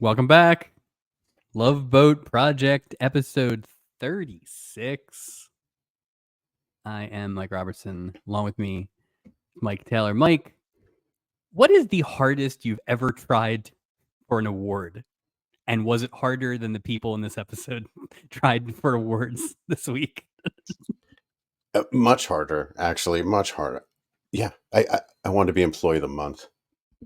Welcome back. Love Boat Project episode 36. I am Mike Robertson. Along with me, Mike Taylor. Mike, what is the hardest you've ever tried for an award? And was it harder than the people in this episode tried for awards this week? Much harder, actually. Much harder. Yeah, I wanted to be Employee of the Month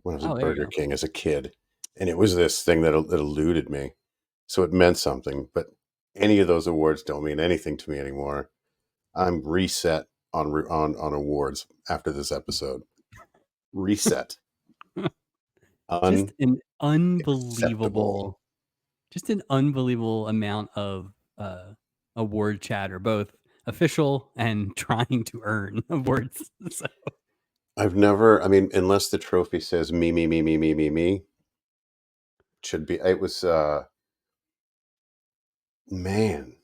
when I was at Burger King as a kid, and it was this thing that eluded me, so it meant something. But any of those awards don't mean anything to me anymore. I'm reset on awards after this episode. Reset. Just an unbelievable amount of award chatter, both official and trying to earn awards. So. I've never, unless the trophy says me, should be, it was, man,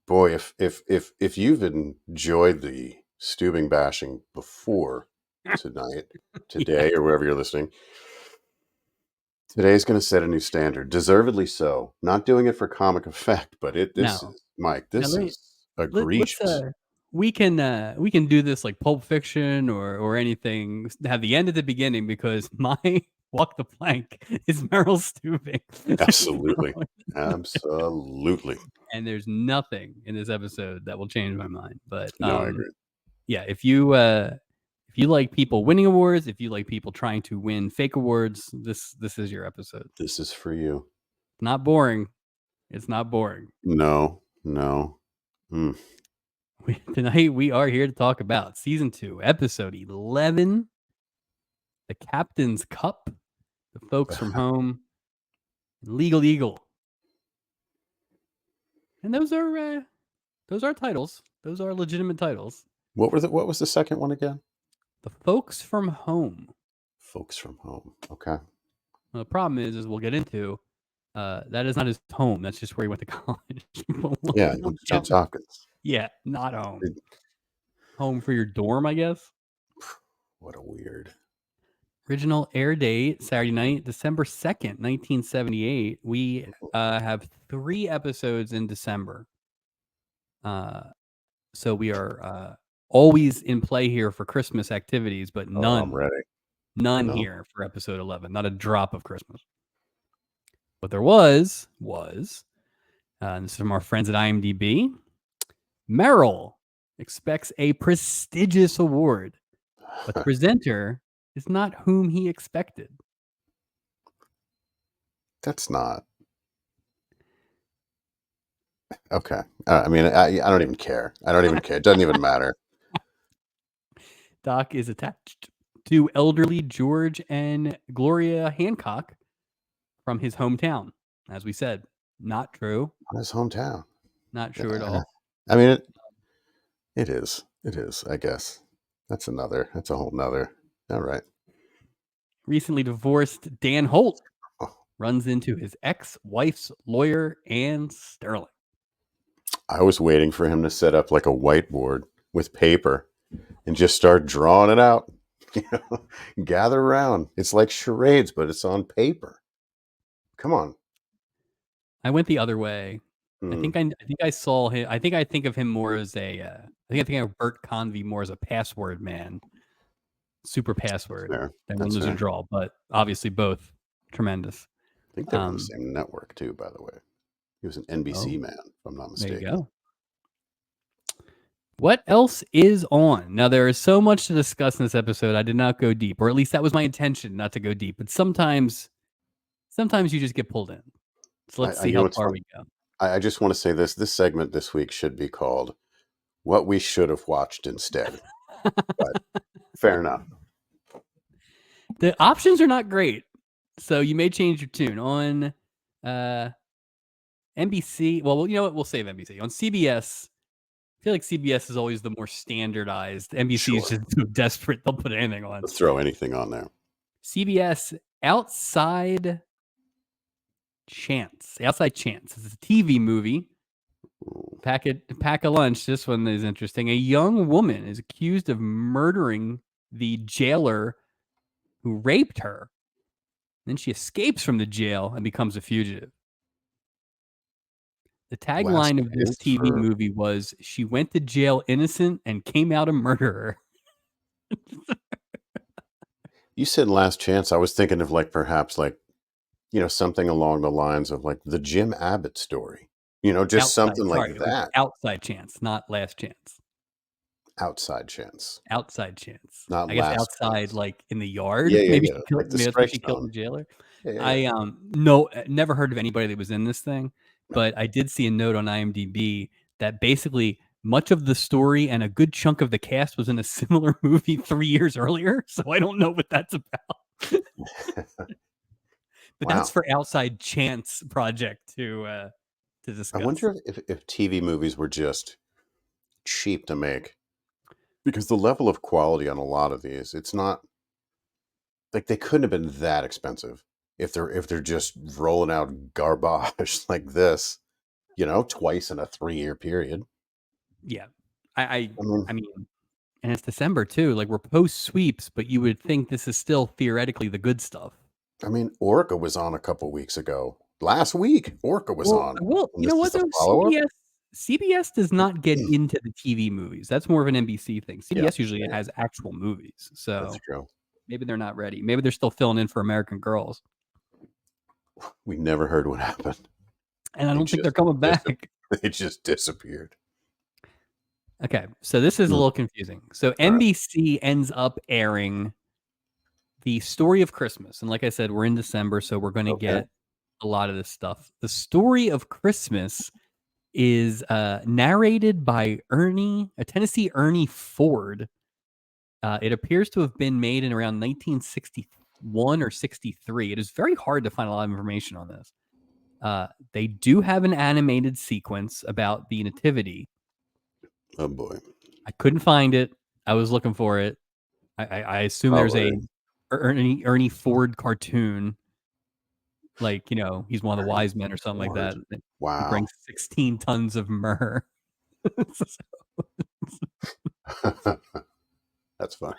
boy, if you've enjoyed the Stubing bashing before today, or wherever you're listening, today's going to set a new standard, deservedly so. Not doing it for comic effect, but is egregious. We can do this like Pulp Fiction or anything. Have the end at the beginning, because my walk the plank is Meryl Stubing. Absolutely. And there's nothing in this episode that will change my mind. But no, I agree. Yeah, if you like people winning awards, if you like people trying to win fake awards, this is your episode. This is for you. Not boring. It's not boring. No. Tonight we are here to talk about season 2, episode 11, the Captain's Cup, the Folks from Home, Legal Eagle, and those are titles. Those are legitimate titles. What was the second one again? The Folks from Home. Folks from Home. Okay. Well, the problem is we'll get into that is not his home. That's just where he went to college. Yeah, Johns Hopkins. Yeah, not home. Home for your dorm, I guess. What a weird. Original air date, Saturday night, December 2nd, 1978. We have 3 episodes in December. So we are always in play here for Christmas activities, but none. I'm ready. None here for episode 11. Not a drop of Christmas. What there was, and this is from our friends at IMDb, Meryl expects a prestigious award, but the presenter is not whom he expected. That's not. Okay. I don't even care. It doesn't even matter. Doc is attached to elderly George and Gloria Hancock from his hometown. As we said, not true. His hometown. Not true at all. It is. It is, I guess. That's a whole nother. All right. Recently divorced Dan Holt runs into his ex-wife's lawyer, Ann Sterling. I was waiting for him to set up like a whiteboard with paper and just start drawing it out. Gather around. It's like charades, but it's on paper. Come on. I went the other way. I think I saw him. I think of him more as I think of Bert Convy more as a password man, super password than one loser draw. But obviously both tremendous. I think they're on the same network too. By the way, he was an NBC man, if I'm not mistaken. There you go. What else is on? Now, there is so much to discuss in this episode. I did not go deep, or at least that was my intention, not to go deep. But sometimes you just get pulled in. So let's see how far we go. I just want to say this segment this week should be called What We Should Have Watched Instead. But fair enough. The options are not great, so you may change your tune. On NBC, well, you know what? We'll save NBC. On CBS, I feel like CBS is always the more standardized. NBC is just so desperate, they'll put anything on. Let's throw anything on there. CBS, Outside Chance. It's a TV movie. Pack a lunch. This one is interesting. A young woman is accused of murdering the jailer who raped her. Then she escapes from the jail and becomes a fugitive. The tagline of this TV movie was, "She went to jail innocent and came out a murderer." You said Last Chance. I was thinking of like perhaps like, something along the lines of like the Jim Abbott story. Just something like It was that. Outside Chance, not Last Chance. Outside Chance. Outside Chance. Not I guess Last outside, Chance. like in the yard. Yeah, Maybe yeah. she killed. Like the Maybe that's where strike she killed the zone. jailer. Yeah. Never heard of anybody that was in this thing, but I did see a note on IMDb that basically much of the story and a good chunk of the cast was in a similar movie 3 years earlier. So I don't know what that's about. But that's Wow. for Outside Chance Project to discuss. I wonder if TV movies were just cheap to make, because the level of quality on a lot of these, it's not like they couldn't have been that expensive if they're just rolling out garbage like this, twice in a 3-year period. Yeah. I I mean, mean, and it's December too. Like, we're post sweeps, but you would think this is still theoretically the good stuff. Orca was on a couple weeks ago. Last week, Orca was on. Well, And you this know is what the though? follow-up? CBS does not get into the TV movies. That's more of an NBC thing. Yeah, CBS usually has actual movies. that's So true. maybe they're not ready. Maybe they're still filling in for American Girls. We never heard what happened. And I don't think they're coming back. They just disappeared. Okay, so this is a little confusing. So NBC ends up airing The Story of Christmas. And like I said, we're in December, so we're going to get a lot of this stuff. The Story of Christmas is narrated by a Tennessee Ernie Ford. It appears to have been made in around 1961 or 63. It is very hard to find a lot of information on this. They do have an animated sequence about the nativity. Oh boy. I couldn't find it. I was looking for it. I assume there's a Ernie Ford cartoon. Like, he's one of the wise men or something like that. Wow. He brings 16 tons of myrrh. That's fine.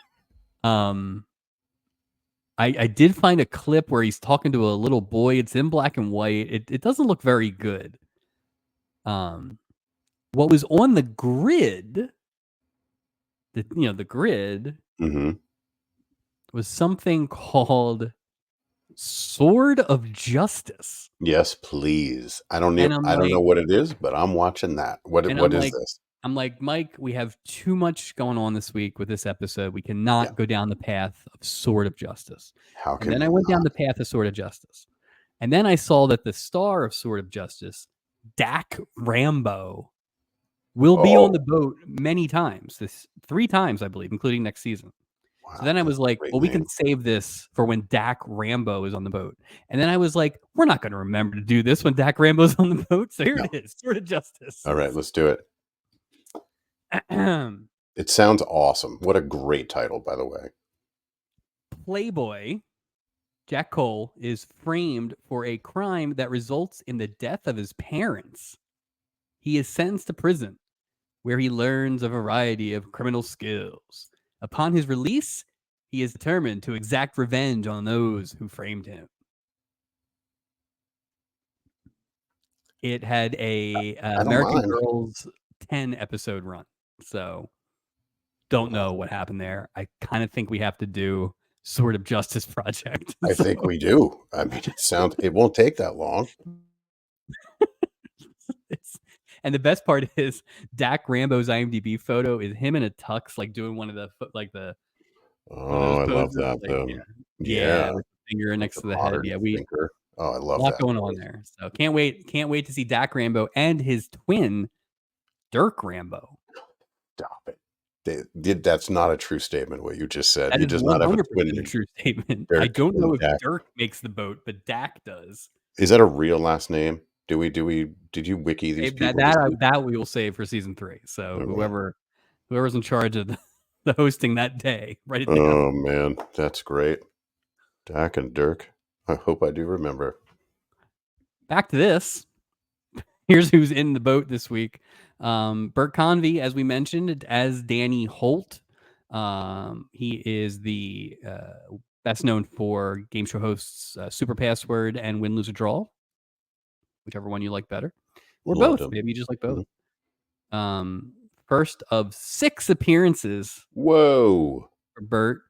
I did find a clip where he's talking to a little boy. It's in black and white. It doesn't look very good. What was on the grid, the grid was something called Sword of Justice. Yes, please. I don't know what it is, but I'm watching that. What is this? I'm like, Mike, we have too much going on this week with this episode. We cannot go down the path of Sword of Justice. And then I went down the path of Sword of Justice. And then I saw that the star of Sword of Justice, Dak Rambo, will be on the boat many times. 3 times, I believe, including next season. Wow, so then I was like, well, we can save this for when Dak Rambo is on the boat. And then I was like, we're not going to remember to do this when Dak Rambo's on the boat. So here it is, Sword of Justice. All right, let's do it. It sounds awesome. What a great title, by the way. Playboy Jack Cole is framed for a crime that results in the death of his parents. He is sentenced to prison, where he learns a variety of criminal skills. Upon his release, he is determined to exact revenge on those who framed him. It had a American Girls 10 episode run. So don't know what happened there. I kind of think we have to do Sword of Justice Project. I think we do. I mean, it won't take that long. And the best part is Dak Rambo's IMDb photo is him in a tux, like doing one of the Oh, I love that though. Yeah, with the finger next to the head. Yeah, I love that. A lot going on there. So can't wait to see Dak Rambo and his twin, Dirk Rambo. Stop it. That's not a true statement, what you just said. That he does not have a twin. A true statement. Dirk, I don't know if Dirk makes the boat, but Dak does. Is that a real last name? Did you wiki these people? That we will save for season 3. So whoever's in charge of the hosting that day, write it down. Oh man, that's great. Dak and Dirk. I hope I do remember. Back to this. Here's who's in the boat this week. Bert Convy, as we mentioned, as Danny Holt. He is the best known for game show hosts Super Password and Win, Lose, or Draw, whichever one you like better. Or Loved both. him. Maybe you just like both. First of 6 appearances Whoa. for Bert.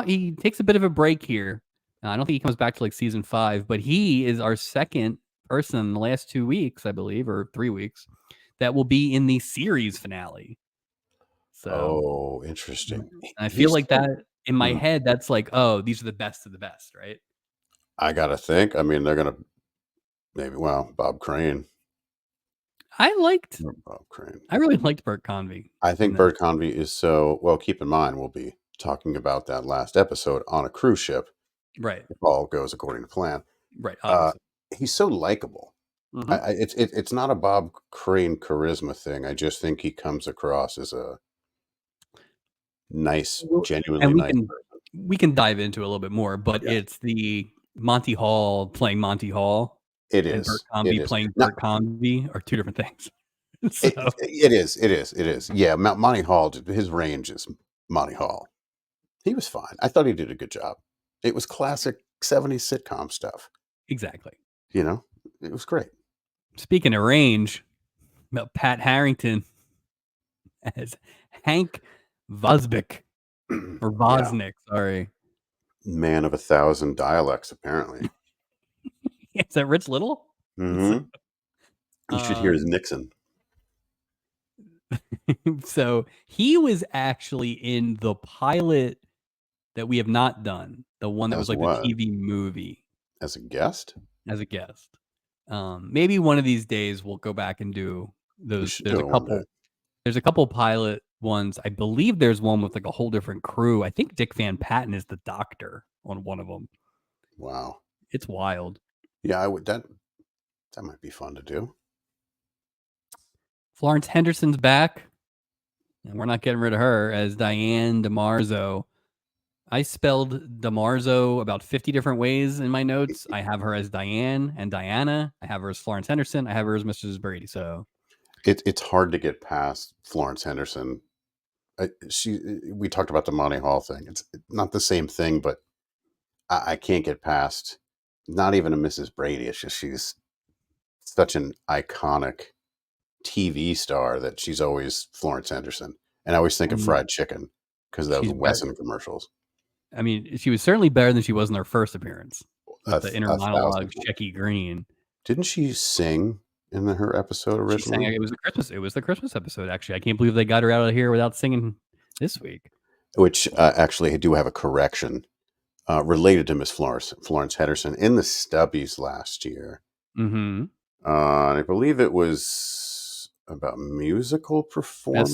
He takes a bit of a break here. I don't think he comes back to like season 5, but he is our second person in the last 2 weeks, I believe, or 3 weeks, that will be in the series finale. So, interesting. I feel like that in my head, that's like, oh, these are the best of the best, right? I gotta think. I mean, they're gonna Bob Crane. I Bob Crane. really liked Bert Convy. I think Bert Convy is so well. Keep in mind, we'll be talking about that last episode on a cruise ship, right? If all goes according to plan, right? Obviously, he's so likable. It's not a Bob Crane charisma thing. I just think he comes across as a nice, genuinely nice person. We can dive into it a little bit more, but it's the Monty Hall playing Monty Hall. It and is. Bert Convy playing Bert Convy are 2 different things. So. It is. Yeah, Monty Hall, his range is Monty Hall. He was fine. I thought he did a good job. It was classic 70s sitcom stuff. Exactly. You know, it was great. Speaking of range, about Pat Harrington as Hank Vosnick, or Vosnick, sorry. Man of 1,000 dialects, apparently. Is that Rich Little? You should hear his Nixon. So he was actually in the pilot that we have not done, the one that was like the TV movie. As a guest? As a guest. Maybe one of these days we'll go back and do those. There's a couple pilot ones. I believe there's one with like a whole different crew. I think Dick Van Patten is the doctor on one of them. Wow. It's wild. Yeah, I would. That might be fun to do. Florence Henderson's back, and we're not getting rid of her as Diane DiMarzo. I spelled DiMarzo about 50 different ways in my notes. I have her as Diane and Diana. I have her as Florence Henderson. I have her as Mrs. Brady. So it's hard to get past Florence Henderson. We talked about the Monty Hall thing. It's not the same thing, but I can't get past. Not even a Mrs. Brady. It's just she's such an iconic TV star that she's always Florence Henderson. And I always think of fried chicken because those Wesson commercials. I mean, she was certainly better than she was in her first appearance with the inner monologue, Shecky Green. Didn't she sing in her episode originally? She sang, it was the Christmas episode, actually. I can't believe they got her out of here without singing this week. Which actually, I do have a correction related to Miss Florence Henderson in the Stubbies last year. I believe it was about musical performance.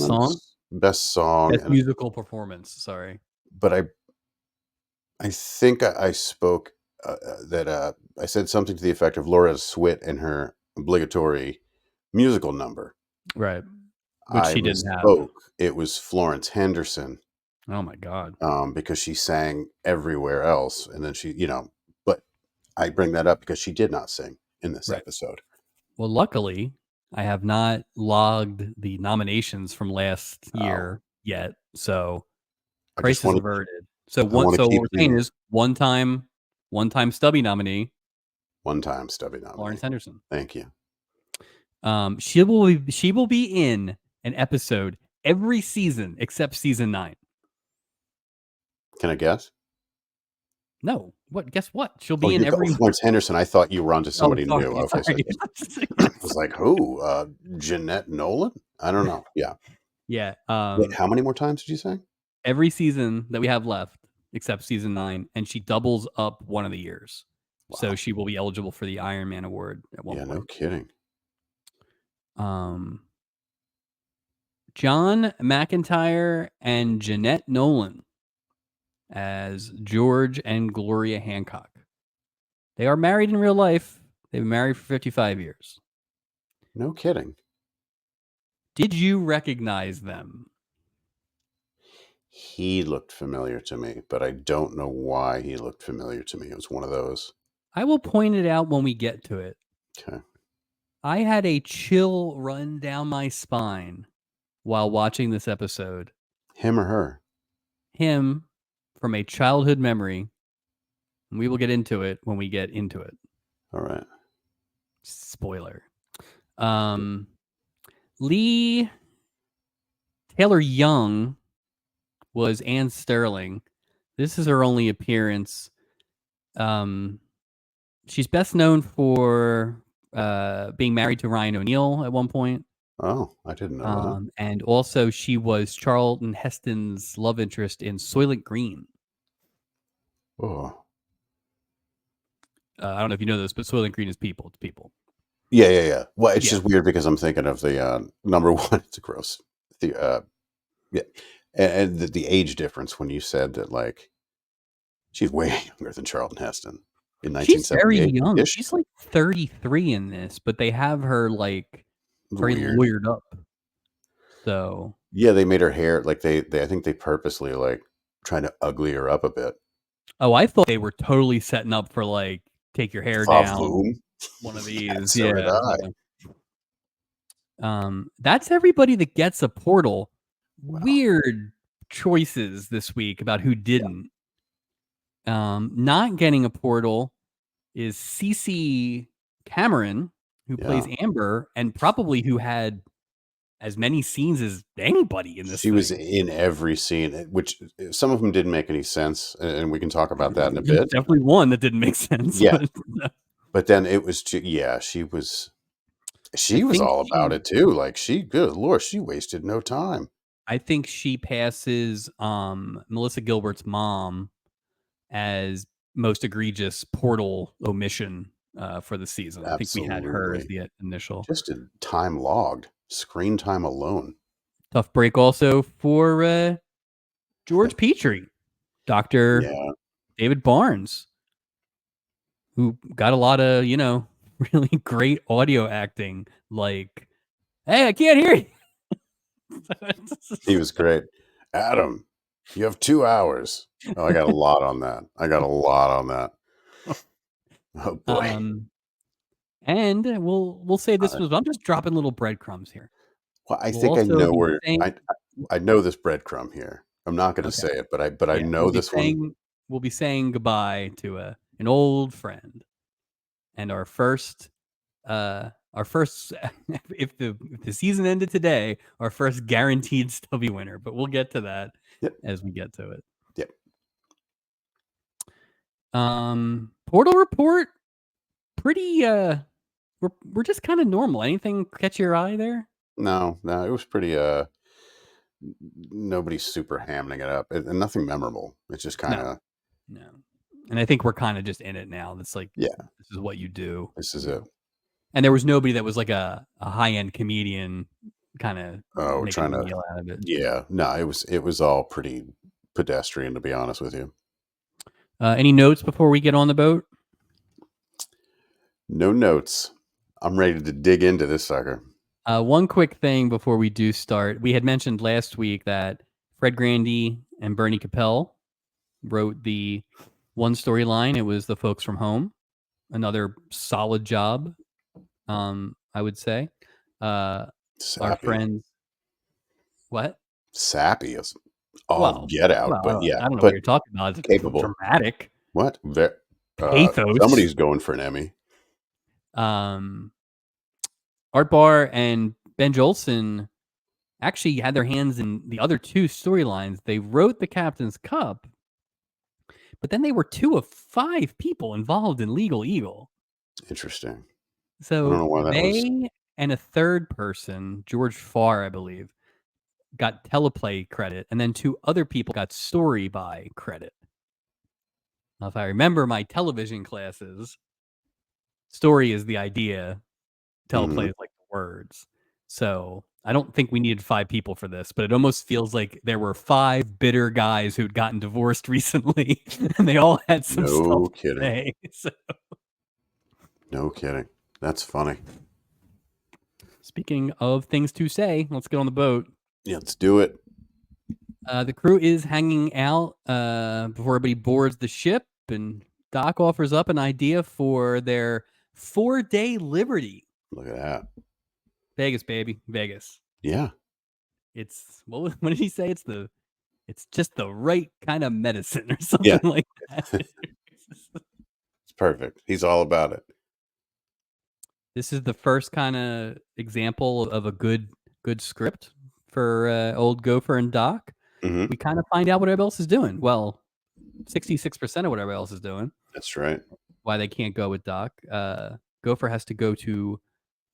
Best song. Best musical performance, sorry. But I think I spoke that I said something to the effect of Loretta Swit and her obligatory musical number. Right. Which she didn't have. It was Florence Henderson. Oh my God. Because she sang everywhere else. And then she, but I bring that up because she did not sing in this episode. Well, luckily, I have not logged the nominations from last year yet. So crisis averted. So what we're saying is one time Stubby nominee. One-time Stubby nominee. Florence Henderson. Thank you. She will be in an episode every season except season 9. Can I guess? No. What? Guess what? She'll be in every. Florence Henderson. I thought you were onto somebody new. Okay, I was like, who? Jeanette Nolan? I don't know. Yeah. Yeah. Wait, how many more times did you say? Every season that we have left, except season 9, and she doubles up one of the years. Wow. So she will be eligible for the Iron Man award at one point. Yeah, no kidding. John McIntyre and Jeanette Nolan as George and Gloria Hancock. They are married in real life. They've been married for 55 years. No kidding. Did you recognize them? He looked familiar to me, but I don't know why he looked familiar to me. It was one of those. I will point it out when we get to it. Okay. I had a chill run down my spine while watching this episode. Him or her? Him, from a childhood memory, We will get into it when we get into it. All right. Spoiler. Lee Taylor Young was Anne Sterling. This is her only appearance. She's best known for being married to Ryan O'Neal at one point. Oh, I didn't know that. And also she was Charlton Heston's love interest in Soylent Green. Oh. I don't know if you know this, but Soylent Green is people. It's people. Yeah. Well, it's just weird because I'm thinking of the number one. It's gross. Yeah, and the age difference when you said that, like, she's way younger than Charlton Heston in She's very 1978 young. ish. She's like 33 in this, but they have her like very Weird. lawyered up. So yeah, they made her hair like they I think they purposely like trying to ugly her up a bit. Oh, I thought they were totally setting up for like take your hair down. One of these, so did I. That's everybody that gets a portal. Wow. Weird choices this week about who didn't. Not getting a portal is Cece Cameron, who plays Amber, and probably who had as many scenes as anybody in this. She was in every scene, which some of them didn't make any sense, and we can talk about that in a bit. Definitely one that didn't make sense. Yeah, but then it was she was all about it too. Like good Lord, she wasted no time. I think she passes Melissa Gilbert's mom as most egregious portal omission for the season. Absolutely. I think we had her as the initial. Just in time logged, screen time alone. Tough break also for George Petrie, Dr. David Barnes, who got a lot of, really great audio acting. Like, hey, I can't hear you. He was great. Adam, you have 2 hours. Oh, I got a lot on that. Oh boy. And we'll say this was. I'm just dropping little breadcrumbs here. Well, I think I know where I know this breadcrumb here. I'm not going to say it, but I know this one. We'll be saying goodbye to an old friend, and our first if the season ended today, our first guaranteed stubby winner. But we'll get to that as we get to it. Yep. Portal report. Pretty we're just kind of normal. Anything catch your eye there? No, it was pretty nobody's super hamming it up and nothing memorable. It's just kind of no. And I think we're kind of just in it now. It's like, this is what you do. This is it. And there was nobody that was like a high-end comedian kind of trying to deal out of it. Yeah, no, it was all pretty pedestrian, to be honest with you. Any notes before we get on the boat? No notes. I'm ready to dig into this sucker. One quick thing before we do start. We had mentioned last week that Fred Grandy and Bernie Capel wrote the one storyline. It was The Folks from Home. Another solid job, I would say. Our friends... What? Sappy is get out, but yeah. I don't know what you're talking about. It's capable. Dramatic. What? Pathos. Somebody's going for an Emmy. Art Barr and Ben Jolson actually had their hands in the other two storylines. They wrote The Captain's Cup, but then they were 2 of 5 people involved in Legal Eagle. Interesting. So I don't know why that was. And a third person, George Farr, I believe, got teleplay credit, and then 2 other people got story by credit. Now, if I remember my television classes, story is the idea, teleplay is like the words. So I don't think we needed 5 people for this, but it almost feels like there were 5 bitter guys who'd gotten divorced recently, and they all had some stuff to say. So. No kidding. That's funny. Speaking of things to say, let's get on the boat. Yeah, let's do it. The crew is hanging out before everybody boards the ship, and Doc offers up an idea for their 4-day liberty. Look at that. Vegas, baby. Vegas. Yeah. It's what did he say? It's just the right kind of medicine or something like that. It's perfect. He's all about it. This is the first kind of example of a good script for old Gopher and Doc. Mm-hmm. We kind of find out what everybody else is doing. Well, 66% of what everybody else is doing. That's right. Why they can't go with Doc. Gopher has to go to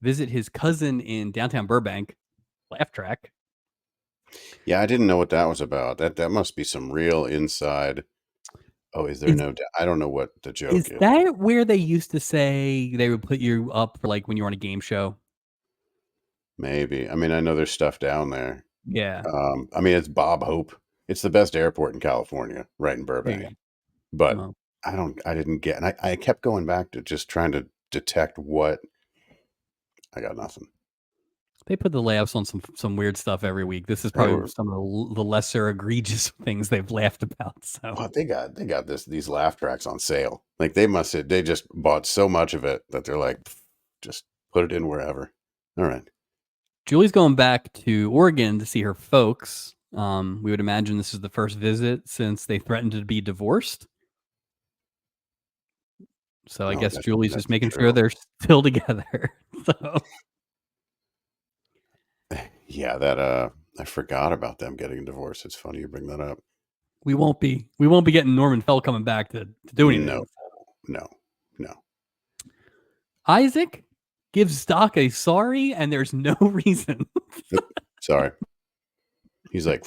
visit his cousin in downtown Burbank. Laugh track. Yeah, I didn't know what that was about. That must be some real inside. Oh, is there no? I don't know what the joke Is is. that where they used to say they would put you up for like when you're on a game show? Maybe. I mean, I know there's stuff down there. Yeah. I mean, it's Bob Hope. It's the best airport in California, right in There you Burbank. go. But Well, I didn't get, and I kept going back to just trying to detect what. I got nothing. they put the laughs on some weird stuff every week. This is They probably were, some of the lesser egregious things they've laughed about. So well, they got these laugh tracks on sale. Like they just bought so much of it that they're like, just put it in wherever. All right. Julie's going back to Oregon to see her folks. We would imagine this is the first visit since they threatened to be divorced. So I guess Julie's just making sure they're still together. So yeah, that I forgot about them getting divorced. It's funny you bring that up. we won't be getting Norman Fell coming back to do anything. No. Isaac gives Doc a sorry, and there's no reason. Sorry. He's like,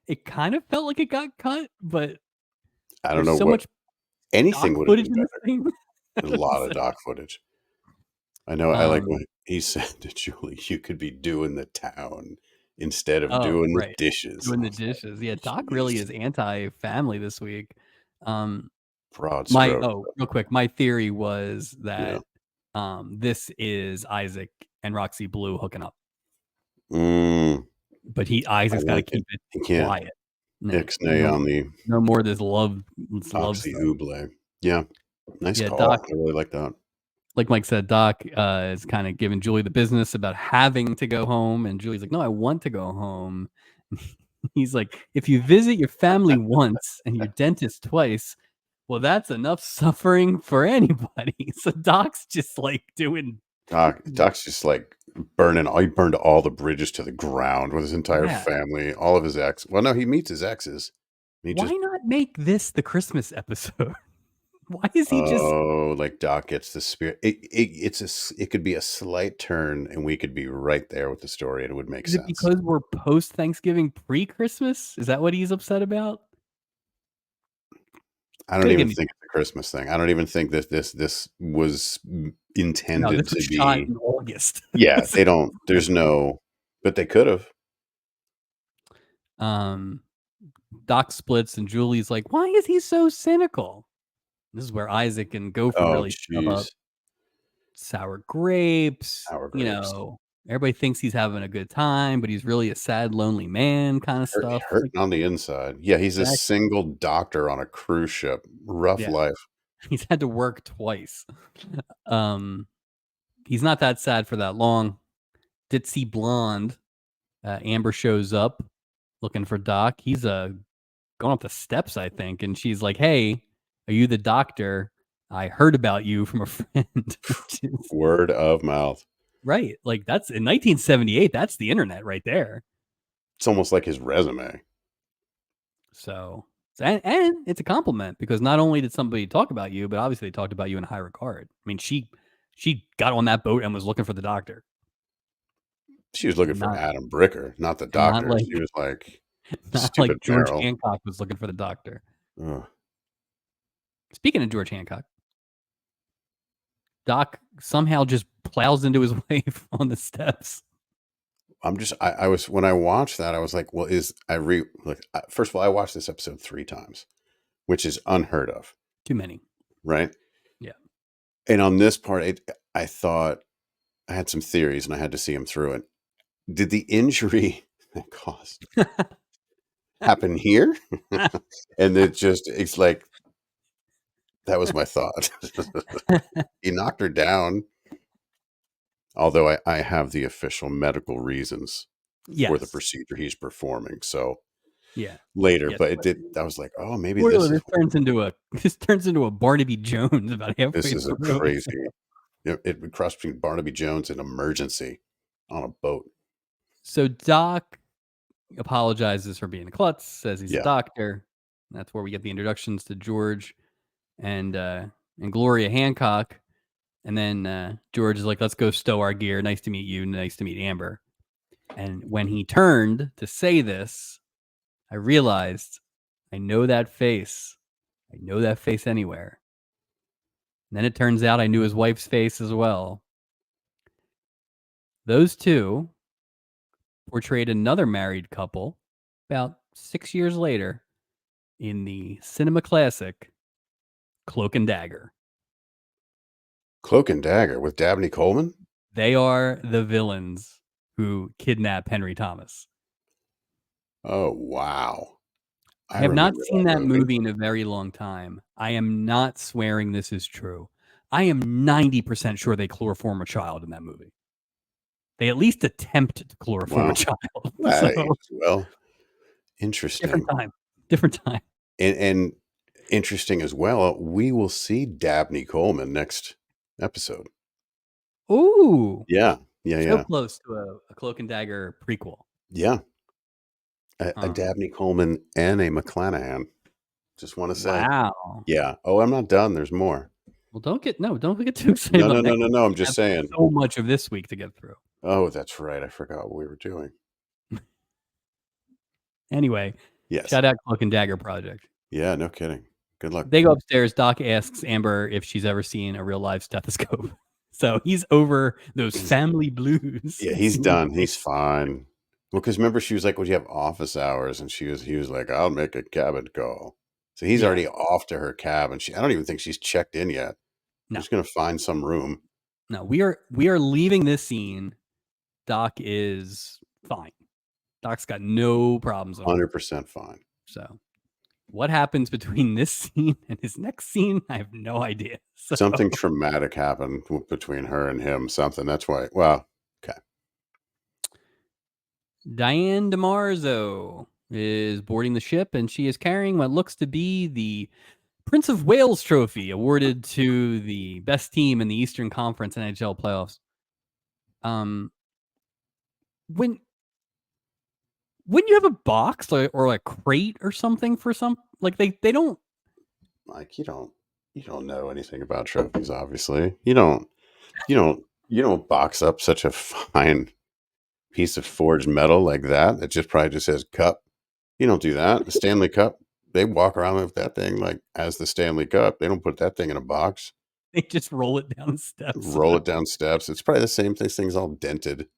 It kind of felt like it got cut, but I don't know so what much anything Doc would have footage been in this better. thing. A lot of Doc footage. I know. I like when he said to Julie, "You could be doing the town instead of doing the Right. dishes." Doing the dishes. Yeah, Doc really is anti-family this week. Broad stroke. Real quick, my theory was Yeah. that this is Isaac and Roxy Blue hooking up. Mm, But Isaac's got to keep it He can't quiet. ixnay on the No more of this love Oxy stuff. Ouble. Yeah. Nice Yeah, call. Doc, I really like that. like Mike said, Doc is kind of giving Julie the business about having to go home, and Julie's like, "No, I want to go home." He's like, "If you visit your family once and your dentist twice, well, that's enough suffering for anybody." So Doc's just like doing Doc's just like he burned all the bridges to the ground with his entire family, all of his ex. Well, no, he meets his exes. Why not make this the Christmas episode? Why is he just? Oh, like Doc gets the spirit. It could be a slight turn, and we could be right there with the story, and it would make Is it sense. because we're post Thanksgiving, pre Christmas? Is that what he's upset about? I don't even think it's a Christmas thing. I don't even think that this was intended to be shot in August. Yeah, they don't. There's no, but they could have. Doc splits, and Julie's like, "Why is he so cynical?" This is where Isaac and Gopher really step up. Sour grapes. Everybody thinks he's having a good time, but he's really a sad, lonely man kind of stuff. Hurting on the inside. Yeah, he's a single doctor on a cruise ship. Rough life. He's had to work twice. He's not that sad for that long. Ditzy blonde. Amber shows up looking for Doc. He's going up the steps, I think, and she's like, "Hey, are you the doctor? I heard about you from a friend." Word of mouth. Right. Like that's in 1978. That's the internet right there. It's almost like his resume. So, and it's a compliment because not only did somebody talk about you, but obviously they talked about you in high regard. I mean, she got on that boat and was looking for the doctor. She was looking for Adam Bricker, not the doctor. She was like, not like George Hancock was looking for the doctor. Speaking of George Hancock, Doc somehow just plows into his wife on the steps. I was, when I watched that, I was like, well, first of all, I watched this episode 3 times, which is unheard of. Too many. Right? Yeah. And on this part, I thought I had some theories and I had to see him through it. Did the injury that caused happen here? And it's like, that was my thought. He knocked her down. Although I have the official medical reasons for the procedure he's performing. So Yeah. later. Yes. But it did. I was like, oh, maybe Spoiler, this is this turns into a Barnaby Jones about this halfway is a through. crazy. It would cross between Barnaby Jones and Emergency on a boat. So Doc apologizes for being a klutz, says he's a Yeah. doctor. That's where we get the introductions to George and Gloria Hancock. And then George is like, let's go stow our gear. Nice to meet you. Nice to meet Amber. And when he turned to say this, I realized I know that face. I know that face anywhere. And then it turns out I knew his wife's face as well. Those two portrayed another married couple about 6 years later in the cinema classic Cloak and Dagger. Cloak and Dagger with Dabney Coleman. They are the villains who kidnap Henry Thomas. Oh, wow. I have not remember seen that movie. movie in a very long time. I am not swearing this is true. I am 90% sure they chloroform a child in that movie. They at least attempt to chloroform Wow. a child. Hey, So, well, interesting. different time. And interesting as well, we will see Dabney Coleman next episode. Ooh, Yeah. so close to a Cloak and Dagger prequel. Yeah. A Dabney Coleman and a McClanahan. Just want to say. Wow. Yeah. Oh, I'm not done. There's more. Well, don't get too excited No. about next week. I'm We just have saying. so much of this week to get through. Oh, that's right. I forgot what we were doing. Anyway, Yes. shout out Cloak and Dagger Project. Yeah, no kidding. Good luck. They go upstairs. Doc asks Amber if she's ever seen a real live stethoscope. So he's over those family blues. Yeah, he's done. He's fine. Well, because remember, she was like, "Would you have office hours?" And he was like, "I'll make a cabin call." So he's already off to her cab, and I don't even think she's checked in yet. No. She's gonna find some room. No, we are leaving this scene. Doc is fine. Doc's got no problems. 100% fine. So, what happens between this scene and his next scene? I have no idea. So, Something traumatic happened between her and him. Something. That's why. Well, okay. Diane DeMarzo is boarding the ship, and she is carrying what looks to be the Prince of Wales trophy awarded to the best team in the Eastern Conference NHL playoffs. When wouldn't you have a box or a crate or something for some, like they don't, Mike, you don't know anything about trophies, obviously. You don't box up such a fine piece of forged metal like that. It just probably just says cup. You don't do that. The Stanley Cup, they walk around with that thing like as the Stanley Cup. They don't put that thing in a box. they just roll it down the steps. Roll it down steps. It's probably the same thing. This thing's all dented.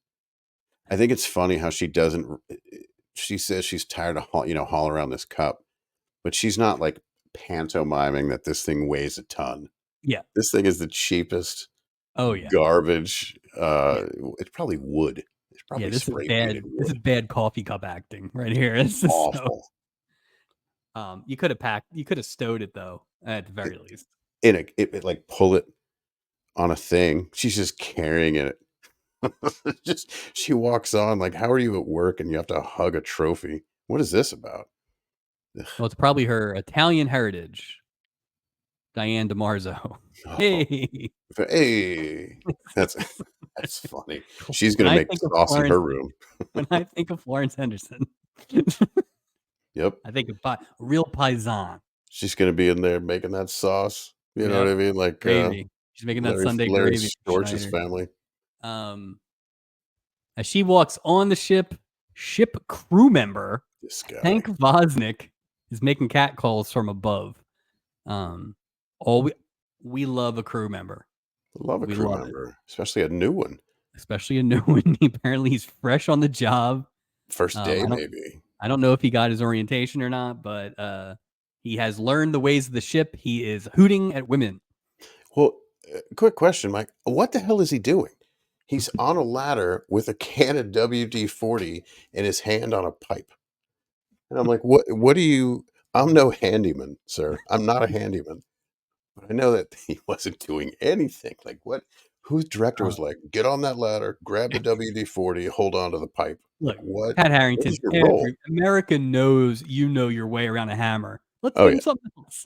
I think it's funny how she doesn't. She says she's tired of haul around this cup, but she's not like pantomiming that this thing weighs a ton. Yeah. This thing is the cheapest. Oh yeah. Garbage. It's probably wood. It's probably This is spray bad. painted wood. This is bad coffee cup acting right here. This is awful. You could have stowed it though, at the very least. It like pull it on a thing. She's just carrying it. She walks on like, how are you at work and you have to hug a trophy? What is this about? Well, it's probably her Italian heritage. Diane DeMarzo. Oh, hey, that's funny. She's gonna make sauce in her room. When I think of Florence Henderson, yep, I think of real paisan. She's gonna be in there making that sauce. You know what I mean? Like gravy. She's making that Sunday Larry gravy. Storch's family. As she walks on the ship crew member Hank Vosnick is making cat calls from above. We love a crew member. Love a crew member, especially a new one. Apparently, he's fresh on the job. First day, maybe. I don't know if he got his orientation or not, but he has learned the ways of the ship. He is hooting at women. Well, quick question, Mike. What the hell is he doing? He's on a ladder with a can of WD-40 and his hand on a pipe. And I'm like, what do you... I'm no handyman, sir. I'm not a handyman. But I know that he wasn't doing anything. Like, what Whose director was like, "Get on that ladder, grab the WD-40, hold on to the pipe." Like, Look, what? Pat What is Harrington, your role? America knows you know your way around a hammer. Let's Oh, give yeah. him something else.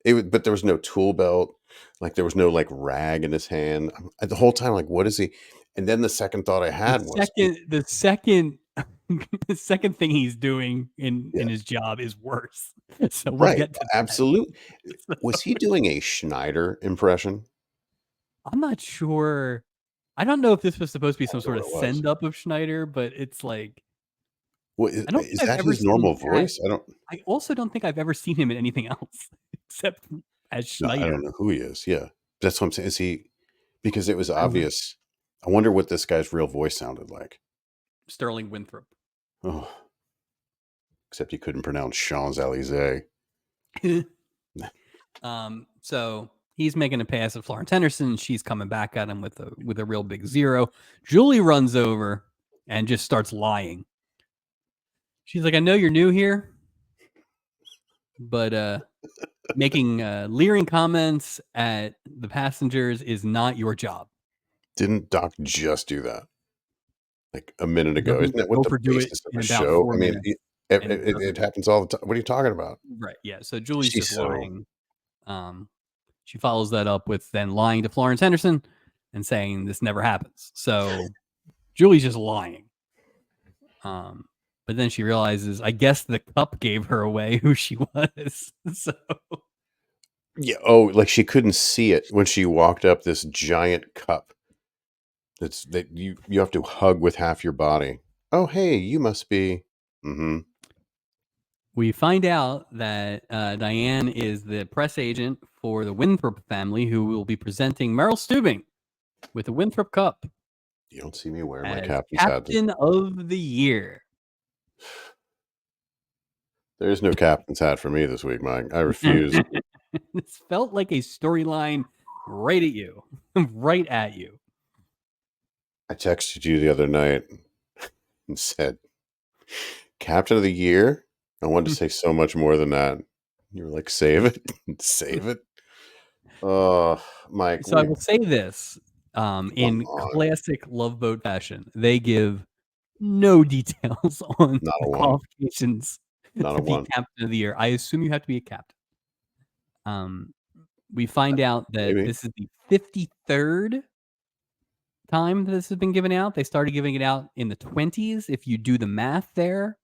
So But there was no tool belt, like, there was no, like, rag in his hand. The whole time, like, what is he? And then the second thought I the had was, second the second thing he's doing yeah, in his job is worse. So we'll right, get to that. absolutely. Was he doing a Schneider impression? I'm not sure. I don't know if this was supposed to be I some don't know sort of what it was. send up of Schneider, but it's like What I don't think is I've that ever his seen normal Pat. voice? I don't I also don't think I've ever seen him in anything else except as no, I Schneider. don't know who he is, yeah. That's what I'm saying, is he because it was I would obvious. I wonder what this guy's real voice sounded like. Sterling Winthrop. Oh, except he couldn't pronounce Champs-Élysées. So he's making a pass at Florence Henderson. She's coming back at him with a real big zero. Julie runs over and just starts lying. She's like, "I know you're new here, but making leering comments at the passengers is not your job." Didn't Doc just do that, like, a minute ago? Isn't that what the Overdo it basis of in a about show? I 4 mean, minutes, it and it doesn't. happens all the time. What are you talking about? Right? Yeah. So Julie's She's just so lying. She follows that up with then lying to Florence Henderson and saying this never happens. So Julie's just lying. But then she realizes, I guess the cup gave her away who she was. So yeah, oh, like, she couldn't see it when she walked up this giant cup that you have to hug with half your body. "Oh, hey, you must be." Mhm. we find out that Diane is the press agent for the Winthrop family, who will be presenting Meryl Steubing with the Winthrop Cup You don't see me wearing my as captain's hat. Captain of the Year. There is no captain's hat for me this week, Mike. I refuse. This felt like a storyline right at you, right at you. I texted you the other night and said, "Captain of the year?" I wanted to say so much more than that. You were like, "Save it. Save it." Oh, Mike, So I we will say this, come in on. classic Love Boat fashion, they give no details on Not the a one. qualifications Not to a be one. captain of the year. I assume you have to be a captain. Um, we find out that Maybe. this is the 53rd time that this has been given out. They started giving it out in the 20s. If you do the math there,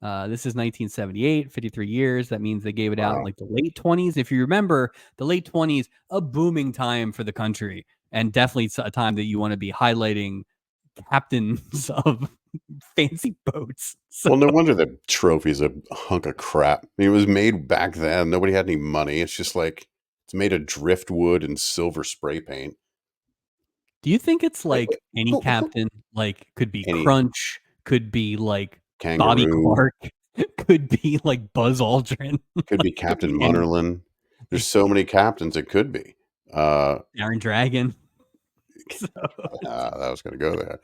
this is 1978, 53 years. That means they gave it out in Wow. like the late 20s. If you remember, the late 20s, a booming time for the country, and definitely a time that you want to be highlighting captains of fancy boats. So Well, no wonder the trophy's a hunk of crap. I mean, it was made back then. Nobody had any money. It's just like it's made of driftwood and silver spray paint. do you think it's Like like any who captain, like could be any Crunch, could be like Bobby kangaroo, Clark, could be like Buzz Aldrin, could be like could Captain be any Munnerlin. There's so many captains it could be. Iron Dragon. So That was going to go there.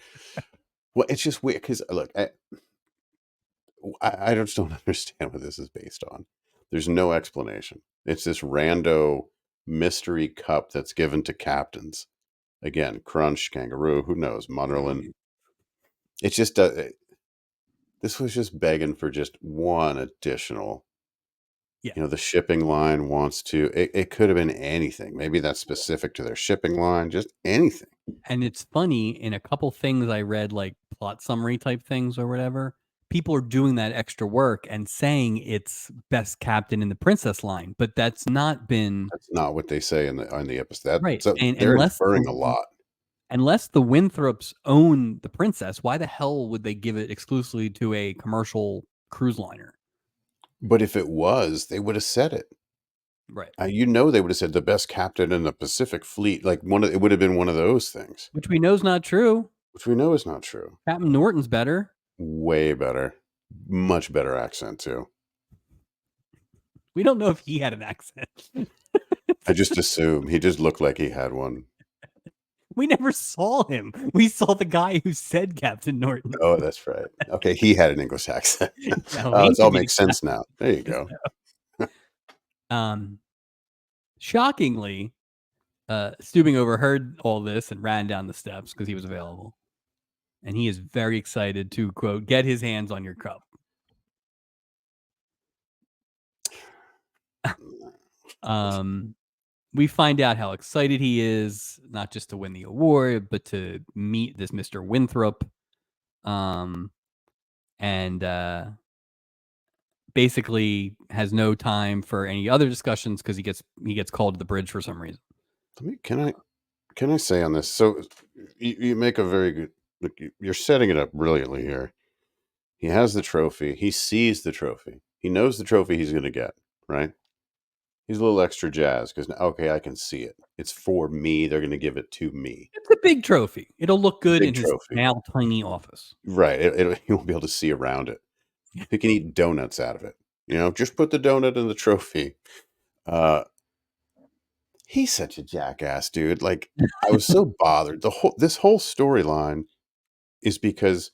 Well, it's just weird because look, I just don't understand what this is based on. There's no explanation. It's this rando mystery cup that's given to captains. Again, Crunch, Kangaroo, who knows, Munnerlin. It's just this was just begging for just one additional. yeah. The shipping line wants to. It could have been anything. Maybe that's specific to their shipping line. Just anything. And it's funny, in a couple things I read, like plot summary type things or whatever, people are doing that extra work and saying it's best captain in the princess line, but that's not been That's not what they say in the episode. right. So And they're inferring a lot. unless the Winthrops own the princess, why the hell would they give it exclusively to a commercial cruise liner? But if it was, they would have said it. Right. They would have said the best captain in the Pacific Fleet. Like it would have been one of those things, Which we know is not true. which we know is not true. Captain Norton's better. Way better, much better accent too. We don't know if he had an accent. I just assume he just looked like he had one. We never saw him. We saw the guy who said Captain Norton. Oh, that's right. Okay, he had an English accent. No, Oh, he it all could be the makes sense now. There you go. um Shockingly, Stubing overheard all this and ran down the steps because he was available. And he is very excited to, quote, get his hands on your cup. We find out how excited he is, not just to win the award, but to meet this Mr. Winthrop. And basically has no time for any other discussions because he gets called to the bridge for some reason. Can I say on this? So you make a very good. Look, you're setting it up brilliantly here. He has the trophy. He sees the trophy. He knows the trophy he's going to get. Right. He's a little extra jazzed because okay, I can see it. It's for me. They're going to give it to me. It's a big trophy. It'll look good in his Trophy. now tiny office. Right. He won't be able to see around it. He can eat donuts out of it. Just put the donut in the trophy. He's such a jackass, dude. Like, I was so bothered. This whole storyline is because,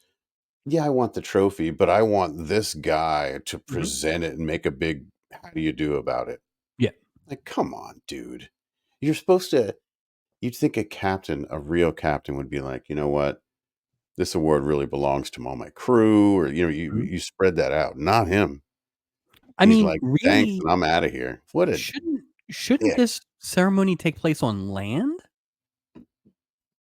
yeah, I want the trophy, but I want this guy to present it and make a big how do you do about it. Yeah. Like, come on, dude. You're supposed to. You'd think a real captain would be like, you know what? This award really belongs to all my crew, or you spread that out. Not him. I He's mean, like, thanks, really, and I'm out of here. What a shouldn't this ceremony take place on land?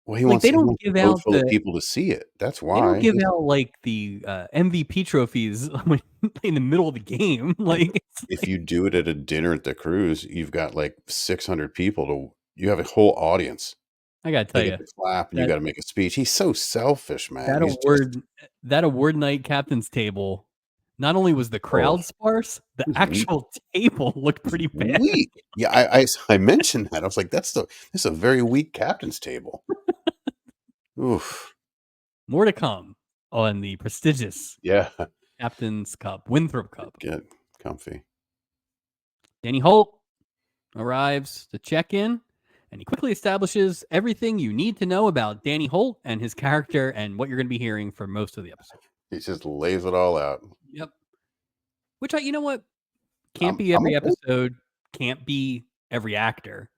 Well, he Like, wants they don't a give boat out full of people to see it. That's they don't why. give out, like, the, MVP trophies when in the middle of the game. Like, If you do it at a dinner at the cruise, you've got like 600 people you have a whole audience. I gotta tell They get you, to clap and you that got to make a speech. He's so selfish, man. that He's just award night captain's table, not only was the oh, crowd sparse, the he's weak. actual table looked pretty bad. Weak. Yeah, I mentioned that. I was like, this is a very weak captain's table. Oof. More to come on the prestigious Yeah. Captain's Cup, Winthrop Cup. Get comfy. Danny Holt arrives to check in, and he quickly establishes everything you need to know about Danny Holt and his character and what you're going to be hearing for most of the episode. He just lays it all out. Yep. Which, you know what? Can't be I'm every okay. episode, can't be every actor.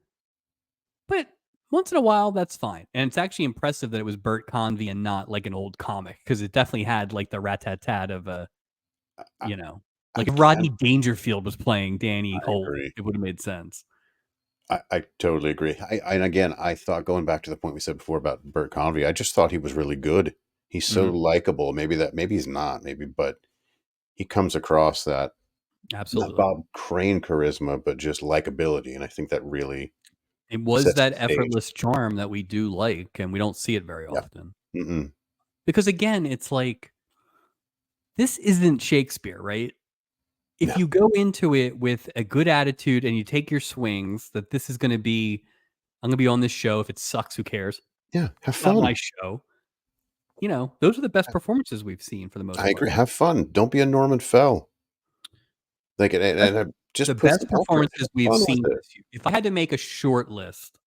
But once in a while, that's fine. And it's actually impressive that it was Bert Convy and not like an old comic, because it definitely had like the rat-tat-tat of like if Rodney Dangerfield was playing Danny Holt, it would have made sense. I totally agree. And again, I thought, going back to the point we said before about Bert Convy, I just thought he was really good. He's so likable. Maybe he's not, but he comes across that Absolutely not Bob Crane charisma, but just likability. And I think that really it was sets that the stage. effortless charm that we do like, and we don't see it very often. Mm-mm. Because again, it's like, this isn't Shakespeare, right? If you go into it with a good attitude and you take your swings, that this is going to be, I'm going to be on this show. If it sucks, who cares? Yeah, have fun. Not my show. Those are the best performances we've seen for the most part. I agree. Have fun. Don't be a Norman Fell. Like, and just the put best performances we've seen. If I had to make a short list,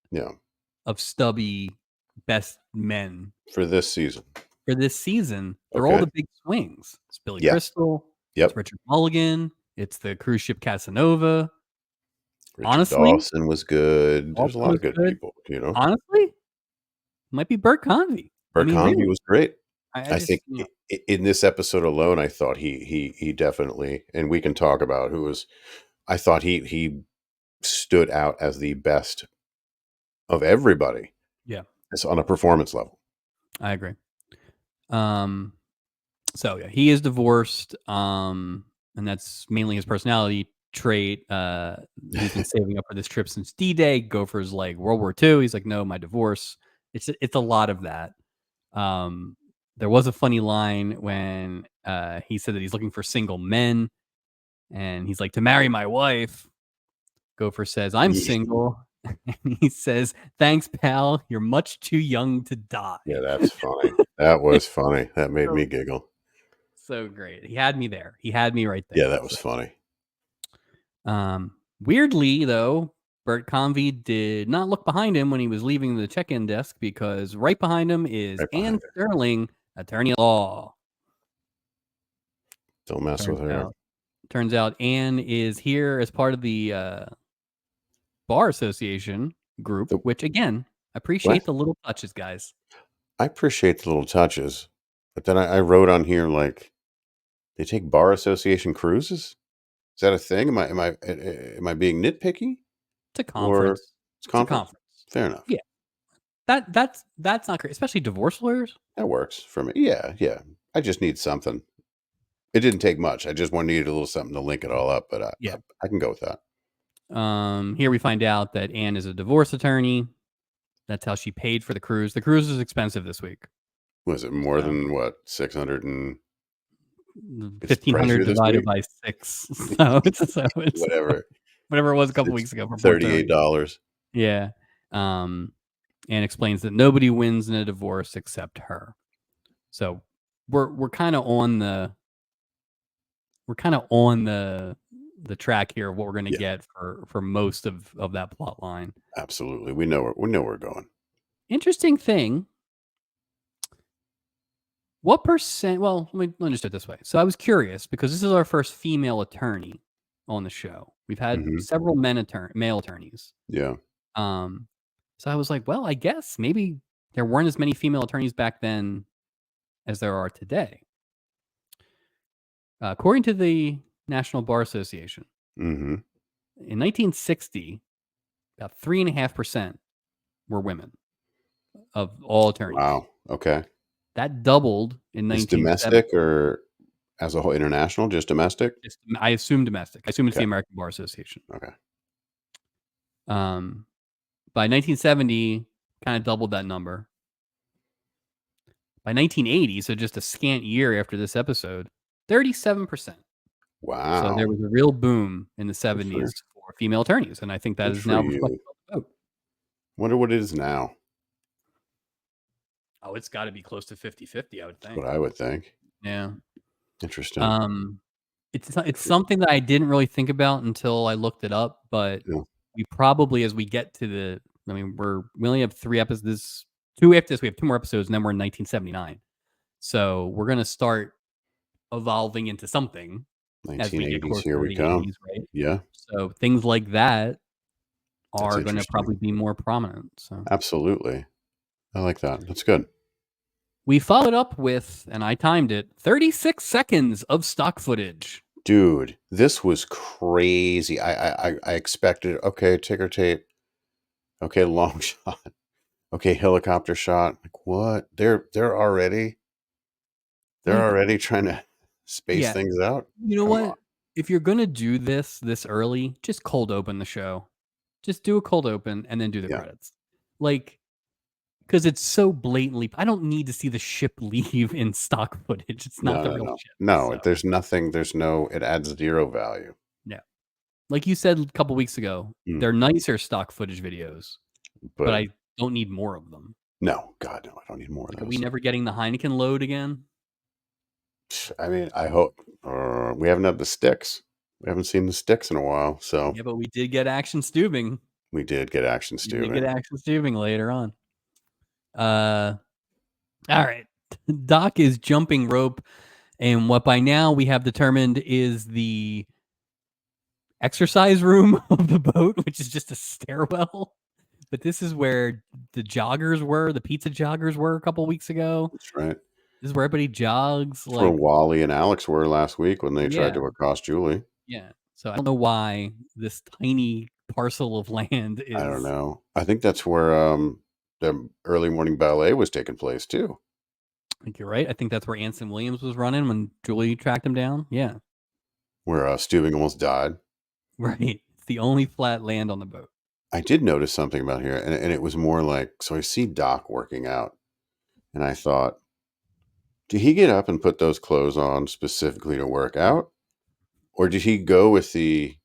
of stubby best men for this season, they're all the big swings. It's Billy Crystal. It's Richard Mulligan. It's the cruise ship Casanova. Richard Dawson was good. There's a lot of good people, Honestly, might be Bert Convy. Bert Convy really was great. I think in this episode alone, I thought he definitely, and we can talk about who was. I thought he stood out as the best of everybody. Yeah, it's on a performance level. I agree. So yeah, he is divorced, and that's mainly his personality trait. He's been saving up for this trip since D-Day. Gopher's like World War II. He's like, no, my divorce. It's a lot of that. There was a funny line when he said that he's looking for single men, and he's like, to marry my wife. Gopher says, I'm single. And he says, thanks, pal. You're much too young to die. Yeah, that's funny. That was funny. That made me giggle. So great. He had me there. He had me right there. Yeah, that was funny. Weirdly, though, Bert Convy did not look behind him when he was leaving the check-in desk, because right behind him is Ann Sterling, attorney at law. Don't mess with her. Turns out Ann is here as part of the Bar Association group, which again, appreciate the little touches, guys. I appreciate the little touches, but then I wrote on here like they take Bar Association cruises. Is that a thing? Am I being nitpicky? It's a Or conference. it's It's a conference? conference. Fair enough. Yeah. That's not great, especially divorce lawyers. That works for me. Yeah, yeah. I just need something. It didn't take much. I just needed a little something to link it all up, but Yeah. I can go with that. Here we find out that Anne is a divorce attorney. That's how she paid for the cruise. The cruise is expensive this week. Was it more than what 600 and it's 1,500 pricier this divided week? by 6. So it's Whatever. whatever it was a couple It's weeks ago for poor Tony. $38. Yeah. Anne explains that nobody wins in a divorce except her. So we're kind of on the track here of what we're going to get for most of that plot line. Absolutely. We know where we're going. Interesting thing. What percent? Well, let me just do it this way. So I was curious because this is our first female attorney on the show. We've had several male attorneys. Yeah. So I was like, well, I guess maybe there weren't as many female attorneys back then as there are today. According to the National Bar Association, in 1960, about 3.5% were women of all attorneys. Wow. Okay. That doubled in 1970. Domestic or as a whole international? Just domestic? I assume domestic. I assume it's the American Bar Association. Okay. By 1970, kind of doubled that number. By 1980, so just a scant year after this episode, 37%. Wow. So there was a real boom in the 70s for female attorneys, and I think that is now reflected on the vote. Wonder what it is now. Oh, it's got to be close to 50-50, I would think. What I would think. Yeah. Interesting. It's something that I didn't really think about until I looked it up, but we probably, as we get to we only have 3 episodes. 2 after this, we have 2 more episodes, and then we're in 1979. So we're gonna start evolving into something as we get 1980s, closer here to we the come. 80s, right? Yeah. So things like that are gonna probably be more prominent. So absolutely. I like that. That's good. We followed up with, and I timed it, 36 seconds of stock footage. Dude, this was crazy. I expected, okay, ticker tape. Okay, long shot. Okay, helicopter shot. Like what? They're already trying to space things out. You know what? If you're gonna do this early, just cold open the show. Just do a cold open and then do the credits. Because it's so blatantly. I don't need to see the ship leave in stock footage. It's not the real ship. No, there's nothing. It adds 0 value. Yeah. Like you said a couple weeks ago, they're nicer stock footage videos, but I don't need more of them. No, God, no, I don't need more of those. Are we never getting the Heineken load again? I mean, I hope. We haven't had the sticks. We haven't seen the sticks in a while. So yeah, but we did get action stubing. We did get action stubing. We did get action stubing later on. All right. Doc is jumping rope, and what by now we have determined is the exercise room of the boat, which is just a stairwell. But this is where the joggers were, the pizza joggers were a couple weeks ago. That's right. This is where everybody jogs. That's where Wally and Alex were last week when they tried to accost Julie. Yeah. So I don't know why this tiny parcel of land is. I don't know. I think that's where the early morning ballet was taking place too. I think you're right. I think that's where Anson Williams was running when Julie tracked him down. Yeah. Where Stubing almost died. Right. It's the only flat land on the boat. I did notice something about here, and it was more like, so I see Doc working out, and I thought, did he get up and put those clothes on specifically to work out? Or did he go with the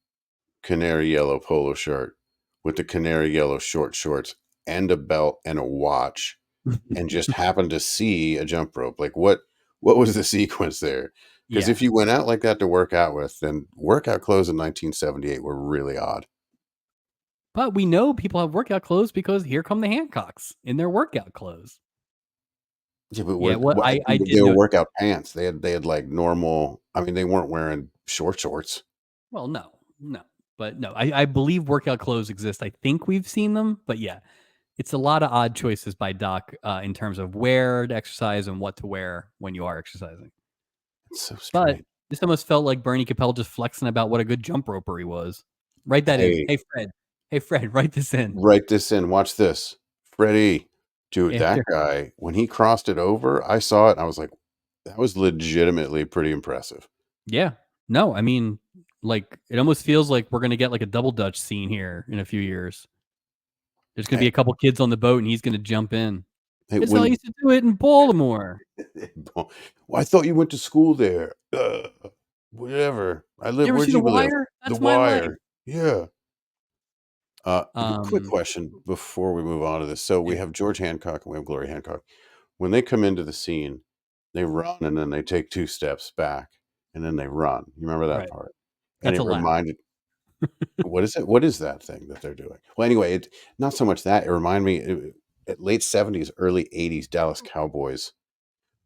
canary yellow polo shirt with the canary yellow short shorts and a belt and a watch and just happened to see a jump rope? Like what was the sequence there? Because if you went out like that to work out with, then workout clothes in 1978 were really odd. But we know people have workout clothes because here come the Hancocks in their workout clothes. Yeah, but they were workout pants. They had like normal. I mean, they weren't wearing shorts. Well, no. But no, I believe workout clothes exist. I think we've seen them, but yeah, it's a lot of odd choices by Doc in terms of where to exercise and what to wear when you are exercising. It's so But strange. this almost felt like Bernie Capel just flexing about what a good jump roper he was. Write that in. Hey, Hey Fred. Hey Fred, write this in. write this in. Watch this. Freddie. Dude, that After guy, when he crossed it over, I saw it and I was like, that was legitimately pretty impressive. Yeah. No, I mean, like it almost feels like we're gonna get like a double Dutch scene here in a few years. There's gonna be Hey, a couple kids on the boat and he's gonna jump in. hey, This is how I when used to do it in Baltimore. well, I thought you went to school there. Whatever. I You live. ever see Where'd The you live? Wire? The That's my life. Wire. Yeah. Quick Um, question before we move on to this. So we yeah, have George Hancock and we have Gloria Hancock. When they come into the scene, they run and then they take 2 steps back and then they run. You remember that right. part? And That's a it lap. reminded what is it? What is that thing that they're doing? Well, anyway, it not so much that. It reminded me at late 70s, early 80s Dallas Cowboys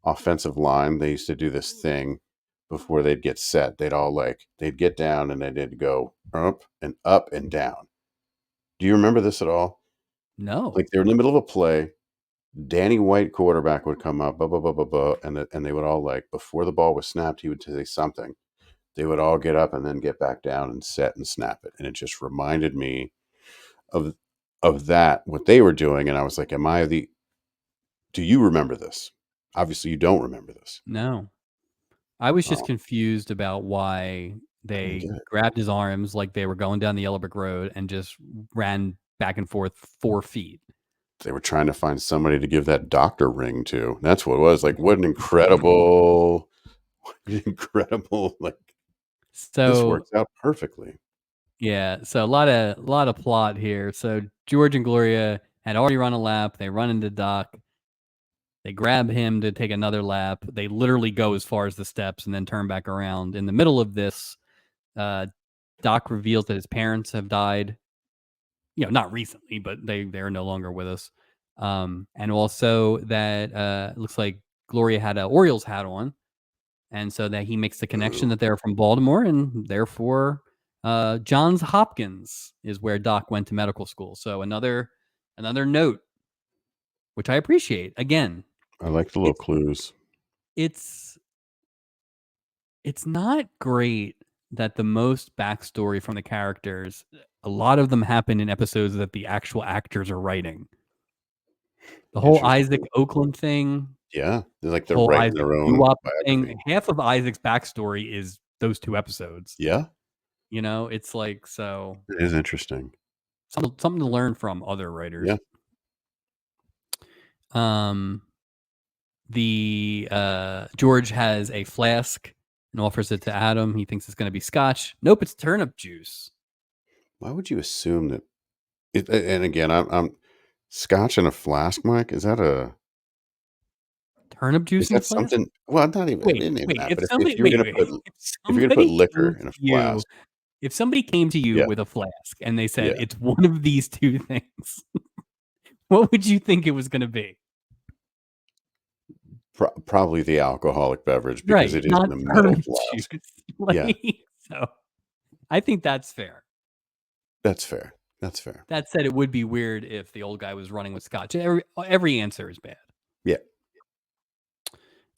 offensive line, they used to do this thing before they'd get set. They'd get down and they'd go up and down. Do you remember this at all? No. Like they're in the middle of a play. Danny White quarterback would come up, blah, blah, blah, blah, blah, and they would all before the ball was snapped, he would say something. They would all get up and then get back down and set and snap it. And it just reminded me of that, what they were doing. And I was like, do you remember this? Obviously you don't remember this. No. I was just Oh, confused about why I don't they get it. grabbed his arms like they were going down the yellow brick road and just ran back and forth 4 feet. They were trying to find somebody to give that doctor ring to. That's what it was. Like, what an incredible, incredible, this So works out perfectly. yeah, so a lot of plot here. So George and Gloria had already run a lap. They run into Doc. They grab him to take another lap. They literally go as far as the steps and then turn back around. In the middle of this, Doc reveals that his parents have died. You know, not recently, but they're no longer with us. And also that it looks like Gloria had a Orioles hat on, and so that he makes the connection Ooh, that they're from Baltimore, and therefore Johns Hopkins is where Doc went to medical school. So another note, which I appreciate. Again, I like the little it's clues. it's it's not great that the most backstory from the characters, a lot of them happen in episodes that the actual actors are writing. The whole Isaac Interesting. Oakland thing, Yeah, they're like the they're whole writing Isaac their own doo-wop thing, biography. half of Isaac's backstory is those 2 episodes. Yeah, You know, it's like so it is interesting. something to learn from other writers. Yeah, Um, the George has a flask and offers it to Adam. He thinks it's going to be scotch. Nope, it's turnip juice. why would you assume that? And again, I'm scotch in a flask, Mike. Turnip Is juice in a that flask? something? Well, not even it Wait, isn't even wait. that. But if you were gonna put If if you're gonna put somebody came liquor in to a you, flask, if somebody came to you yeah, with a flask and they said yeah. it's one of these 2 things, what would you think it was going to be? Probably the alcoholic beverage because Right, it is not in a metal turnip juice. flask. Yeah, Like, so I think that's fair. that's fair. That's fair. That said, it would be weird if the old guy was running with scotch. Every answer is bad. Yeah.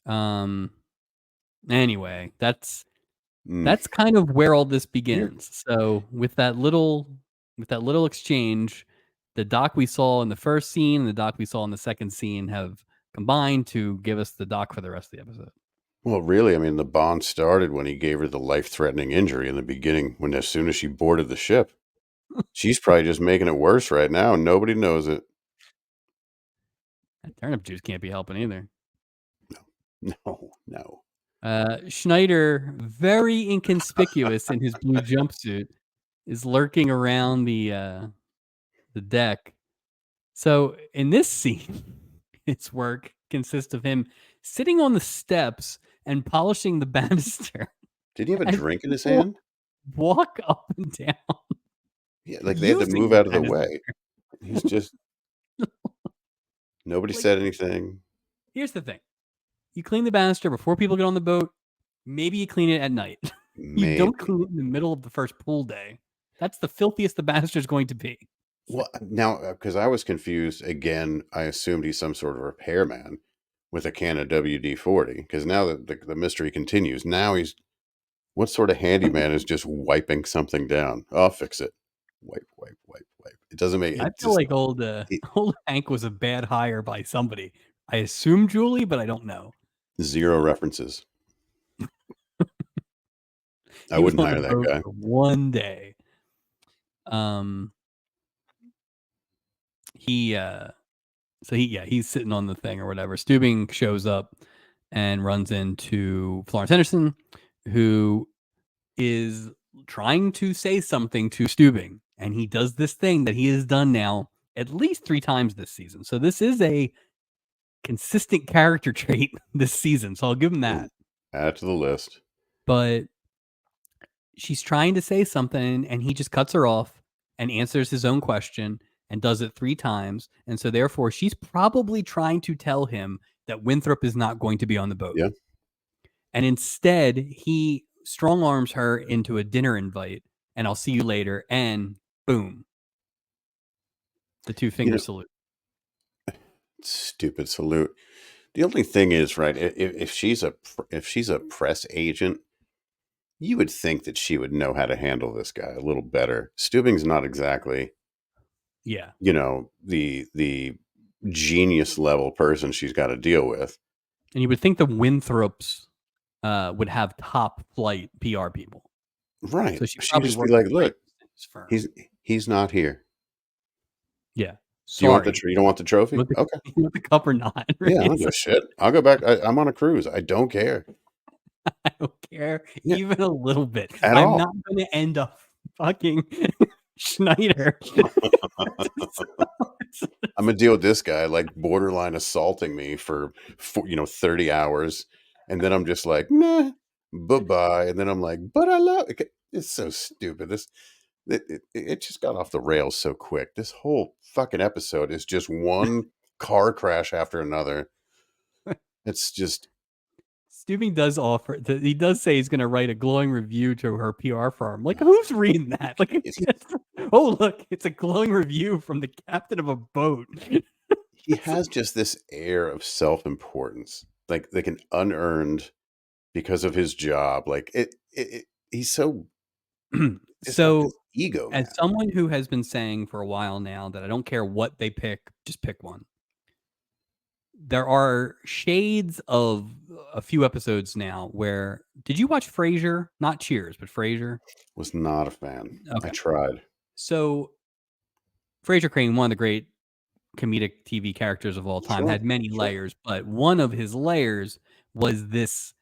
Um. Anyway, Mm, that's kind of where all this weird. begins. So with that little exchange, the doc we saw in the first scene and the doc we saw in the second scene have combined to give us the doc for the rest of the episode. Well, really, I mean, the bond started when he gave her the life-threatening injury in the beginning, when as soon as she boarded the ship. She's probably just making it worse right now, and nobody knows it. That turnip juice can't be helping either. No, no. Schneider, very inconspicuous in his blue jumpsuit, is lurking around the deck. So in this scene, his work consists of him sitting on the steps and polishing the banister Did he have a as drink in his people hand? walk up and down Yeah, like they had to using move the out of the banister. way. He's just nobody Like, said anything. here's the thing: you clean the banister before people get on the boat. Maybe you clean it at night. You don't Maybe. clean it in the middle of the first pool day. That's the filthiest the bastard's going to be. Well, now, because I was confused again, I assumed he's some sort of repairman with a can of WD-40. Because now the mystery continues. Now he's what sort of handyman is just wiping something down? I'll fix it. Wipe, wipe, wipe, wipe. It doesn't make I it feel just like old old Hank was a bad hire by somebody. I assume Julie, but I don't know. zero references. I He was wouldn't on the hire that boat guy. for one day. He's sitting on the thing or whatever. Steubing shows up and runs into Florence Henderson, who is trying to say something to Steubing, and he does this thing that he has done now at least 3 times this season. So this is a consistent character trait this season. So I'll give him that. Add it to the list. But she's trying to say something, and he just cuts her off and answers his own question and does it 3 times. And so therefore, she's probably trying to tell him that Winthrop is not going to be on the boat. Yeah. And instead, he strong arms her into a dinner invite, and I'll see you later. And boom, the 2-finger salute. Stupid salute. The only thing is, right? If she's a press agent, you would think that she would know how to handle this guy a little better. Steubing's not exactly, the genius level person she's got to deal with. And you would think the Winthrops would have top flight PR people, right? so she She'd probably just be worked like, with "Look, this firm. he's not here. Yeah, Do you want sorry. you don't want the trophy? You Okay, want the cup or not? Right? yeah, I don't give a shit. I'll go back. I'm on a cruise. I don't care. I don't care Yeah, even a little bit. at I'm all. not going to end up fucking Schneider. I'm gonna deal with this guy like borderline assaulting me for 30 hours, and then I'm just like, nah, bye-bye. And then I'm like, but I love it. It's so stupid. It just got off the rails so quick. This whole fucking episode is just one car crash after another. It's just Steubing does offer. He does say he's going to write a glowing review to her PR firm. Like, who's reading that? Like, oh look, it's a glowing review from the captain of a boat. he has just this air of self-importance, like an unearned because of his job. Like he's so just got So, this ego, man. as someone who has been saying for a while now that I don't care what they pick, just pick one. There are shades of a few episodes now where did you watch Frasier? Not Cheers, but Frasier. Was not a fan. Okay. I tried. So Frasier Crane, one of the great comedic TV characters of all time, had many layers, but one of his layers was this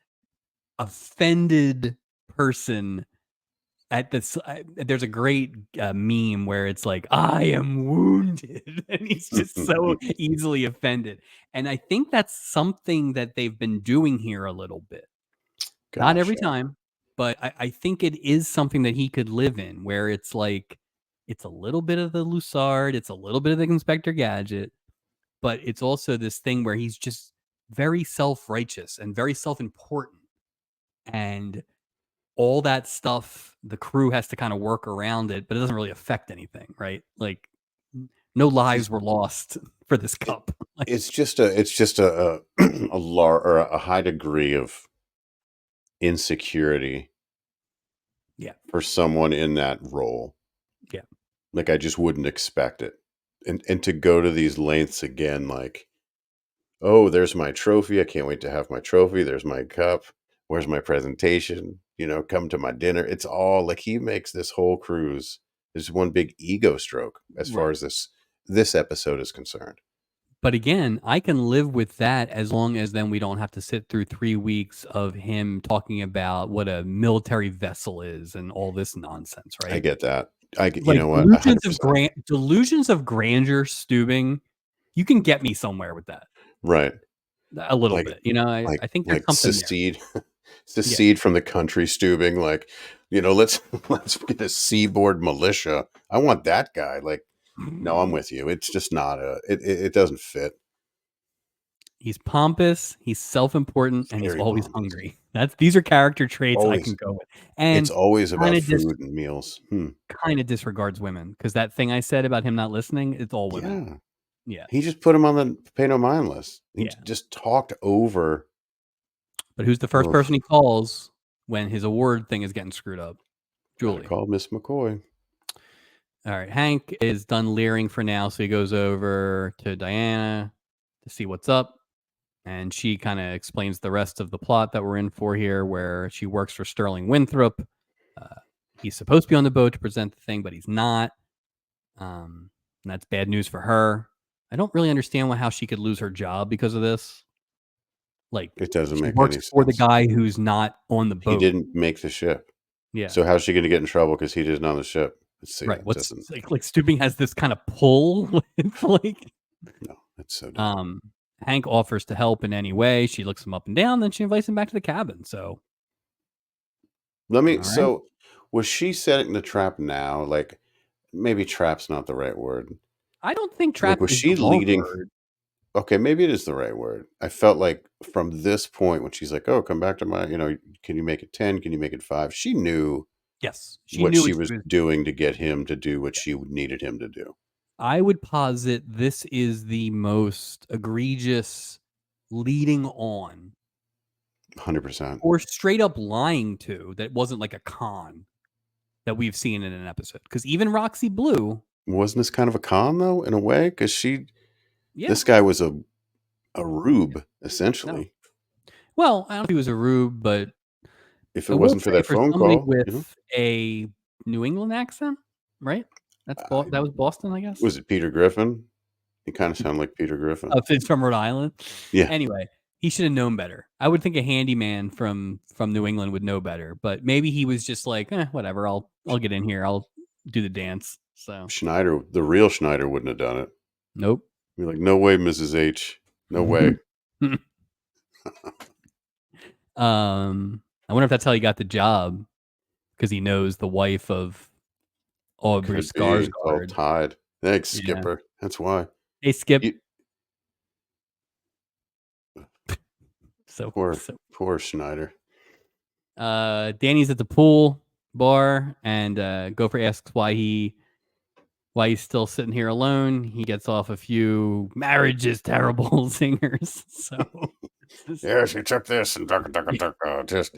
offended person at this. There's a great meme where it's like, I am wounded, and he's just so easily offended. And I think that's something that they've been doing here a little bit. Not every time, but I think it is something that he could live in, where it's like, it's a little bit of the Lussard, it's a little bit of the Inspector Gadget, but it's also this thing where he's just very self-righteous and very self-important. And all that stuff, the crew has to kind of work around it, but it doesn't really affect anything, right? Like, no lives were lost for this cup. It's just a a high degree of insecurity. Yeah. For someone in that role. Yeah. Like I just wouldn't expect it. And to go to these lengths again, like, oh, there's my trophy. I can't wait to have my trophy. There's my cup. Where's my presentation? Come to my dinner. It's all like he makes this whole cruise. There's one big ego stroke as far as this episode is concerned. But again, I can live with that as long as then we don't have to sit through 3 weeks of him talking about what a military vessel is and all this nonsense, right? I get that. You know what? Delusions of grandeur, Steubing. You can get me somewhere with that, right? A little bit, I think there's something secede, secede from the country, Steubing. Like, let's get a seaboard militia. I want that guy. Like, no, I'm with you. It's just not it doesn't fit. He's pompous, he's self-important, and he's Very always pompous. hungry. These are character traits I Always. can go with. And It's always about kinda food and meals. kinda disregards women, because that thing I said about him not listening, it's all women. Yeah. Yeah. He just put him on the pay no mind list. He Yeah. just talked over. But who's the first Oof. person he calls when his award thing is getting screwed up? Gotta Julie. call Miss McCoy. All right. Hank is done leering for now, so he goes over to Diana to see what's up. And she kind of explains the rest of the plot that we're in for here, where she works for Sterling Winthrop. He's supposed to be on the boat to present the thing, but he's not. And that's bad news for her. I don't really understand how she could lose her job because of this. Like, It doesn't she make works any for the sense. guy who's not on the He boat. didn't make the ship. Yeah. So how's she going to get in trouble because he isn't on the ship? Right. What's like Stooping has this kind of pull. It's like, no, it's so dumb. Hank offers to help in any way. She looks him up and down, then she invites him back to the cabin. So So was she setting the trap now? Like, maybe trap's not the right word. I don't think trap Like, was is she the wrong leading? word. Okay, maybe it is the right word. I felt like from this point when she's like, "Oh, come back to my, can you make it 10? Can you make it 5?" She knew Yes, what she was doing to get him to do what she needed him to do. I would posit this is the most egregious leading on 100%. or straight up lying to that wasn't like a con that we've seen in an episode. Because even Roxy Blue, Wasn't this kind of a con though, in a way? Because this guy was a rube essentially. No. Well, I don't know if he was a rube, but if it wasn't for that phone somebody call, with a New England accent, right? That was Boston, I guess. Was it Peter Griffin? He kind of sounded like Peter Griffin. It's from Rhode Island. Yeah. Anyway, he should have known better. I would think a handyman from New England would know better, but maybe he was just like, whatever. I'll get in here. I'll do the dance. So Schneider, the real Schneider, wouldn't have done it. Nope. Be like, no way, Mrs. H. No way. I wonder if that's how he got the job, because he knows the wife of Aubrey Skarsgård. All tied. Thanks, Skipper. That's why. Hey, Skip. Poor Schneider. Danny's at the pool bar, and Gopher asks why he's still sitting here alone. He gets off a few "marriage is terrible" singers. So yeah, she took this and just.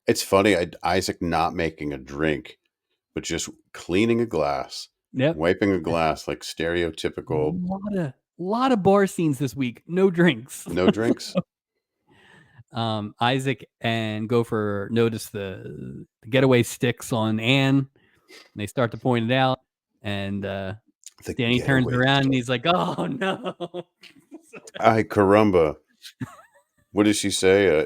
It's funny. Isaac not making a drink, but just cleaning a glass, wiping a glass, like stereotypical. A lot of bar scenes this week. No drinks. No drinks. Isaac and Gopher notice the getaway sticks on Anne. And they start to point it out, and Danny turns around and he's like, "Oh no!" Ay caramba! What did she say?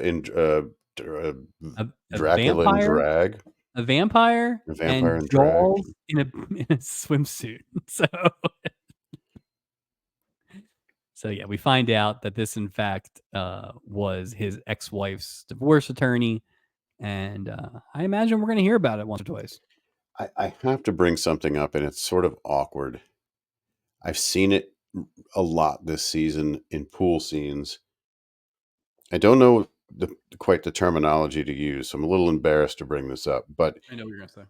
Dracula in drag. A vampire and Jaws in a swimsuit. So yeah, we find out that this, in fact, was his ex-wife's divorce attorney, and I imagine we're going to hear about it once or twice. I have to bring something up, and it's sort of awkward. I've seen it a lot this season in pool scenes. I don't know quite the terminology to use, so I'm a little embarrassed to bring this up. But I know what you're going to say.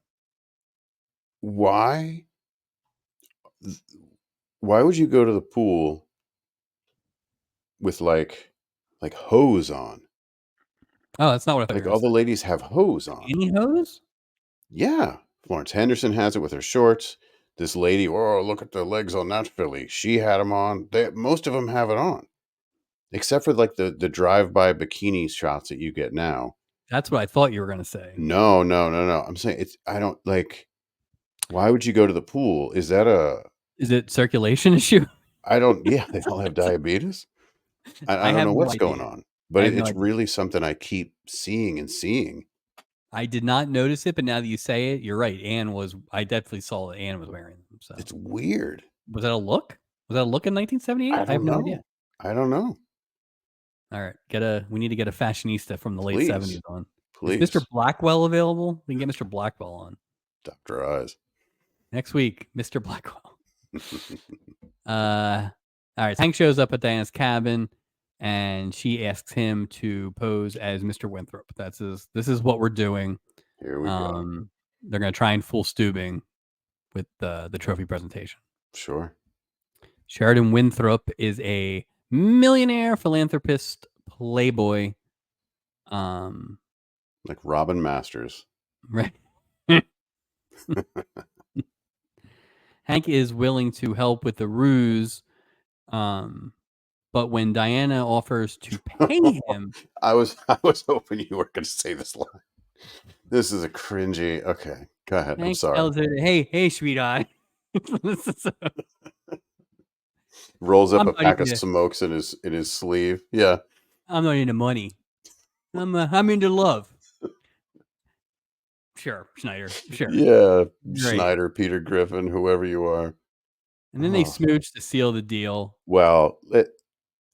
Why would you go to the pool with like hose on? Oh, that's not what I thought. Like, all the ladies have hose on. Any hose? Yeah. Florence Henderson has it with her shorts. This lady, oh, look at the legs on that filly. She had them on. Most of them have it on. Except for like the drive-by bikini shots that you get now. That's what I thought you were going to say. No. I'm saying I don't like, why would you go to the pool? Is it circulation issue? They all have diabetes. I don't know what's going on, but it's really something I keep seeing and seeing. I did not notice it, but now that you say it, you're right. I definitely saw that Anne was wearing them. So it's weird. Was that a look? Was that a look in 1978? I have no idea. I don't know. All right, we need to get a fashionista from the late 70s on. Please. Is Mr. Blackwell available? We can get Mr. Blackwell on. Dr. Eyes. Next week, Mr. Blackwell. All right, Hank shows up at Diana's cabin, and she asks him to pose as Mr. Winthrop. This is what we're doing. Here we go. They're going to try and fool Steubing with the trophy presentation. Sure. Sheridan Winthrop is a millionaire, philanthropist, playboy. Like Robin Masters. Right. Hank is willing to help with the ruse, but when Diana offers to pay him, I was hoping you were going to say this line. This is a cringy. Okay, go ahead. Hank I'm sorry. tells her, "Hey, sweetheart." Rolls up I'm a pack of smokes in his sleeve. Yeah. I'm not into money. I'm into love. Sure, Schneider. Sure. Yeah, Great. Schneider, Peter Griffin, whoever you are. And then they smooch to seal the deal. Well,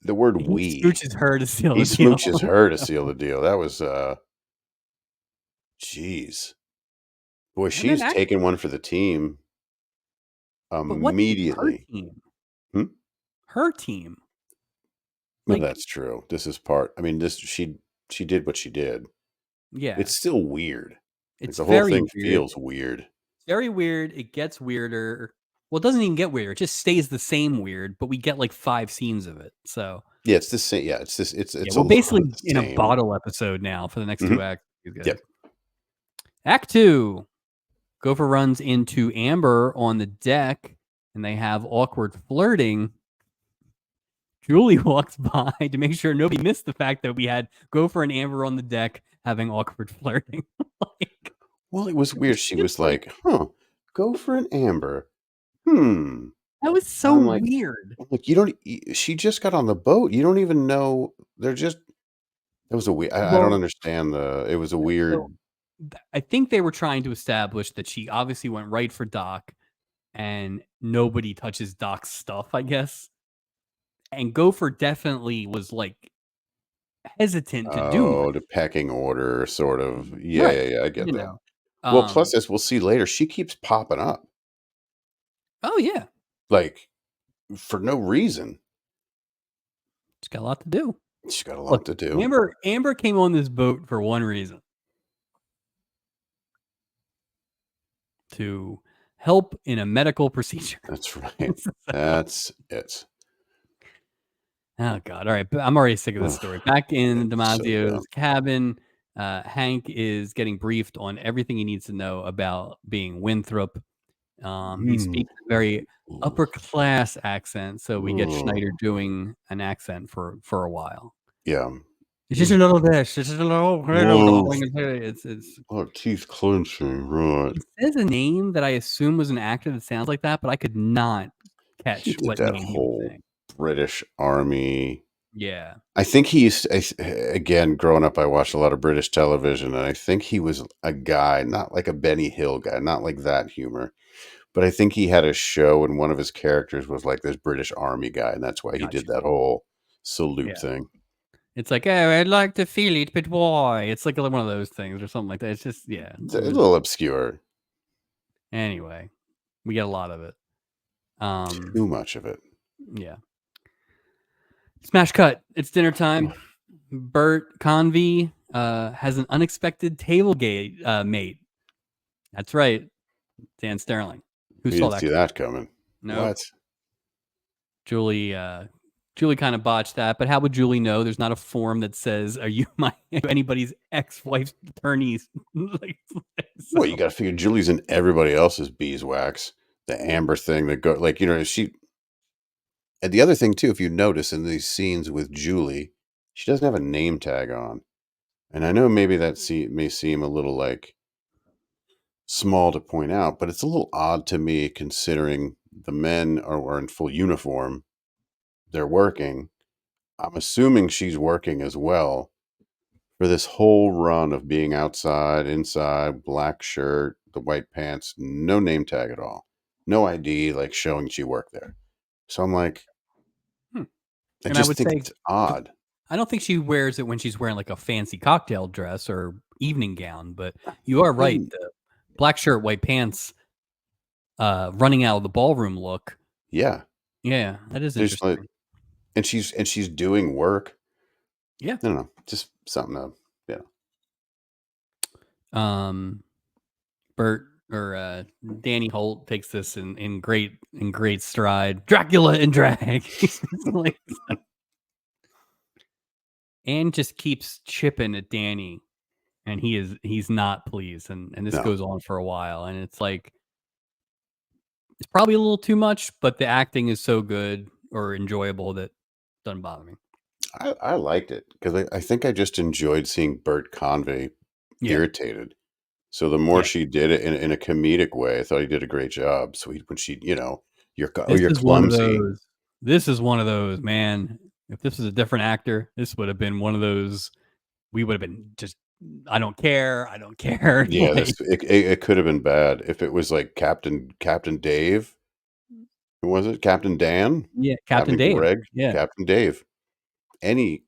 the word he smooches her to seal he the deal. smooches her to seal the deal. That was jeez. Boy, she's taking one for the team immediately. Her team. Hmm? Her team. Well, that's true. This is part. I mean, she did what she did. Yeah. It's still weird. It's like the whole very thing weird. feels weird. Very weird. It gets weirder. Well, it doesn't even get weirder. It just stays the same weird, but we get like 5 scenes of it. So yeah, it's the same. Yeah, it's this. It's we're basically in a bottle episode now for the next 2 acts. Yep. Act 2. Gopher runs into Amber on the deck, and they have awkward flirting. Julie walks by to make sure nobody missed the fact that we had Gopher and Amber on the deck having awkward flirting. Well, it was weird. She was like, "Huh, Gopher and Amber. That was so weird. I'm like, you don't. She just got on the boat. You don't even know. They're just. It was a weird. I don't understand it was a weird. So, I think they were trying to establish that she obviously went right for Doc, and nobody touches Doc's stuff, I guess. And Gopher definitely was like hesitant to do the pecking order, sort of. Yeah, right. I get that. Know. Well, plus, as we'll see later, she keeps popping up. Oh yeah, like for no reason. She's got a lot to do. She's got a lot to do. Amber came on this boat for one reason. To help in a medical procedure. That's right. That's it. Oh God! All right, but I'm already sick of this story. Back in Damasio's cabin, Hank is getting briefed on everything he needs to know about being Winthrop. He speaks a very upper class accent, so we get Schneider doing an accent for a while. Yeah. It's just a little this. It's just a little. It's teeth clenching, right? It says a name that I assume was an actor that sounds like that, but I could not catch what that name whole he was saying. British Army. Yeah. I think he used again, growing up, I watched a lot of British television, and I think he was a guy, not like a Benny Hill guy, not like that humor. But I think he had a show, and one of his characters was like this British Army guy, and that's why he did that whole salute thing. It's like, oh, I'd like to feel it, but why? It's like one of those things or something like that. It's just, it's a little obscure. Anyway, we get a lot of it. Too much of it. Yeah. Smash cut. It's dinner time. Bert Convey has an unexpected table mate. That's right. Dan Sterling. Who saw that? See that coming? No. What? Julie kind of botched that, but how would Julie know? There's not a form that says, "Are you anybody's ex-wife's attorneys?" Well, you got to figure Julie's in everybody else's beeswax. The Amber thing that go she. And the other thing too, if you notice in these scenes with Julie, she doesn't have a name tag on, and I know maybe that may seem a little like small to point out, but it's a little odd to me considering the men are in full uniform. They're working. I'm assuming she's working as well for this whole run of being outside, inside, black shirt, the white pants, no name tag at all. No ID, like showing she worked there. So I'm like, I just think it's odd. I don't think she wears it when she's wearing like a fancy cocktail dress or evening gown, but you are right. The black shirt, white pants, running out of the ballroom look. Yeah. Yeah, that is interesting. And she's doing work. Yeah. I don't know, just something to, Bert or Danny Holt takes this in great stride. Dracula in drag. It's like, and just keeps chipping at Danny, and he's not pleased, and this no. goes on for a while, and it's like it's probably a little too much, but the acting is so good or enjoyable that it doesn't bother me. I liked it because I think I just enjoyed seeing Bert Convey Yeah, irritated. So the more yeah. she did it in a comedic way, I thought he did a great job. So when she, This you're is one of clumsy. those. This is one of those, man. If this was a different actor, this would have been one of those. We would have been just, I don't care. I don't care. Yeah, Like, it could have been bad if it was like Captain Dave. Who was it? Captain Dan? yeah, Captain Captain Dave. Greg? Yeah, Captain Dave. Any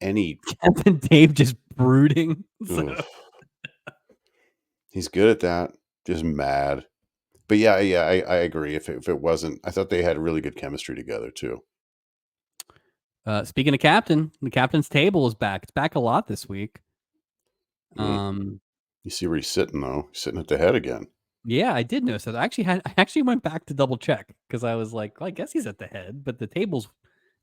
Captain Dave just brooding. So, ugh, he's good at that. Just mad. But yeah, I agree. If it wasn't, I thought they had really good chemistry together too. speaking of Captain, the Captain's table is back. It's back a lot this week. Mm. Um, You see where he's sitting though. He's sitting at the head again. yeah, I did notice that. I actually went back to double check because I was like, well, I guess he's at the head, but the table's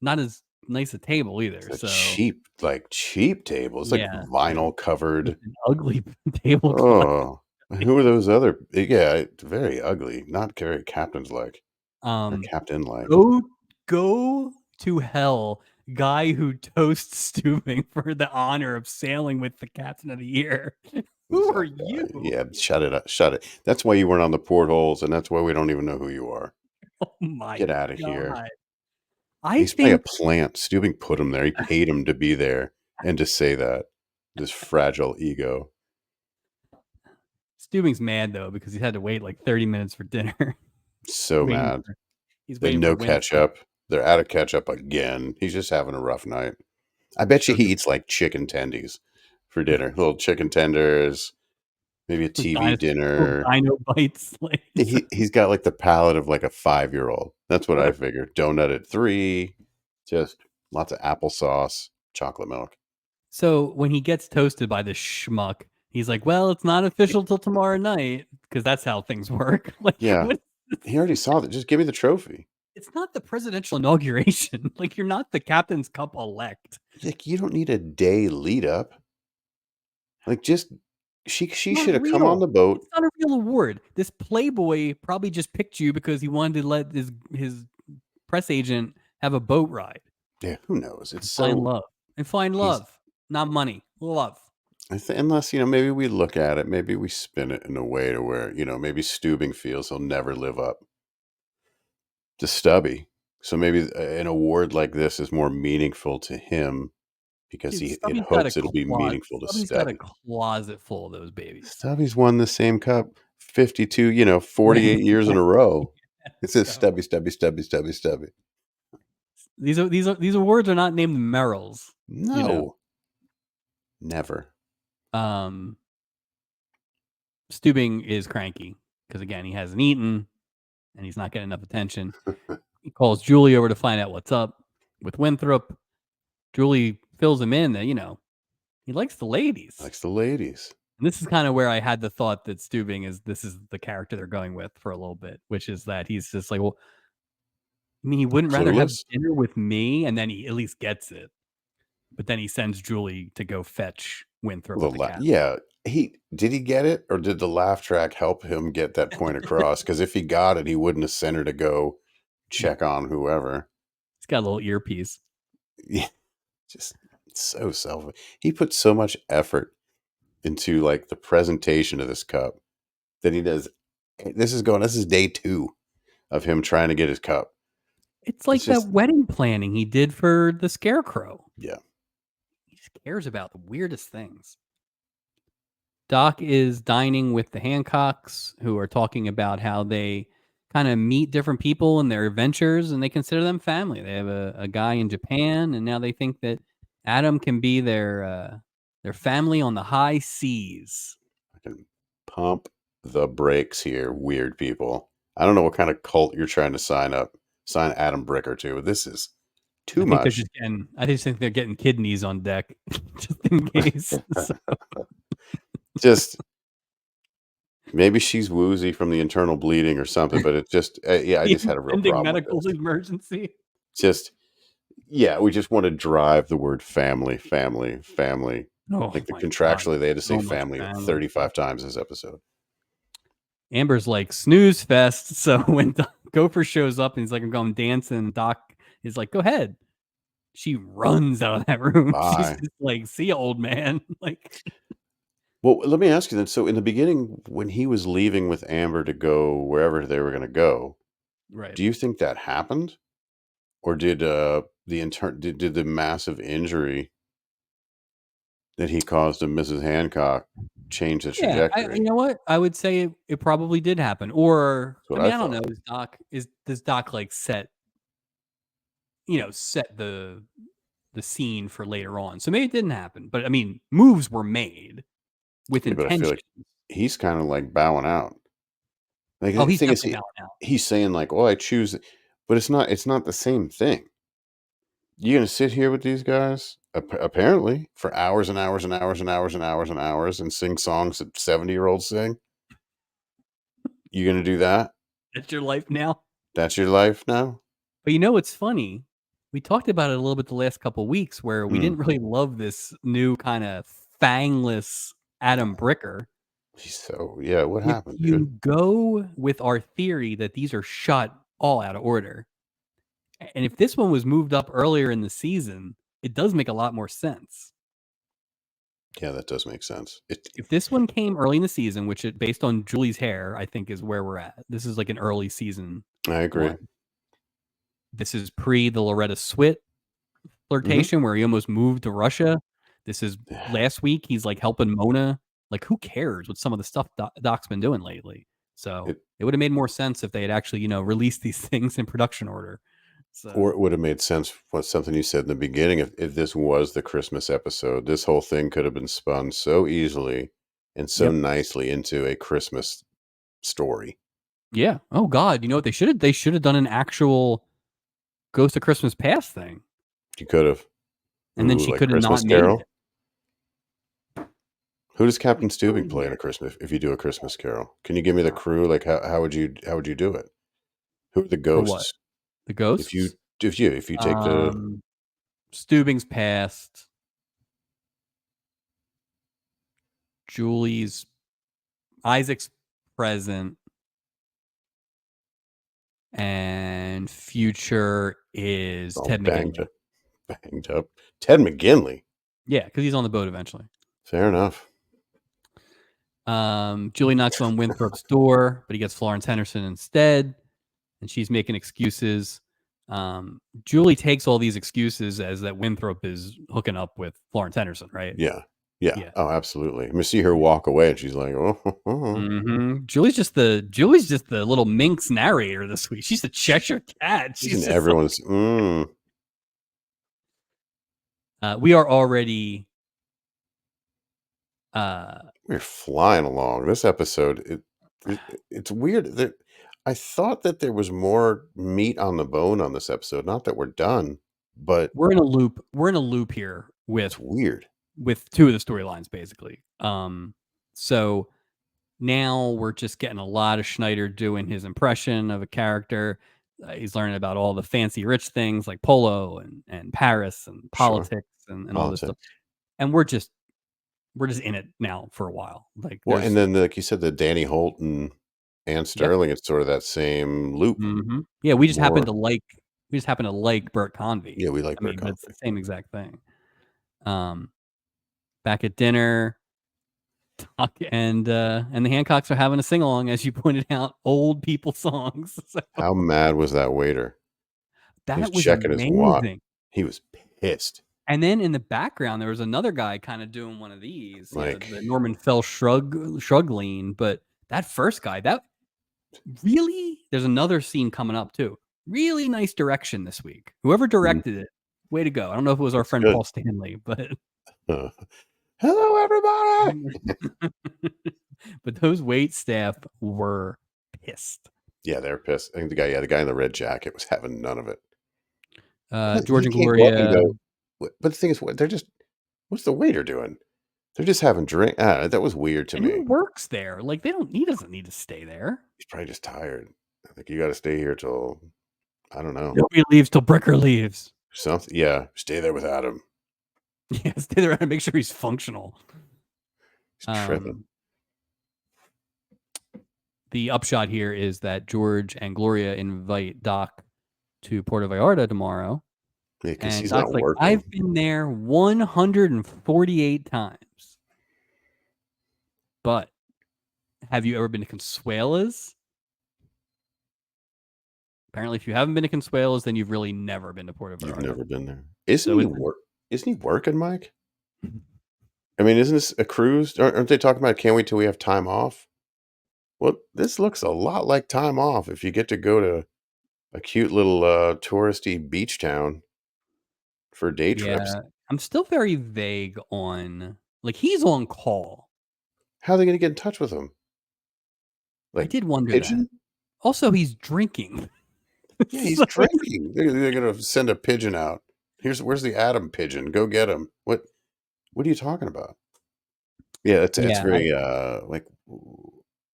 not as nice a table either. It's a So cheap table. It's like yeah, vinyl with covered. an ugly tablecloth. Oh, who are those other? Yeah, it's very ugly. Not very captain's like or Um, captain like. go go to hell, guy who toasts Stubing for the honor of sailing with the Captain of the Year. Who's Who are that you? guy? Yeah, shut it up. Shut it. That's why you weren't on the portholes, and that's why we don't even know who you are. Oh my Get out of here. god! I He's probably a think plant. Stubing put him there. He paid him to be there and to say that. This fragile ego. Stubing's mad though because he had to wait like 30 minutes for dinner. So waiting mad. for He's Then waiting for no catch Winthrop. up. They're out of catch up again. He's just having a rough night. I bet you So he eats like chicken tendies for dinner. Little chicken tenders, maybe a TV little dinner. dino bites. Like, He's got like the palate of like a 5-year-old. That's what I figured. Donut at 3, just lots of applesauce, chocolate milk. so when he gets toasted by this schmuck, he's like, "Well, it's not official till tomorrow night because that's how things work." Like, Yeah, what? he already saw that. Just give me the trophy. It's not the presidential inauguration. Like, you're not the Captain's Cup elect. Like you don't need a day lead up. Like just she Not should have come on real. the boat. It's not a real award. This playboy probably just picked you because he wanted to let his press agent have a boat ride Yeah, who knows? It's and find so love. And find he's love, not money. Love. unless maybe we look at it, maybe we spin it in a way to where maybe Stubing feels he'll never live up to Stubby. So maybe an award like this is more meaningful to him because Dude, it hopes it'll be meaningful to Stubby's got a Stubby. closet full of those babies. Stubby's won the same cup 52, Yeah, 48 years in a row. It says so Stubby, Stubby, Stubby, Stubby, Stubby. these awards are not named Merrills, you know. No, never. Um, Stubing is cranky because again he hasn't eaten and he's not getting enough attention. He calls Julie over to find out what's up with Winthrop. Julie fills him in that he likes the ladies. Likes the ladies. And this is kind of where I had the thought that Stubing this is the character they're going with for a little bit, which is that he's just like, well, I mean, he wouldn't rather have Clueless. dinner with me, and then he at least gets it. But then he sends Julie to go fetch Winthrop at the cabin. Yeah, he get it, or did the laugh track help him get that point across? Because if he got it, he wouldn't have sent her to go check on whoever. He's got a little earpiece. Yeah, just so selfish. He put so much effort into like the presentation of this cup that he does. This is day 2 of him trying to get his cup. It's It's like that just wedding planning he did for the Scarecrow. yeah. He just cares about the weirdest things. Doc is dining with the Hancocks, who are talking about how they kind of meet different people in their adventures, and they consider them family. They have a guy in Japan, and now they think that Adam can be their family on the high seas. I can pump the brakes here, weird people. I don't know what kind of cult you're trying to sign Adam Bricker to. This is too much. I just think they're getting kidneys on deck just in case. So. Just maybe she's woozy from the internal bleeding or something, but it just I just had a real problem with Medical this. emergency. Just we just want to drive the word family, family, family. Oh Like my contractually, God. they had to say So much family family. 35 times this episode. Amber's like snooze fest. So when Gopher shows up and he's like, I'm going dancing, Doc is like, go ahead. She runs out of that room. Bye. She's just like, see ya, old man. Like, well, let me ask you then. So in the beginning, when he was leaving with Amber to go wherever they were going to go, right. do you think that happened? Or did did the massive injury that he caused to Mrs. Hancock change the Yeah, trajectory? you know what? I would say it probably did happen. Or That's what I mean, I I don't know. thought. Does Doc like set the scene for later on? So maybe it didn't happen. But I mean, moves were made with Yeah, but I feel intention. like he's kind of like bowing out. Like Oh, the he's thing is, definitely bowing out. he's saying like, "Oh, I choose," but it's not. It's not the same thing. You're gonna sit here with these guys apparently for hours and hours and hours and hours and hours and hours and sing songs that 70-year-olds sing. You're gonna do that? That's your life now. That's your life now? But you know what's funny? We talked about it a little bit the last couple of weeks where we Hmm. didn't really love this new kind of fangless Adam Bricker. Yeah. What If happened, dude? you go with our theory that these are shot all out of order, and if this one was moved up earlier in the season, it does make a lot more sense. Yeah, that does make sense. If this one came early in the season, which it based on Julie's hair, I think is where we're at. This is like an early season I agree. one. This is pre the Loretta Swit flirtation where he almost moved to Russia. This is last week. He's like helping Mona. Like, who cares what some of the stuff Doc's been doing lately? So it would have made more sense if they had actually, released these things in production order. So, Or it would have made sense what something you said in the beginning. If this was the Christmas episode, this whole thing could have been spun so easily and so yep. nicely into a Christmas story. Yeah. Oh God. You know what they should have? They should have done an actual Ghost of Christmas Past thing. You could have. And then she like could have Christmas not made Carol. it. Who does Captain Stubing play in a Christmas? If you do a Christmas Carol, can you give me the crew? Like how would you do it? Who are the For what? ghosts? The ghosts? If you take the Stubing's Past, Julie's, Isaac's present, and future is Ted McGinley. Banged up. Ted McGinley. Yeah, because he's on the boat eventually. Fair enough. Julie knocks on Winthrop's door, but he gets Florence Henderson instead, and she's making excuses. Julie takes all these excuses as that Winthrop is hooking up with Florence Henderson, right? Yeah. Oh, absolutely. I mean, see her walk away, and she's like, "Oh." Mm-hmm. Julie's just the little minx narrator this week. She's the Cheshire Cat. She's in everyone's. We are already. We're flying along this episode. It's weird that I thought that there was more meat on the bone on this episode. Not that we're done, but we're in a loop. We're in a loop here it's weird with two of the storylines, basically. So now we're just getting a lot of Schneider doing his impression of a character. He's learning about all the fancy rich things like polo and Paris and politics and all this stuff. And we're just in it now for a while. Like, and then like you said, the Danny Holt and Ann Sterling, it's sort of that same loop. Mm-hmm. Yeah, we just happen to like Bert Convy. Yeah, we like Bert Convy. But it's the same exact thing. Back at dinner, Doc and the Hancocks are having a sing along, as you pointed out, old people songs. So, how mad was that waiter? That was checking amazing. his watch. He was pissed. And then in the background, there was another guy kind of doing one of these, like the Norman Fell shrug lean. But that first guy, that really, there's another scene coming up too. Really nice direction this week. Whoever directed it, way to go. I don't know if it was our friend Paul Stanley, but hello everybody. But those wait staff were pissed. Yeah, they're pissed. I think the guy in the red jacket was having none of it. George He and can't go up and Gloria. go. But the thing is, they're just. What's the waiter doing? They're just having drink. That was weird to And he me. works there. Like he doesn't need to stay there. He's probably just tired. I think you got to stay here till I don't know Nobody leaves till Bricker leaves. something. Yeah, stay there with Adam. Yeah, stay there and make sure he's functional. He's tripping. The upshot here is that George and Gloria invite Doc to Puerto Vallarta tomorrow. Yeah, because And he's not Doc's like, working. I've been there 148 times. But have you ever been to Consuela's? Apparently, if you haven't been to Consuela's, then you've really never been to Puerto Vallarta. You've never been there. Isn't he working, Mike? Mm-hmm. I mean, isn't this a cruise? Aren't they talking about can't wait till we have time off? Well, this looks a lot like time off if you get to go to a cute little touristy beach town for day trips. Yeah, I'm still very vague on, like, he's on call. How are they going to get in touch with him? I Like did wonder that. pigeon? Also, he's drinking. Yeah, he's So drinking. They're going to send a pigeon out. Where's the Adam pigeon? Go get him. What are you talking about? Yeah, it's yeah, very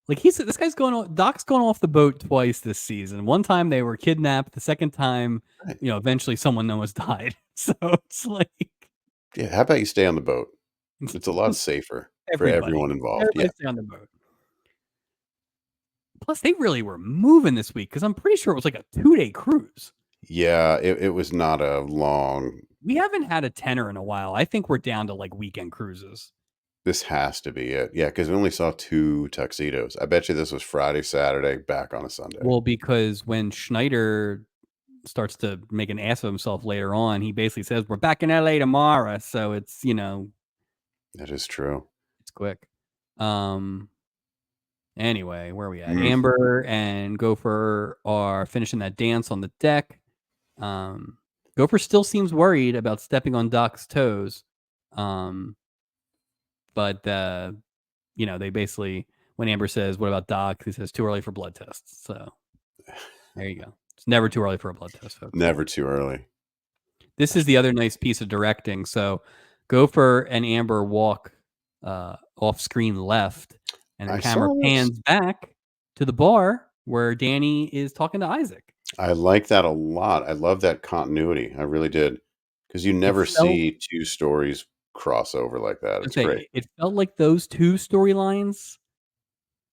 like this guy's Doc's going off the boat twice this season. One time they were kidnapped. The second time, right. Eventually someone almost died. So it's like, Yeah, how about you stay on the boat? It's a lot safer for everyone involved. Everybody Yeah. stay on the boat. Plus, they really were moving this week because I'm pretty sure it was like a 2-day cruise. Yeah, it was not a long. We haven't had a tenor in a while. I think we're down to like weekend cruises. This has to be it. Yeah, because we only saw 2 tuxedos. I bet you this was Friday, Saturday, back on a Sunday. Well, because when Schneider starts to make an ass of himself later on, he basically says, we're back in LA tomorrow. So it's, That is true. it's quick. Anyway, where are we at? Amber and Gopher are finishing that dance on the deck. Gopher still seems worried about stepping on Doc's toes. But they basically, when Amber says, what about Doc? He says, too early for blood tests. So there you go. It's never too early for a blood test, folks. Never too early. This is the other nice piece of directing. So Gopher and Amber walk off screen left, and the camera pans back to the bar where Danny is talking to Isaac. I like that a lot. I love that continuity. I really did. Because you never see 2 stories cross over like that. It's great. It felt like those 2 storylines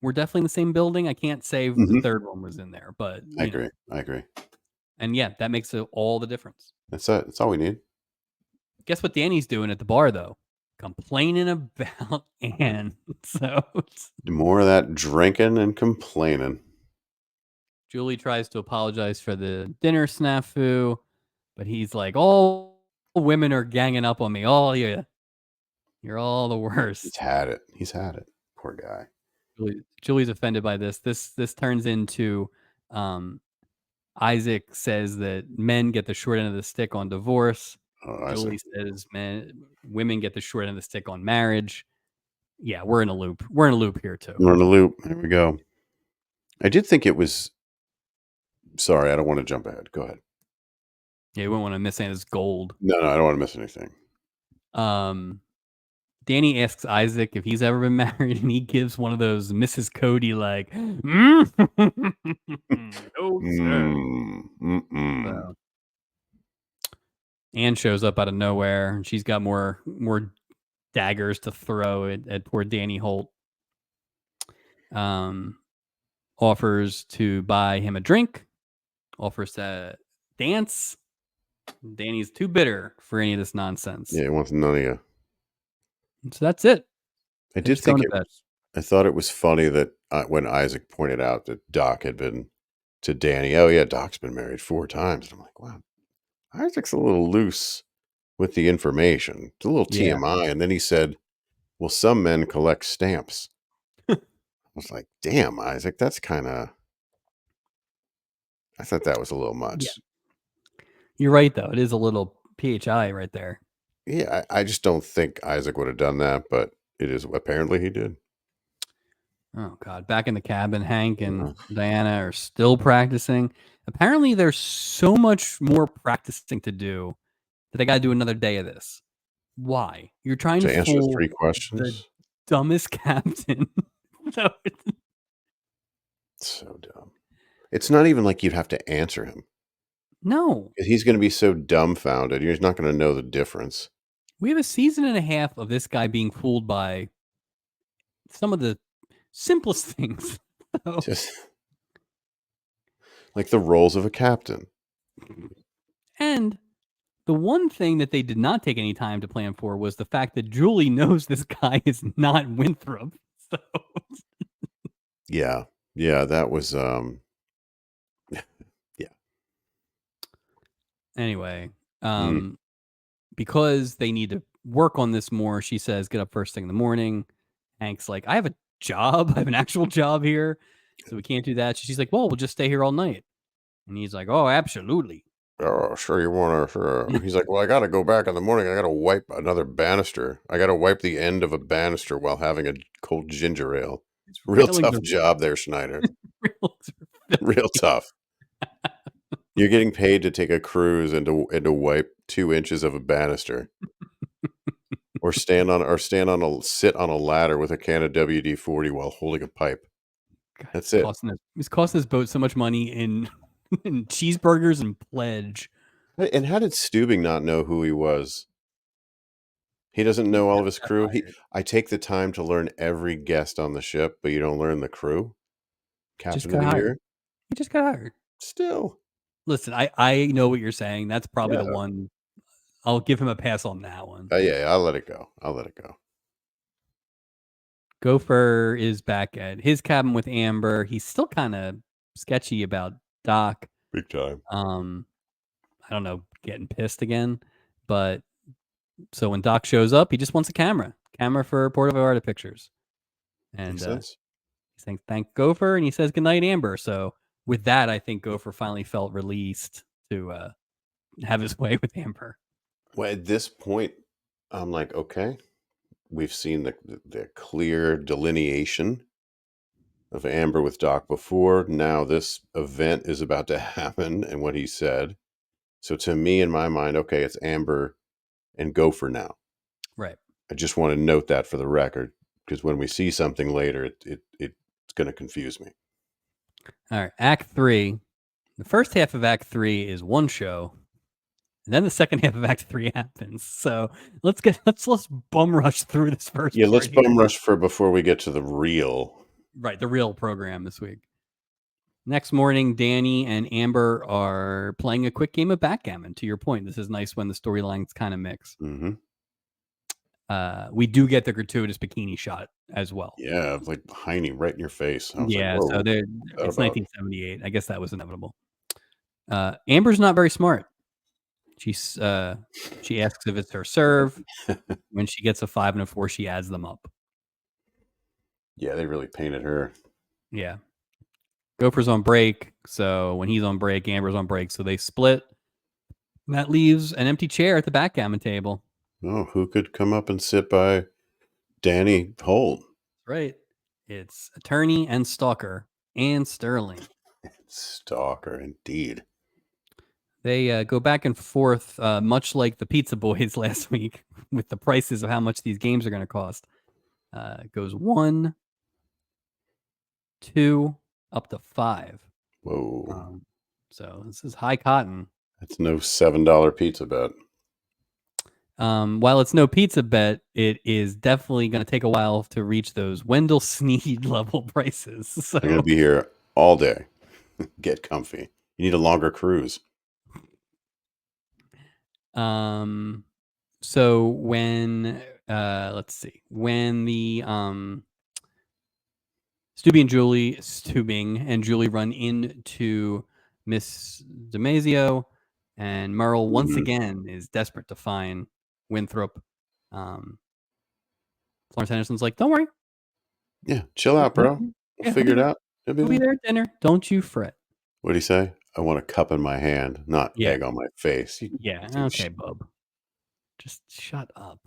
were definitely in the same building. I can't say the third one was in there, but I agree. And yeah, that makes all the difference. That's it. That's all we need. Guess what Danny's doing at the bar, though? Complaining about Anne. So more of that drinking and complaining. Julie tries to apologize for the dinner snafu, but he's like, all women are ganging up on me. All you. You're all the worst. He's had it. Poor guy. Julie's offended by this. This turns into Isaac says that men get the short end of the stick on divorce. Julie says women get the short end of the stick on marriage. Yeah, we're in a loop. We're in a loop here too. We're in a loop. There we go. I did think it was. Sorry, I don't want to jump ahead. Go ahead. Yeah, you wouldn't want to miss Anna's gold. No, I don't want to miss anything. Danny asks Isaac if he's ever been married, and he gives one of those Mrs. Cody like, no, sir. So, Anne shows up out of nowhere, and she's got more daggers to throw at poor Danny Holt. Offers to buy him a drink, offers to dance. Danny's too bitter for any of this nonsense. Yeah, he wants none of you. So that's it. I thought it was funny that when Isaac pointed out that Doc had been to Danny, oh yeah, Doc's been married 4 times. And I'm like, wow, Isaac's a little loose with the information. It's a little TMI. And then he said, well, some men collect stamps. I was like, damn, Isaac, that's kind of... I thought that was a little much. Yeah. You're right, though. It is a little PHI right there. Yeah, I just don't think Isaac would have done that, but it is apparently he did. Oh, God. Back in the cabin, Hank and Diana are still practicing. Apparently, there's so much more practicing to do that they got to do another day of this. Why? You're trying to answer fool 3 the questions? dumbest captain. So So dumb. It's not even like you'd have to answer him. no, He's gonna be so dumbfounded, you're not gonna know the difference. we have a season and a half of this guy being fooled by some of the simplest things. So, Just like the roles of a captain. and the one thing that they did not take any time to plan for was the fact that Julie knows this guy is not Winthrop. So Yeah. Yeah, that was, yeah. anyway, Mm. because they need to work on this more, she says, get up first thing in the morning. Hank's like, I have a job. I have an actual job here. So we can't do that. She's like, well, we'll just stay here all night. And he's like, oh, absolutely. "Oh, sure you wanna sure." He's like, "Well, I gotta go back in the morning. I gotta wipe another banister. I gotta wipe the end of a banister while having a cold ginger ale." His Real railings tough are, job there, Schneider. railings are Real filthy. tough. You're getting paid to take a cruise and to wipe 2 inches of a banister. Or sit on a ladder with a can of WD-40 while holding a pipe. God, That's it. he's costing this boat so much money in, in cheeseburgers and pledge. And how did Steubing not know who he was? He doesn't know all of his Got crew. hired. I take the time to learn every guest on the ship, but you don't learn the crew? Just Captain of got the hired. year? He just got hired. Still. Listen, I know what you're saying. That's probably the Yeah. one. I'll give him a pass on that one. Yeah, I'll let it go. I'll let it go. Gopher is back at his cabin with Amber. He's still kind of sketchy about Doc. Big time. I don't know, getting pissed again. But so when Doc shows up, he just wants a camera for Puerto Vallarta pictures. And Makes sense. he's saying thank Gopher, and he says goodnight, Amber. So with that, I think Gopher finally felt released to have his way with Amber. Well, at this point, I'm like, okay, we've seen the clear delineation of Amber with Doc before. Now this event is about to happen and what he said. So to me, in my mind, okay, it's Amber and Gopher now. Right. I just want to note that for the record, because when we see something later, it's going to confuse me. All right. Act 3. The first half of Act 3 is one show. And then the second half of Act 3 happens. So let's bum rush through this first Yeah, part let's here. bum rush for before we get to the real. Right, the real program this week. Next morning, Danny and Amber are playing a quick game of backgammon. To your point, this is nice when the storylines kind of mix. Mm-hmm. We do get the gratuitous bikini shot as well. Yeah, like Heine right in your face. I was Yeah, like, so whoa, it's about 1978. I guess that was inevitable. Amber's not very smart. She asks if it's her serve. When she gets a 5 and a 4, she adds them up. Yeah, they really painted her. Yeah. Gopher's on break, so when he's on break, Amber's on break, so they split. And that leaves an empty chair at the backgammon table. Oh, who could come up and sit by Danny Holt? Right. It's attorney and stalker and Sterling. Stalker, indeed. They go back and forth, much like the Pizza Boys last week, with the prices of how much these games are going to cost. It goes 1, 2, up to 5. Whoa. So this is high cotton. That's no $7 pizza bet. While it's no pizza bet, it is definitely going to take a while to reach those Wendell Sneed level prices. So I'm going to be here all day. Get comfy. You need a longer cruise. So when let's see, when the Stubing and Julie run into Miss Damasio, and Merle once again is desperate to find Winthrop. Florence Henderson's like, "Don't worry, Yeah, chill out, bro. We'll figure it out. He'll be there at dinner. Don't you fret." What'd he say? I want a cup in my hand, not Yeah. egg on my face. Yeah. Okay, bub. Just shut up.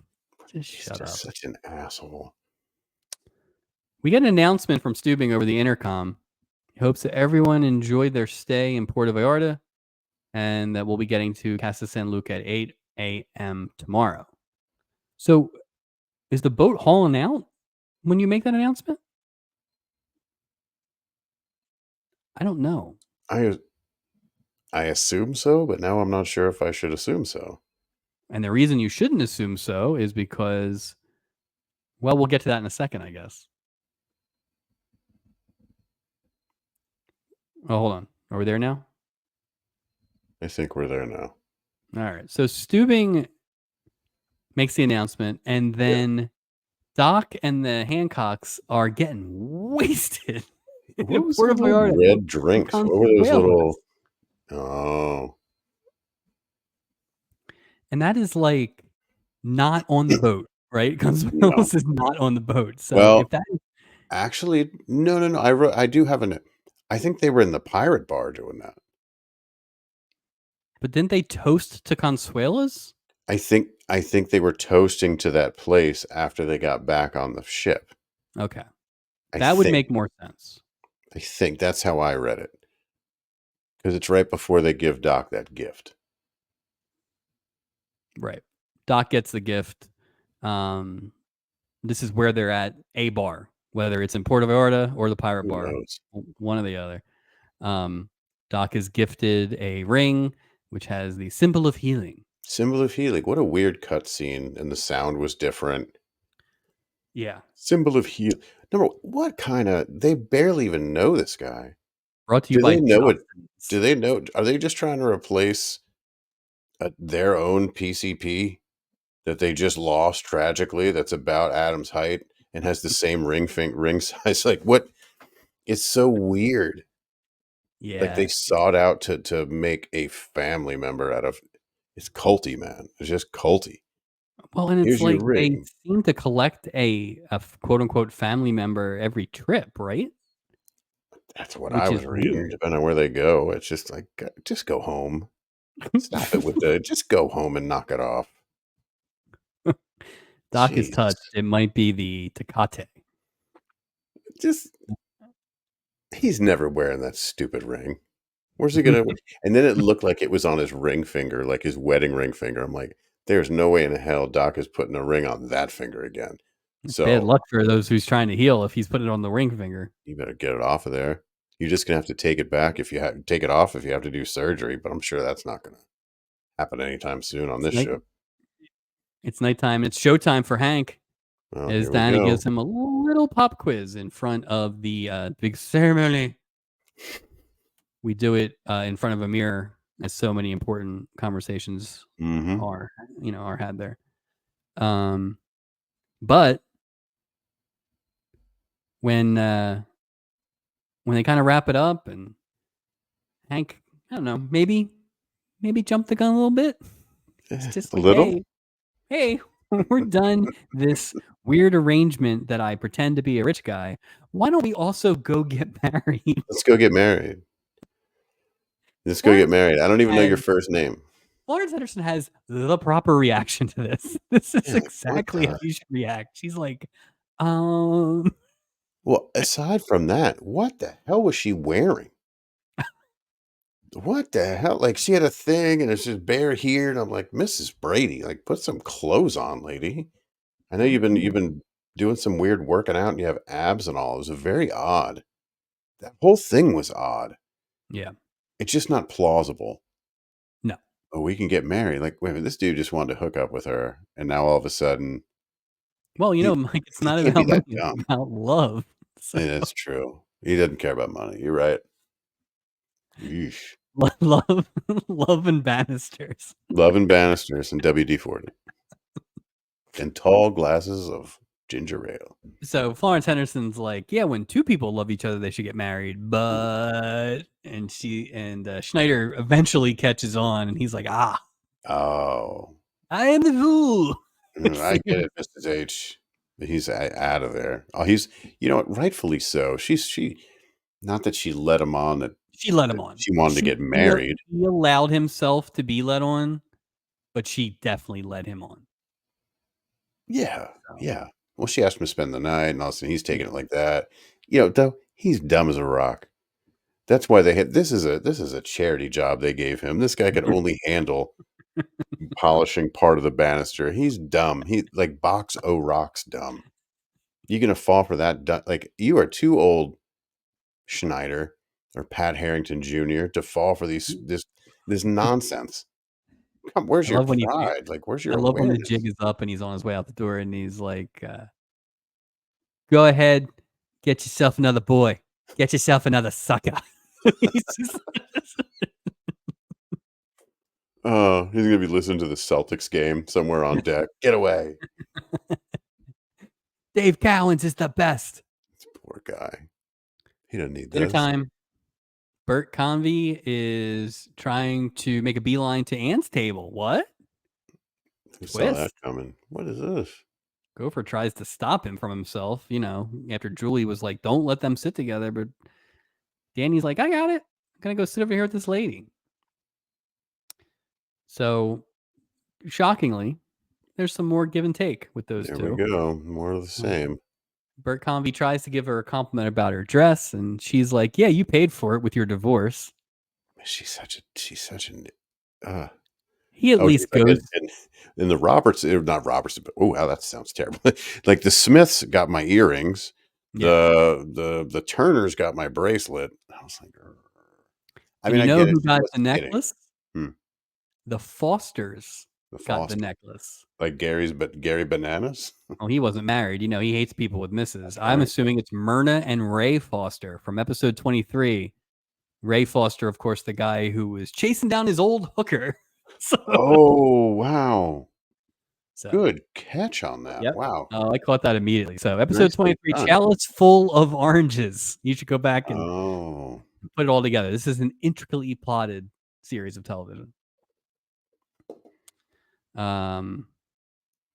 Just shut up. Such an asshole. We get an announcement from Stubing over the intercom. He hopes that everyone enjoyed their stay in Puerto Vallarta and that we'll be getting to Casa San Luca at 8 a.m. tomorrow. So is the boat hauling out when you make that announcement? I don't know. I assume so, but now I'm not sure if I should assume so. And the reason you shouldn't assume so is because, well, we'll get to that in a second, I guess. Oh, hold on. Are we there now? I think we're there now. All right. So Steubing makes the announcement, and then Doc and the Hancocks are getting wasted. What was Puerto those little Vallarta red in drinks? What were those Consuelos. little? Oh, And that is like not on the boat, right? no. Consuelos is not on the boat. So Well, if that is, actually, no. I do have an. I think they were in the pirate bar doing that. but didn't they toast to Consuelos? I think they were toasting to that place after they got back on the ship. Okay. I That would think. make more sense. I think that's how I read it. Because it's right before they give Doc that gift. Right. Doc gets the gift. This is where they're at a bar, whether it's in Puerto Vallarta or the pirate Who bar, knows? one or the other. Doc is gifted a ring, which has the symbol of healing. Symbol of healing. What a weird cutscene, and the sound was different. Yeah. Symbol of heal. Number, what kind of? They barely even know this guy. Brought to you Do by they know it? Johnson's. Do they know? Are they just trying to replace their own PCP that they just lost tragically? That's about Adam's height and has the same ring size. Like what? It's so weird. Like Yeah. they sought out to make a family member out of. It's culty, man. It's just culty. Well, and it's Here's your like they ring. seem to collect a quote unquote family member every trip, right? That's what I Which is was reading. weird. Depending on where they go, it's just like just go home. Stop it with the just go home and knock it off. Doc is Jeez. touched. It might be the Tecate. Just he's never wearing that stupid ring. Where's he gonna and then it looked like it was on his ring finger, like his wedding ring finger. I'm like, there's no way in hell Doc is putting a ring on that finger again. Bad So luck for those who's trying to heal if he's putting it on the ring finger. you better get it off of there. You're just gonna have to take it back if you have take it off if you have to do surgery, but I'm sure that's not gonna happen anytime soon on It's this night. ship. It's nighttime. It's showtime for Hank. Well, As here we Danny go. gives him a little pop quiz in front of the big ceremony. We do it in front of a mirror, as so many important conversations Mm-hmm. are had there. But when they kind of wrap it up, and Hank, I don't know, maybe jump the gun a little bit. It's just A like, little? hey, we're done this weird arrangement that I pretend to be a rich guy. Why don't we also go get married? Let's go get married. Let's go get Florence married. I don't even know your has first name. Florence Henderson has the proper reaction to this. This is Yeah, like, what exactly how the you should react. She's like, um, well, aside from that, what the hell was she wearing? What the hell? Like, she had a thing, and it's just bare here, and I'm like, "Mrs. Brady, like, put some clothes on, lady." I know you've been doing some weird working out, and you have abs and all. It was very odd. That whole thing was odd. yeah, It's just not plausible. no. Oh, we can get married. Like, wait a minute, this dude just wanted to hook up with her, and now all of a sudden, Well, he Mike, it's he not can't be about money, that it's dumb. about love. So Yeah, that's true. He doesn't care about money. You're right. Yeesh. love, love and banisters. Love and Bannisters and WD-40 and tall glasses of ginger ale. So Florence Henderson's like, yeah, when two people love each other, they should get married. But and Schneider eventually catches on, and he's like, Oh, I am the fool. I get it, Mrs. H. He's out of there. Oh, he's you know what? Rightfully so. She not that she let him on She let him that on. she wanted to get married. He allowed himself to be let on, but she definitely led him on. Yeah, So, yeah. Well, she asked him to spend the night, and all of a sudden he's taking it like that. You know, though he's dumb as a rock. That's why they had this is a charity job they gave him. This guy could only handle polishing part of the banister. He's dumb. He like Box O Rock's dumb. You gonna fall for that? Like you are too old, Schneider or Pat Harrington Jr. to fall for this nonsense. Come, where's I your love when pride? Like, where's I your love when the awareness? jig is up and he's on his way out the door and he's like, "Go ahead, get yourself another boy. Get yourself another sucker." He's just Oh, he's gonna be listening to the Celtics game somewhere on deck. Get away. Dave Cowens is the best. Poor guy. He doesn't need Dinner this. time. Bert Convy is trying to make a beeline to Anne's table. What? Who saw that Twist. coming? What is this? Gopher tries to stop him from himself, after Julie was like, don't let them sit together. But Danny's like, I got it. I'm going to go sit over here with this lady. So, shockingly, there's some more give and take with those There two. we go. More of the same. Bert Convy tries to give her a compliment about her dress, and she's like, yeah, you paid for it with your divorce. She's such an He at least goes. And the Robertson, not Robertson, but oh wow, that sounds terrible. Like the Smiths got my earrings. Yeah. The Turners got my bracelet. I was like, "Grr." I And mean, you I know get it. who She got the wasn't kidding. necklace? Hmm. The Fosters The got the Foster, necklace. like Gary Bananas. Oh, he wasn't married. He hates people with misses. That's I'm right. assuming it's Myrna and Ray Foster from episode 23. Ray Foster, of course, the guy who was chasing down his old hooker. Oh wow, So, good catch on that. yep. Wow, Oh, I caught that immediately. So, episode nicely 23, done. Chalice Full of Oranges. You should go back and Oh, put it all together. This is an intricately plotted series of television.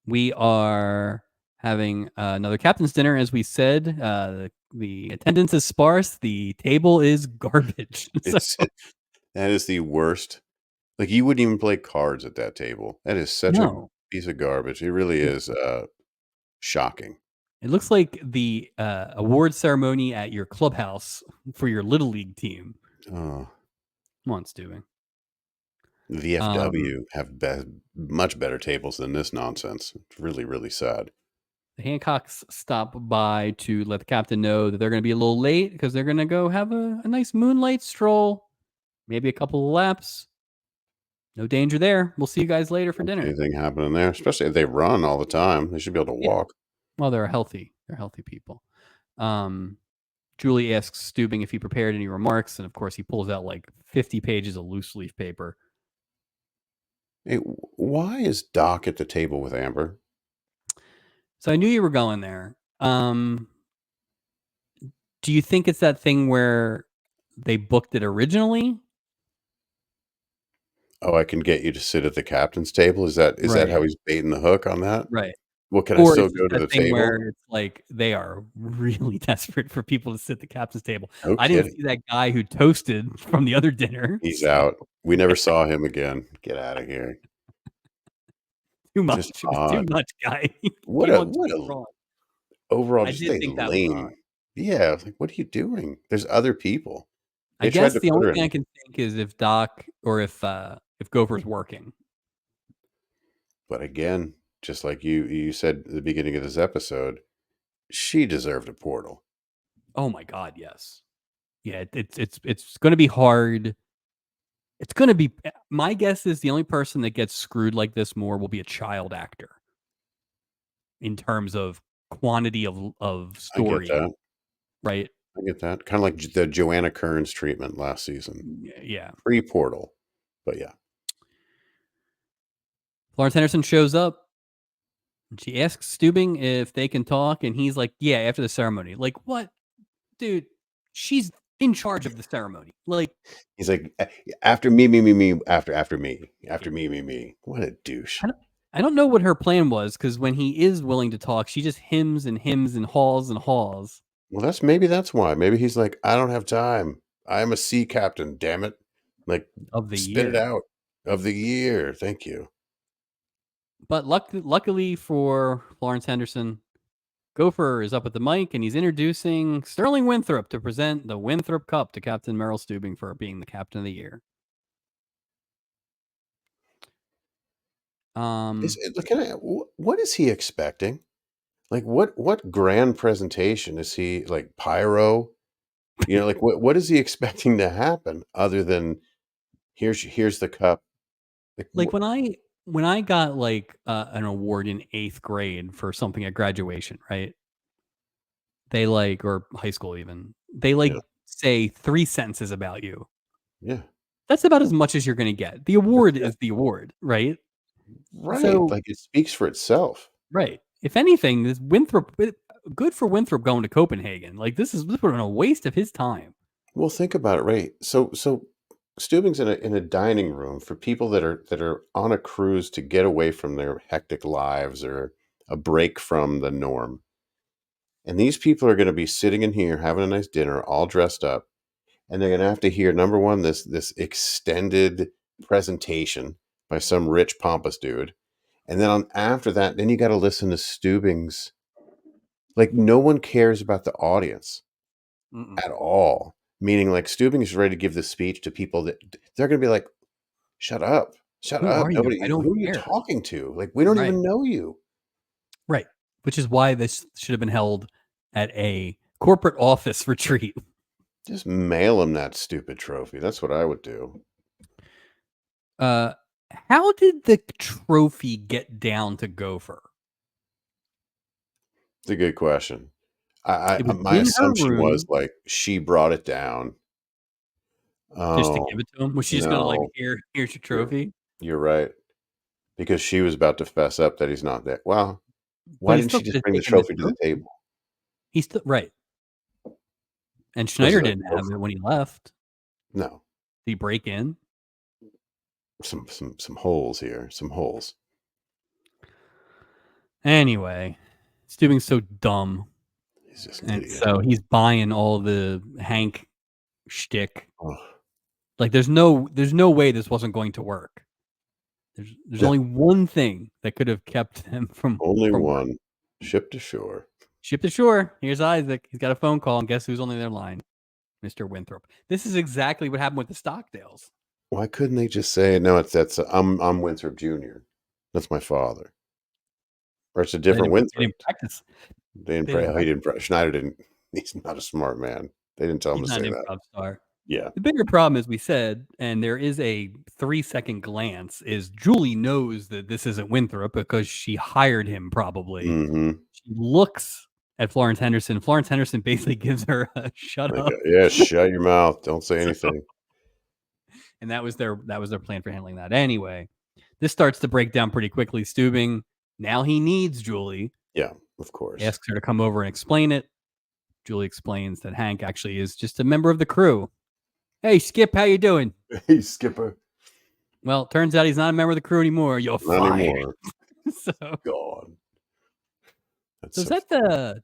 We are having another captain's dinner, as we said. The attendance is sparse. The table is garbage. that is the worst. Like you wouldn't even play cards at that table. That is such a No, piece of garbage. It really is shocking. it looks like the award ceremony at your clubhouse for your little league team. Oh, Come on, Stewie. the VFW have much better tables than this nonsense. It's really, really sad. The Hancocks stop by to let the captain know that they're going to be a little late because they're going to go have a nice moonlight stroll, maybe a couple of laps. No danger there. We'll see you guys later for dinner. Anything happening there? Especially if they run all the time. They should be able to Yeah. walk. Well, they're healthy people. Julie asks Steubing if he prepared any remarks, and of course he pulls out like 50 pages of loose leaf paper. Hey, why is Doc at the table with Amber? So I knew you were going there. Do you think it's that thing where they booked it originally? Oh, I can get you to sit at the captain's table. Is that Right. how he's baiting the hook on that? Right. Well, can I Or still is it go to that the thing where table? it's like they are really desperate for people to sit at the captain's table? No I didn't kidding. see that guy who toasted from the other dinner. He's So out. We never saw him again. Get out of here. too much. Just It was too odd. much, guy. What Came a on too strong. overall I just did a think that was lame. odd. Yeah, I was like, what are you doing? There's other people. I They tried guess to the put only her thing I in, can think is if Doc or if Gopher's working. but again, just like you said at the beginning of this episode, she deserved a portal. Oh my God, yes. Yeah, it's going to be hard. It's going to be. My guess is the only person that gets screwed like this more will be a child actor in terms of quantity of I get story, that. right? I get that. Kind of like the Joanna Kearns treatment last season. Yeah. Pre-portal. But yeah. Florence Henderson shows up. And she asks Steubing if they can talk, and he's like, "Yeah, after the ceremony." Like, what, dude? She's in charge of the ceremony. Like, He's like, after me, after me. What a douche. I don't know what her plan was because when he is willing to talk, she just hymns and hymns and haws and haws. Well, that's why. Maybe he's like, I don't have time. I'm a sea captain, damn it. Like, Of the spit it year. out. Of the year. Thank you. But luckily for Florence Henderson, Gopher is up at the mic, and he's introducing Sterling Winthrop to present the Winthrop Cup to Captain Merrill Stubing for being the Captain of the Year. What is he expecting? Like, what grand presentation is he, like, pyro? You know, like, what is he expecting to happen other than, "Here's the cup." Like, when I got, like, an award in 8th grade for something at graduation, right? They, like, or high school even, they, like, Yeah, say 3 sentences about you. yeah. That's about as much as you're gonna get. The That's award it. is the award, right? Right, So like, it speaks for itself. right. If anything, this Winthrop good for Winthrop going to Copenhagen. Like, this would have been a waste of his time. Well, think about it, right? So Stubing's in a dining room for people that are on a cruise to get away from their hectic lives or a break from the norm. And these people are gonna be sitting in here having a nice dinner, all dressed up, and they're gonna have to hear, number 1, this extended presentation by some rich pompous dude. And then after that, then you gotta listen to Stubing's, like, no one cares about the audience Mm-mm. at all. Meaning, like, Stubing is ready to give this speech to people that they're gonna be like, "Shut up. Shut Who up. are you? I Nobody, don't who are you care. talking to? Like, we don't Right. even know you." Right. Which is why this should have been held at a corporate office retreat. Just mail him that stupid trophy. That's what I would do. How did the trophy get down to Gopher? It's a good question. I It was my in her assumption was, room like, she brought it down. just to Oh, give it to him. Was she just gonna like, no. here's your You're trophy? you're right, because she was about to fess up that he's not there. Well, But why he didn't still she could just have bring the taken the trophy to the trophy. table? He's still right. And Was Schneider it a didn't have trophy? it when he left. No. Did he break in? Some holes here, some holes. Anyway, Stubing's so dumb. He's just an And idiot. so he's buying all the Hank shtick. Oh, Like there's no way this wasn't going to work. There's yeah, only one thing that could have kept them from only working. one. Shipped ashore. Shipped ashore. Here's Isaac. He's got a phone call, and guess who's on the other line? Mr. Winthrop. This is exactly what happened with the Stockdales. Why couldn't they just say, "No, I'm Winthrop Jr. That's my father," or it's a They different they Winthrop? didn't practice. They didn't They pray. didn't Oh, he practice. didn't. Schneider didn't. He's not a smart man. They didn't tell him He's to not say an that. improv star. Yeah, The bigger problem, as we said, and there is a 3-second glance, is Julie knows that this isn't Winthrop because she hired him probably. mm-hmm. She looks at Florence Henderson. Florence Henderson basically gives her a shut Like, up. yeah, shut your mouth. Don't say So, anything. and that was their plan for handling that. Anyway, this starts to break down pretty quickly. Stubing, now he needs Julie, Yeah, of course. asks her to come over and explain it. Julie explains that Hank actually is just a member of the crew. Hey, Skip, how you doing? Hey, Skipper. Well, turns out he's not a member of the crew anymore. You're Not fired. anymore. so, God, that's so is so that the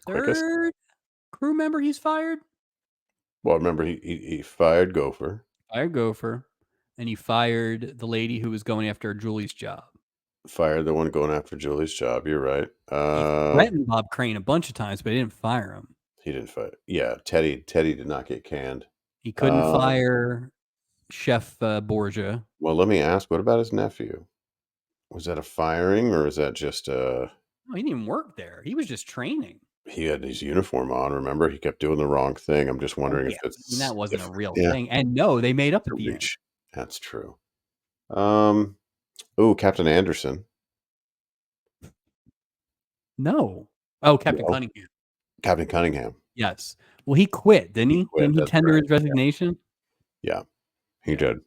quickest. third crew member he's fired? Well, remember he fired Gopher. Fired Gopher, and he fired the lady who was going after Julie's job. Fired the one going after Julie's job. You're right. He threatened Bob Crane a bunch of times, but he didn't fire him. He didn't fire. Yeah, Teddy did not get canned. He couldn't fire Chef Borgia. Well, let me ask. What about his nephew? Was that a firing or is that just No, he didn't even work there. He was just training. he had his uniform on? Remember, he kept doing the wrong thing. I'm just Well, wondering yeah, if I mean, it's that wasn't a if real yeah, thing. And no, they made up a at the end. reach. That's true. Um. Oh, Captain Anderson. No. Oh, Captain No, Cunningham. Captain Cunningham. Yes. Well, he quit, didn't He he? quit. Didn't he That's tender right. his resignation? Yeah, he Yeah. did.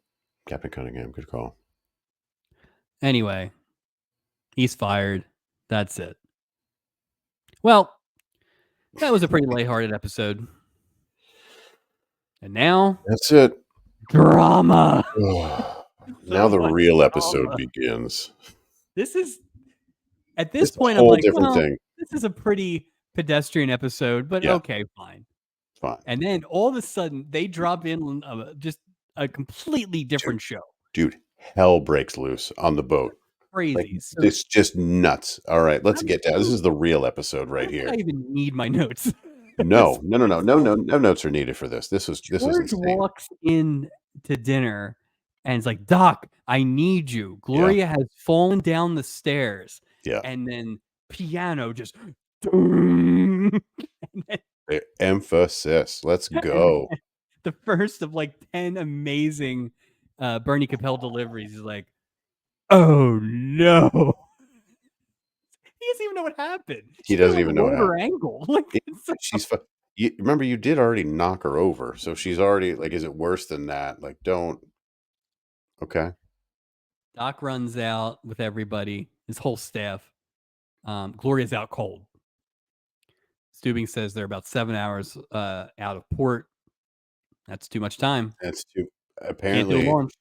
Captain Cunningham. Good call. Anyway, he's fired. That's it. Well, that was a pretty lighthearted episode. And now, That's it. drama. Now So the much real episode drama. begins. This is, at this It's a point, I'm whole like, different well, thing. this is a pretty pedestrian episode, but Yeah, okay, fine. fine. And then all of a sudden, they drop in just a completely different show. Dude, hell breaks loose on the boat. crazy. Like, So it's just nuts. All right, let's get down. This is the real episode I right don't think here. I even need my notes. No notes are needed for this. This was George insane. walks in to dinner and it's like, Doc, I need you. Yeah, Gloria has fallen down the stairs. yeah. And then piano just and Emphasis. Let's then go. the first of like 10 amazing Bernie Capel deliveries. He's like, oh no. He doesn't even know what happened. He She could have doesn't like even know what rolled her happened. ankle. Like Yeah, she's fu you remember you did already knock her over, so she's already like, is it worse than that? Like, don't okay. Doc runs out with everybody, his whole staff. Gloria's out cold. Stubing says they're about 7 hours out of port. That's too much time. That's too Can't do a apparently, launch.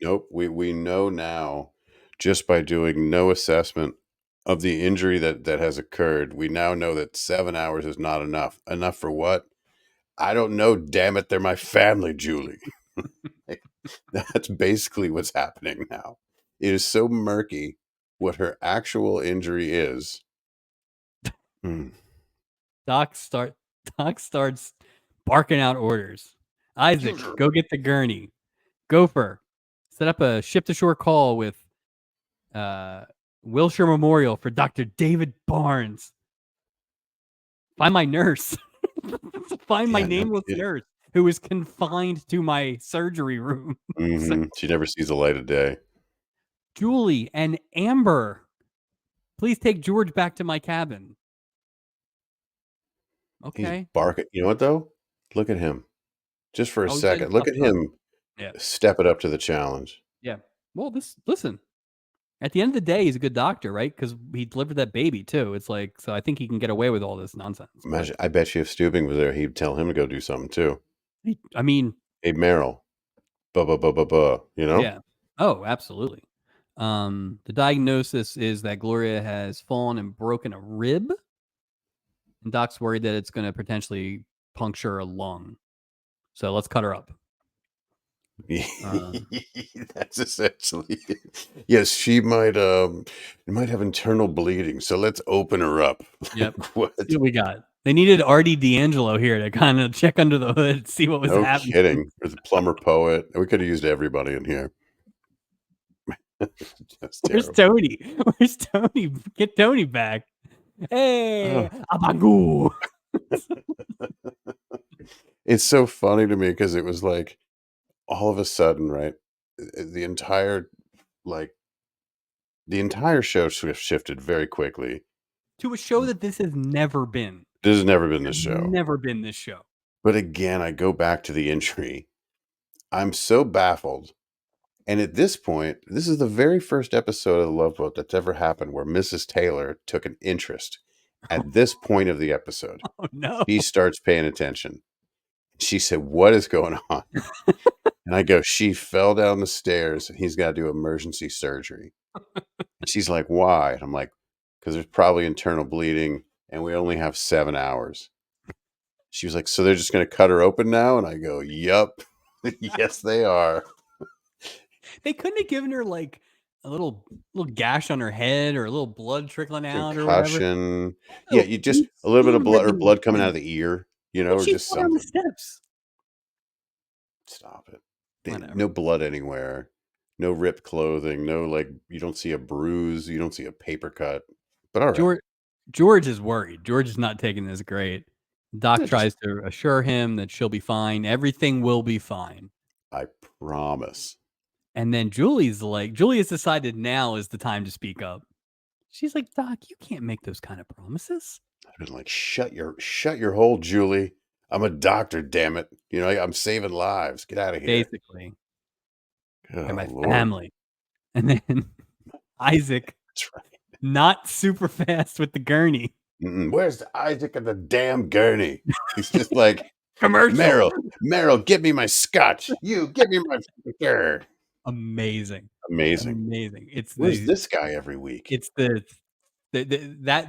nope, we know now just by doing no assessment of the injury that has occurred, we now know that 7 hours is not enough. Enough for what? I don't know, damn it, they're my family, Julie. Like, that's basically what's happening now. It is so murky what her actual injury is. Mm. Doc starts barking out orders. Isaac, go get the gurney. Gopher, set up a ship to shore call with Wilshire Memorial for Dr. David Barnes. Find my nurse. Find my Yeah, no nameless kidding. nurse who is confined to my surgery room. So, She never sees the light of day. Julie and Amber, please take George back to my cabin. He's Okay. barking. You know what though? Look at him. Just for a Oh, he's like second. Look tough at stuff. him Yeah. step it up to the challenge. Yeah. Well, listen. At the end of the day, he's a good doctor, right? Because he delivered that baby too. It's like, so I think he can get away with all this nonsense. But Imagine, I bet you if Stubing was there, he'd tell him to go do something too. I mean, Hey, Meryl, you know? yeah. Oh, absolutely. The diagnosis is that Gloria has fallen and broken a rib, and Doc's worried that it's going to potentially puncture a lung. So let's cut her up. That's essentially it. Yes, she might have internal bleeding, so let's open her up. Yep. What? See what we got. They needed Artie D'Angelo here to kind of check under the hood, see what was No happening. kidding. There's a plumber poet. We could have used everybody in here. That's Where's terrible. Tony? Where's Tony? Get Tony back. Hey, Oh. Abangu. It's so funny to me because it was like all of a sudden, right? The entire like the entire show shifted very quickly. To a show that this has never been. This has never been this show. Never been this show. But again, I go back to the injury. I'm so baffled. And at this point, this is the very first episode of The Love Boat that's ever happened where Mrs. Taylor took an interest. At this point of the episode, Oh no. she starts paying attention. She said, "What is going on?" And I go, "She fell down the stairs and he's got to do emergency surgery." And she's like, "Why?" And I'm like, "Because there's probably internal bleeding and we only have 7 hours." She was like, "So they're just going to cut her open now?" And I go, "Yup." Yes, they are. They couldn't have given her like a little gash on her head or a little blood trickling out or whatever. Concussion. Yeah, No, you just we a little bit of seen blood or her blood coming out bleed. of the ear, And or she just fell down the something. steps. Stop it. Whatever. No blood anywhere. No ripped clothing. No, like, you don't see a bruise. You don't see a paper cut. But all right. George is worried. George is not taking this great. Doc Yeah, just, tries to assure him that she'll be fine. Everything will be fine. I promise. And then Julie has decided now is the time to speak up. She's like, Doc, you can't make those kind of promises. I've been like, shut your hole, Julie. I'm a doctor, damn it. I'm saving lives. Get out of here. Basically. Oh, And my Lord. family. And then Isaac, That's right. not super fast with the gurney. Where's the Isaac of the damn gurney? He's just like, Commercial. Meryl, give me my scotch. You, give me my liquor. Amazing. It's Where's this guy every week? It's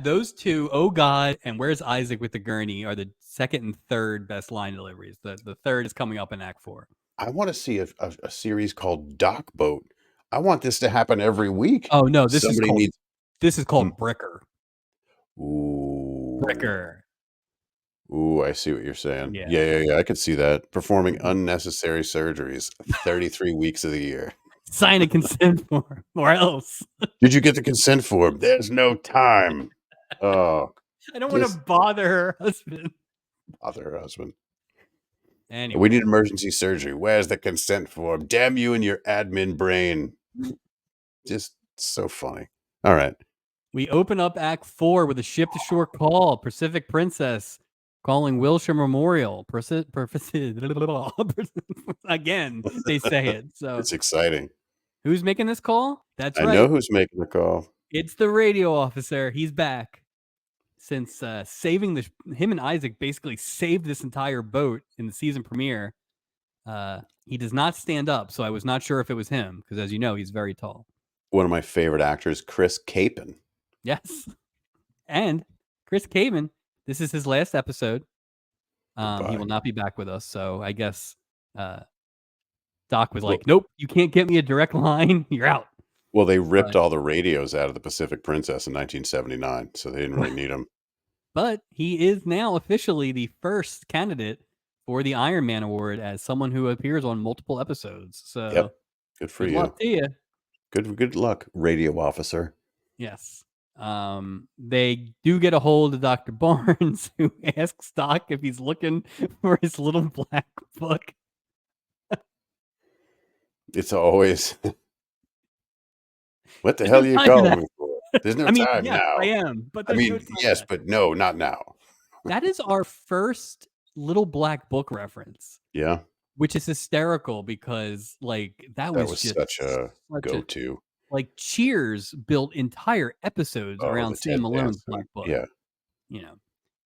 those two, oh God, and where's Isaac with the gurney are the second and third best line deliveries. The third is coming up in Act 4. I want to see a series called Doc Boat I want this to happen every week. Oh no, Somebody needs. this is called Bricker. Ooh. Bricker. Ooh, I see what you're saying. Yeah. Yeah. I could see that. Performing Mhm. unnecessary surgeries 33 weeks of the year. Sign a consent form or else. Did you get the consent form? There's no time. Oh, I don't want to just bother her husband. bother her husband. We Anyway, need emergency surgery. Where's the consent form? Damn you and your admin brain. Just so funny. All right. we open up Act 4 with a ship-to-shore call. Pacific Princess calling Wilshire Memorial. Again, they say it. So It's exciting. who's making this call? That's I know right. who's making the call. It's the radio officer. He's back. Since saving him and Isaac basically saved this entire boat in the season premiere. He does not stand up, so I was not sure if it was him because, as you know, he's very tall. One of my favorite actors, Chris Capon. Yes, and Chris Caven. This is his last episode. He will not be back with us, so I guess Doc was like, "Nope, you can't get me a direct line. You're out." Well, they ripped all the radios out of the Pacific Princess in 1979, so they didn't really need them. But he is now officially the first candidate for the Iron Man Award as someone who appears on multiple episodes. So, Yep. Good for good you. luck to you. Good luck, radio officer. Yes. They do get a hold of Dr. Barnes, who asks Doc if he's looking for his little black book. It's always, what the hell are you calling me for? There's no time yes, now. I am, but I there's mean, no time yes, yet. but no, not now. That is our first little black book reference. Yeah. Which is hysterical because, like, that was just such a go-to. Like, Cheers built entire episodes around the Sam Ted Malone's Danson. black book. Yeah. You know,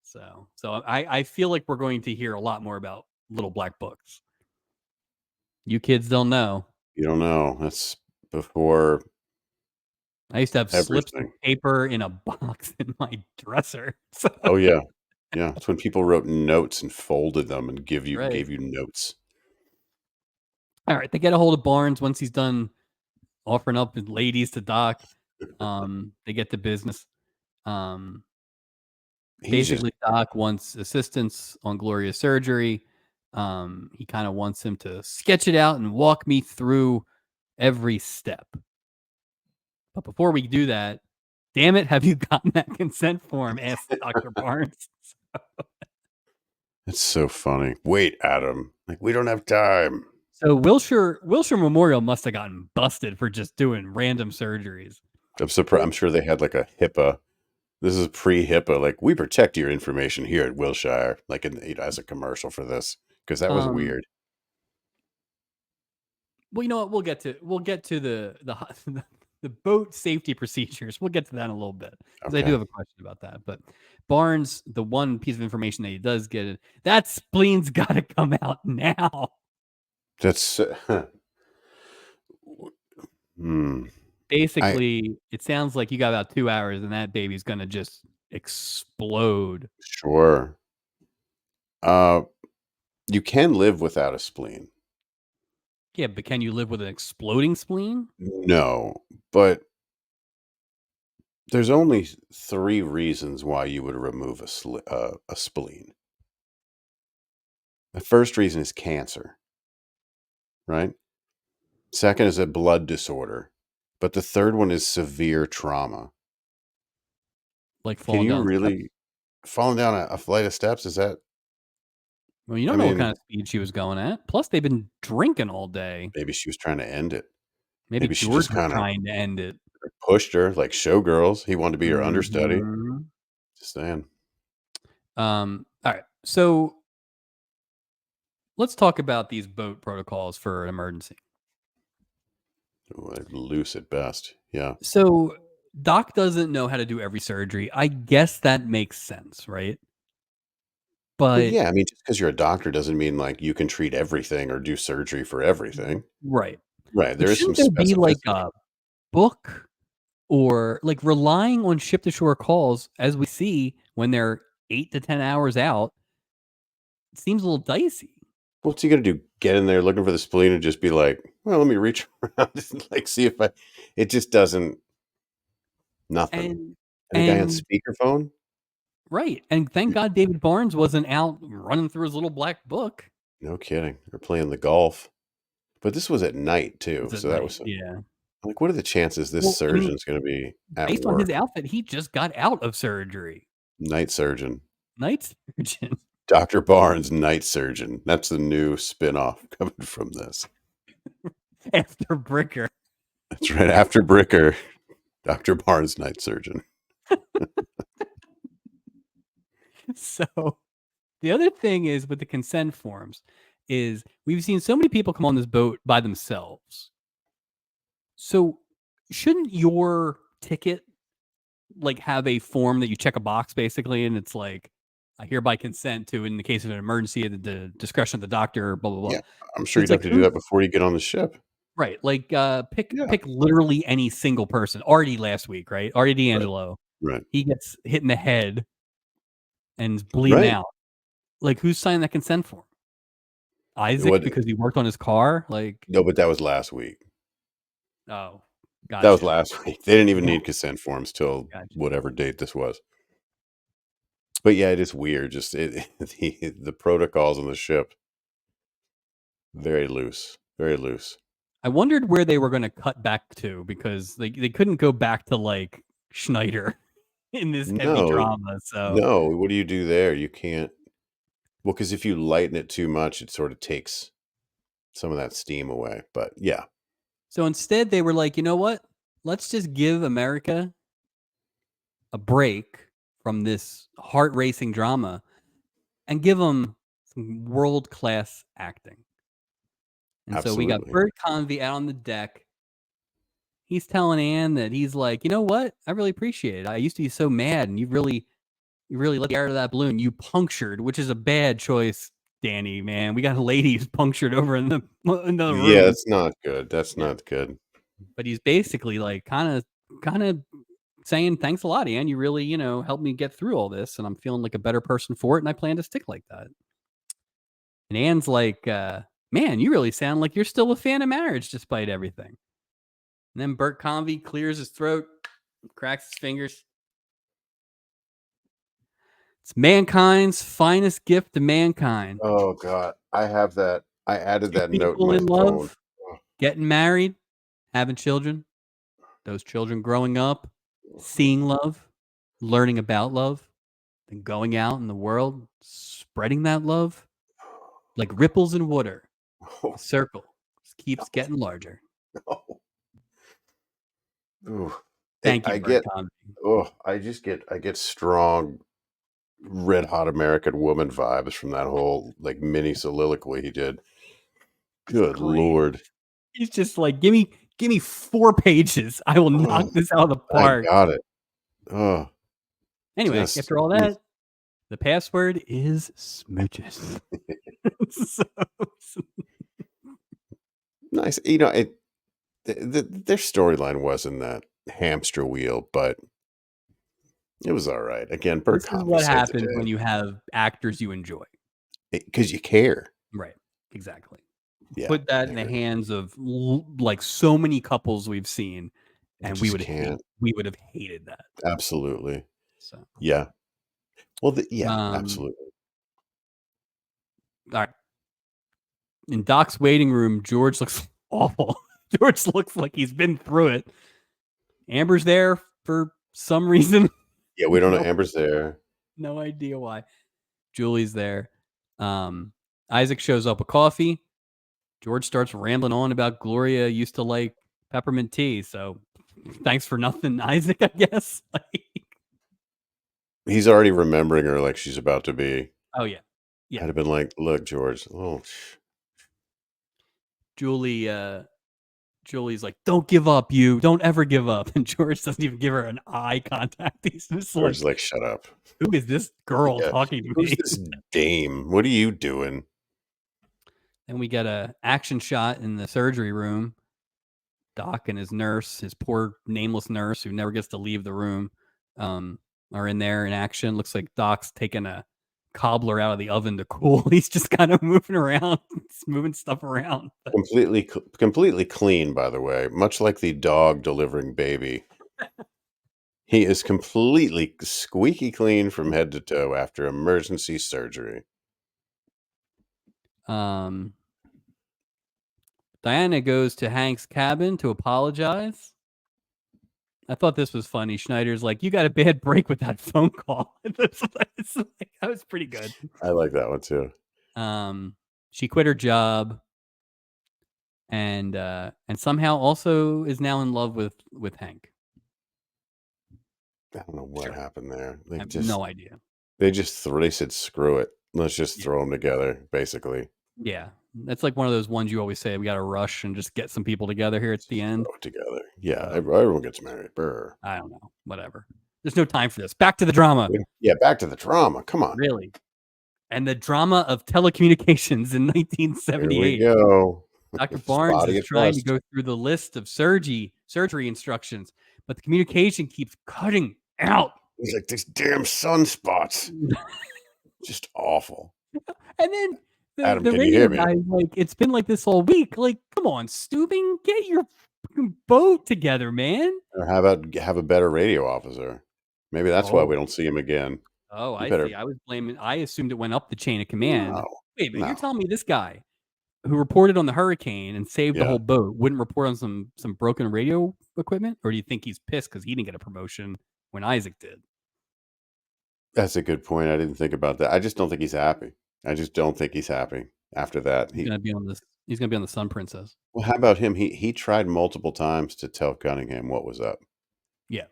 so I feel like we're going to hear a lot more about little black books. You kids don't know. You don't know. That's before I used to have slips of everything. paper in a box in my dresser. So, Oh, yeah. Yeah. It's when people wrote notes and folded them and gave you right. notes. All right, they get a hold of Barnes once he's done offering up his ladies to Doc. They get to business. Basically, Doc wants assistance on Gloria's surgery. He kind of wants him to sketch it out and walk me through every step. But before we do that, damn it, have you gotten that consent form? Asked Dr. Barnes. It's so funny. Wait, Adam. Like, we don't have time. So Wilshire Memorial must have gotten busted for just doing random surgeries. I'm surprised. I'm sure they had like a HIPAA. This is pre-HIPAA. Like, we protect your information here at Wilshire. Like, as a commercial for this, because that was weird. Well, you know what? We'll get to the the boat safety procedures. We'll get to that in a little bit because I do have a question about that. But Barnes, the one piece of information that he does get, that spleen's got to come out now. That's Basically, it sounds like you got about 2 hours, and that baby's gonna just explode. Sure. You can live without a spleen. Yeah, but can you live with an exploding spleen? No, but there's only 3 reasons why you would remove a spleen. The first reason is cancer, right? Second is a blood disorder, but the third one is severe trauma. Like falling down steps? Falling down a flight of steps? Is that? Well, you don't know what kind of speed she was going at. Plus, they've been drinking all day. Maybe she was trying to end it. Maybe She George just was kind of trying to end it. pushed her like showgirls. He wanted to be her understudy. Mhm. Just saying. All right. So let's talk about these boat protocols for an emergency. Ooh, they're loose at best. Yeah. So Doc doesn't know how to do every surgery. I guess that makes sense, right? Well, But yeah, I mean, just because you're a doctor doesn't mean like you can treat everything or do surgery for everything. right. Right. But There is some shouldn't there be like specificity. a book or like relying on ship to shore calls as we see when they're 8 to 10 hours out? It seems a little dicey. What's he gonna do? Get in there looking for the spleen and just be like, well, let me reach around and like see if I. It just doesn't. Nothing. And And a guy on and speakerphone. right. And thank God David Barnes wasn't out running through his little black book. No kidding. Or playing the golf. But this was at night too, It's at so that night. was Yeah. like, what are the chances this Well, I mean, surgeon's gonna be at based on his work? outfit, he just got out of surgery. Night surgeon. Night surgeon. Dr. Barnes, night surgeon. That's the new spin-off coming from this. After Bricker. That's right. After Bricker, Dr. Barnes, night surgeon. So the other thing is with the consent forms is we've seen so many people come on this boat by themselves. So shouldn't your ticket like have a form that you check a box basically, and it's like, I hereby consent to, in the case of an emergency, at the discretion of the doctor, blah blah blah. Yeah, I'm So sure it's you'd have like to do that before you get on the ship. right, like pick Yeah. literally any single person. Artie last week, right? Artie Right. D'Angelo, Right. he gets hit in the head and is bleeding Right. out. Like, who's signing that consent form? Isaac, What? because he worked on his car. Like, No, but that was last week. oh, That was gotcha. last week. They didn't even Yeah, need consent forms till gotcha. whatever date this was. But yeah, it is weird. Just the protocols on the ship, very loose. Very loose. I wondered where they were going to cut back to because they couldn't go back to like Schneider in this heavy No, drama. So no. What do you do there? You can't. Well, because if you lighten it too much, it sort of takes some of that steam away. But yeah, instead they were like, you know what? Let's just give America a break from this heart racing drama and give them some world class acting. And so we got absolutely. Bert Convy out on the deck. He's telling Anne that he's like, you know what? I really appreciate it. I used to be so mad, and you really let the air out of that balloon. You punctured, which is a bad choice, Danny. Man, we got a lady who's punctured over in the Yeah, room. that's not good. That's Yeah, not good. but he's basically like kind of saying thanks a lot, Anne. You really helped me get through all this, and I'm feeling like a better person for it, and I plan to stick like that. And Anne's like, man, you really sound like you're still a fan of marriage despite everything. And then Bert Convy clears his throat, cracks his fingers. It's mankind's finest gift to mankind. Oh God, I have that. I added Two that note in people my in phone. love, getting married, having children, those children growing up, seeing love, learning about love, and going out in the world, spreading that love like ripples in water. The Oh, circle just keeps getting larger. no. Ooh. Thank you, I Bert get. Convy. Oh, I get strong, red hot American woman vibes from that whole like mini soliloquy he did. It's Good great. Lord. He's just like, give me 4 pages. I will Oh, knock this out of the I park. got it. Oh, Anyway, just after all that, the password is smooches. So, nice. Their storyline wasn't that hamster wheel, but it was all right. Again, Bert this is Convy what saved the happens when day you have actors you enjoy. because you care. Right. Exactly. Yeah, Put that in the hands of like so many couples we've seen, you and just can't. we would have hated that. Absolutely. So, Yeah. Well, yeah, um, absolutely. all right. In Doc's waiting room, George looks awful. George looks like he's been through it. Amber's there for some reason. Yeah, we don't know. No, Amber's there. no idea why. Julie's there. Isaac shows up with coffee. George starts rambling on about Gloria used to like peppermint tea. So thanks for nothing, Isaac, I guess. He's already remembering her like she's about to be. Oh, yeah. Yeah. I'd have been like, look, George. Oh, Julie's like, don't give up, you. Don't ever give up. And George doesn't even give her an eye contact. He's just George's like, like, shut up. who is this girl Yeah. talking to Who's me? this dame? What are you doing? And we get a action shot in the surgery room. Doc and his nurse, his poor nameless nurse who never gets to leave the room, are in there in action. Looks like Doc's taking a cobbler out of the oven to cool. He's just kind of moving around, moving stuff around. Completely clean, by the way, much like the dog delivering baby. He is completely squeaky clean from head to toe after emergency surgery. Diana goes to Hank's cabin to apologize. I thought this was funny. Schneider's like, "You got a bad break with that phone call." That was pretty good. I like that one too. She quit her job, and somehow also is now in love with Hank. I don't know what happened there. I have no idea. They said, "Screw it. Let's just throw them together." Basically. Yeah, that's like one of those ones you always say, we got to rush and just get some people together here at the end. Throw it together. Yeah, everyone gets married. Brr. I don't know. Whatever. There's no time for this. Back to the drama. Yeah, back to the drama. Come on. Really. And the drama of telecommunications in 1978. Here we go. Dr. Barnes is trying to go through the list of surgery instructions, but the communication keeps cutting out. He's like, these damn sunspots. Just awful. And then Adam, the can you hear me? guy, like, it's been like this all week. Like, come on, Stubing, get your boat together, man. Or how about have a better radio officer? Maybe that's why we don't see him again. Oh, I see. I assumed it went up the chain of command. No, wait a minute, you're telling me this guy who reported on the hurricane and saved the whole boat wouldn't report on some broken radio equipment? Or do you think he's pissed because he didn't get a promotion when Isaac did? That's a good point. I didn't think about that. I just don't think he's happy. I just don't think he's happy after that. He's gonna be on the Sun Princess. Well, how about him? He tried multiple times to tell Cunningham what was up. Yeah.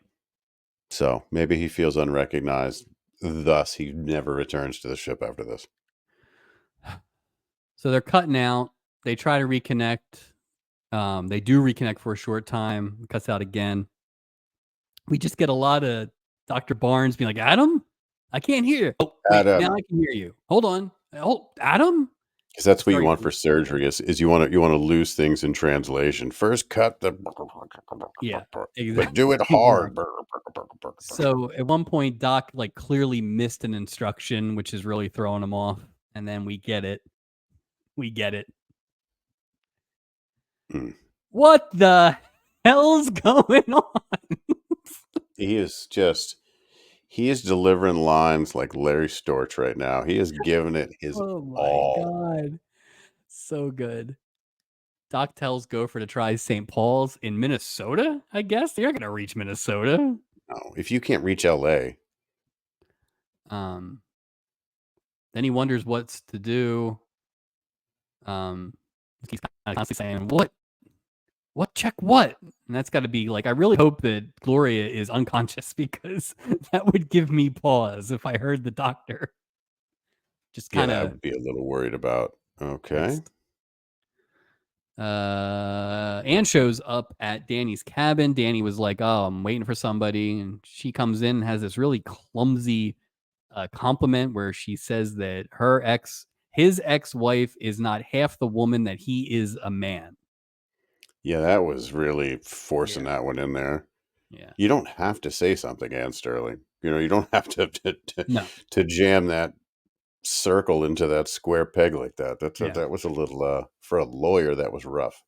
So maybe he feels unrecognized. Thus, he never returns to the ship after this. So they're cutting out. They try to reconnect. They do reconnect for a short time. It cuts out again. We just get a lot of Dr. Barnes being like, "Adam, I can't hear you." Oh, wait, Adam. now I can hear you. Hold on. Oh, Adam? Because that's what you want for surgery is you want to lose things in translation. First cut the exactly. But do it hard. So at one point, Doc like clearly missed an instruction, which is really throwing him off. And then we get it. What the hell's going on? He is delivering lines like Larry Storch right now. He is giving it his all. God. So good. Doc tells Gopher to try St. Paul's in Minnesota, I guess. They're not going to reach Minnesota. No, if you can't reach LA. Then he wonders what's to do. He's constantly saying, what check what? And that's got to be like, I really hope that Gloria is unconscious, because that would give me pause if I heard the doctor. Just kind of I would be a little worried about. Okay. Anne shows up at Danny's cabin. Danny was like, "Oh, I'm waiting for somebody," and she comes in and has this really clumsy compliment where she says that his ex-wife is not half the woman that he is a man. Yeah, that was really forcing that one in there. Yeah, you don't have to say something, Ann Sterling. You don't have to jam that circle into that square peg like that. That was a little for a lawyer. That was rough.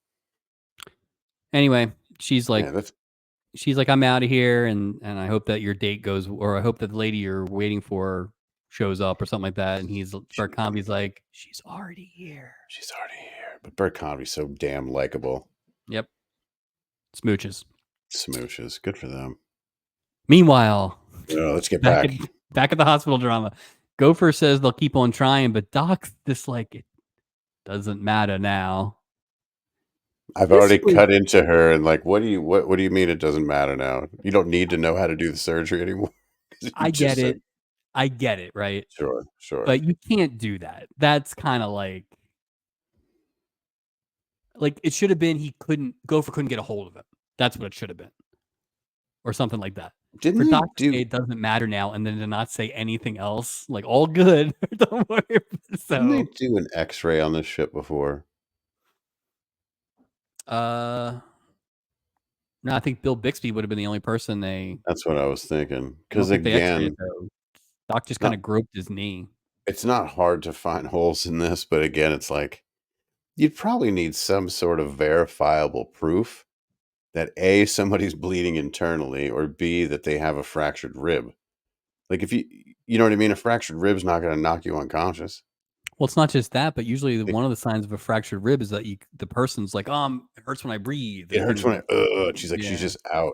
Anyway, she's like, "I'm out of here, and I hope that your date goes, or I hope that the lady you're waiting for shows up, or something like that." And Bert Convey's like, "She's already here. But Bert Convey's so damn likable. Yep. Smooches. Good for them. Meanwhile, let's get back at the hospital drama. Gopher says they'll keep on trying, but Doc's just like, it doesn't matter now. I've already cut into her and like, what do you mean it doesn't matter now? You don't need to know how to do the surgery anymore. I get it, right? Sure. But you can't do that. That's kind of like it should have been Gopher couldn't get a hold of him. That's what it should have been. Or something like that. For Doc to say it doesn't matter now, and then to not say anything else, like, all good. Don't worry. Didn't they do an X-ray on this ship before? No, I think Bill Bixby would have been the only person they. That's what I was thinking. Because again, Doc just kind of groped his knee. It's not hard to find holes in this, but again, it's like you'd probably need some sort of verifiable proof that A, somebody's bleeding internally, or B, that they have a fractured rib. Like if you know what I mean? A fractured rib's not going to knock you unconscious. Well, it's not just that, but usually It, one of the signs of a fractured rib is that the person's like, it hurts when I breathe it and hurts things when like that. she's like, she's Yeah. just out.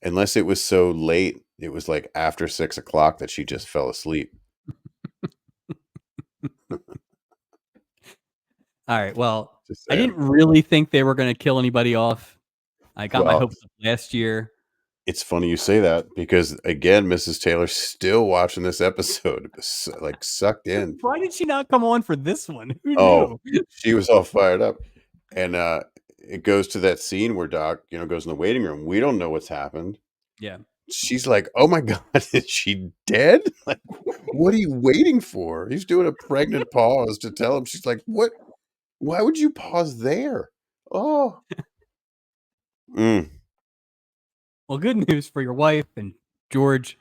Unless it was so late, it was like after 6 o'clock that she just fell asleep. All right. Well, Just I saying. didn't really think they were going to kill anybody off. I got my Well, hopes up last year. it's funny you say that because again, Mrs. Taylor's still watching this episode, like sucked in. Why did she not come on for this one? Who Oh, knew? she was all fired up. And it goes to that scene where Doc, goes in the waiting room. We don't know what's happened. Yeah. She's like, "Oh my god, is she dead? Like, what are you waiting for?" He's doing a pregnant pause to tell him. She's like, "What? Why would you pause there?" Oh, mm, Well, good news for your wife and George.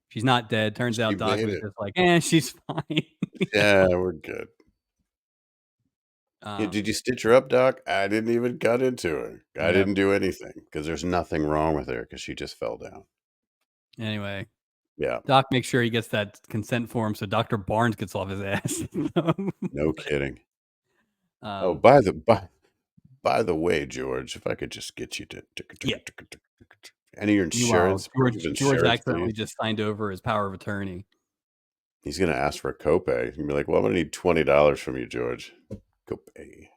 She's not dead. Turns she out Doc made was it. just like, she's fine. Yeah, we're good. Yeah, did um. you stitch her up, Doc? I didn't even cut into her. I Yep. didn't do anything because there's nothing wrong with her because she just fell down. Anyway, Yeah, Doc makes sure he gets that consent form so Dr. Barnes gets off his ass. no kidding. Oh, um. by the way, George, if I could just get you to Yeah. any of your Meanwhile, insurance, proof of George insurance, accidentally please. just signed over his power of attorney. He's gonna ask for a copay. He's gonna be like, "Well, I'm gonna need $20 from you, George." Copay.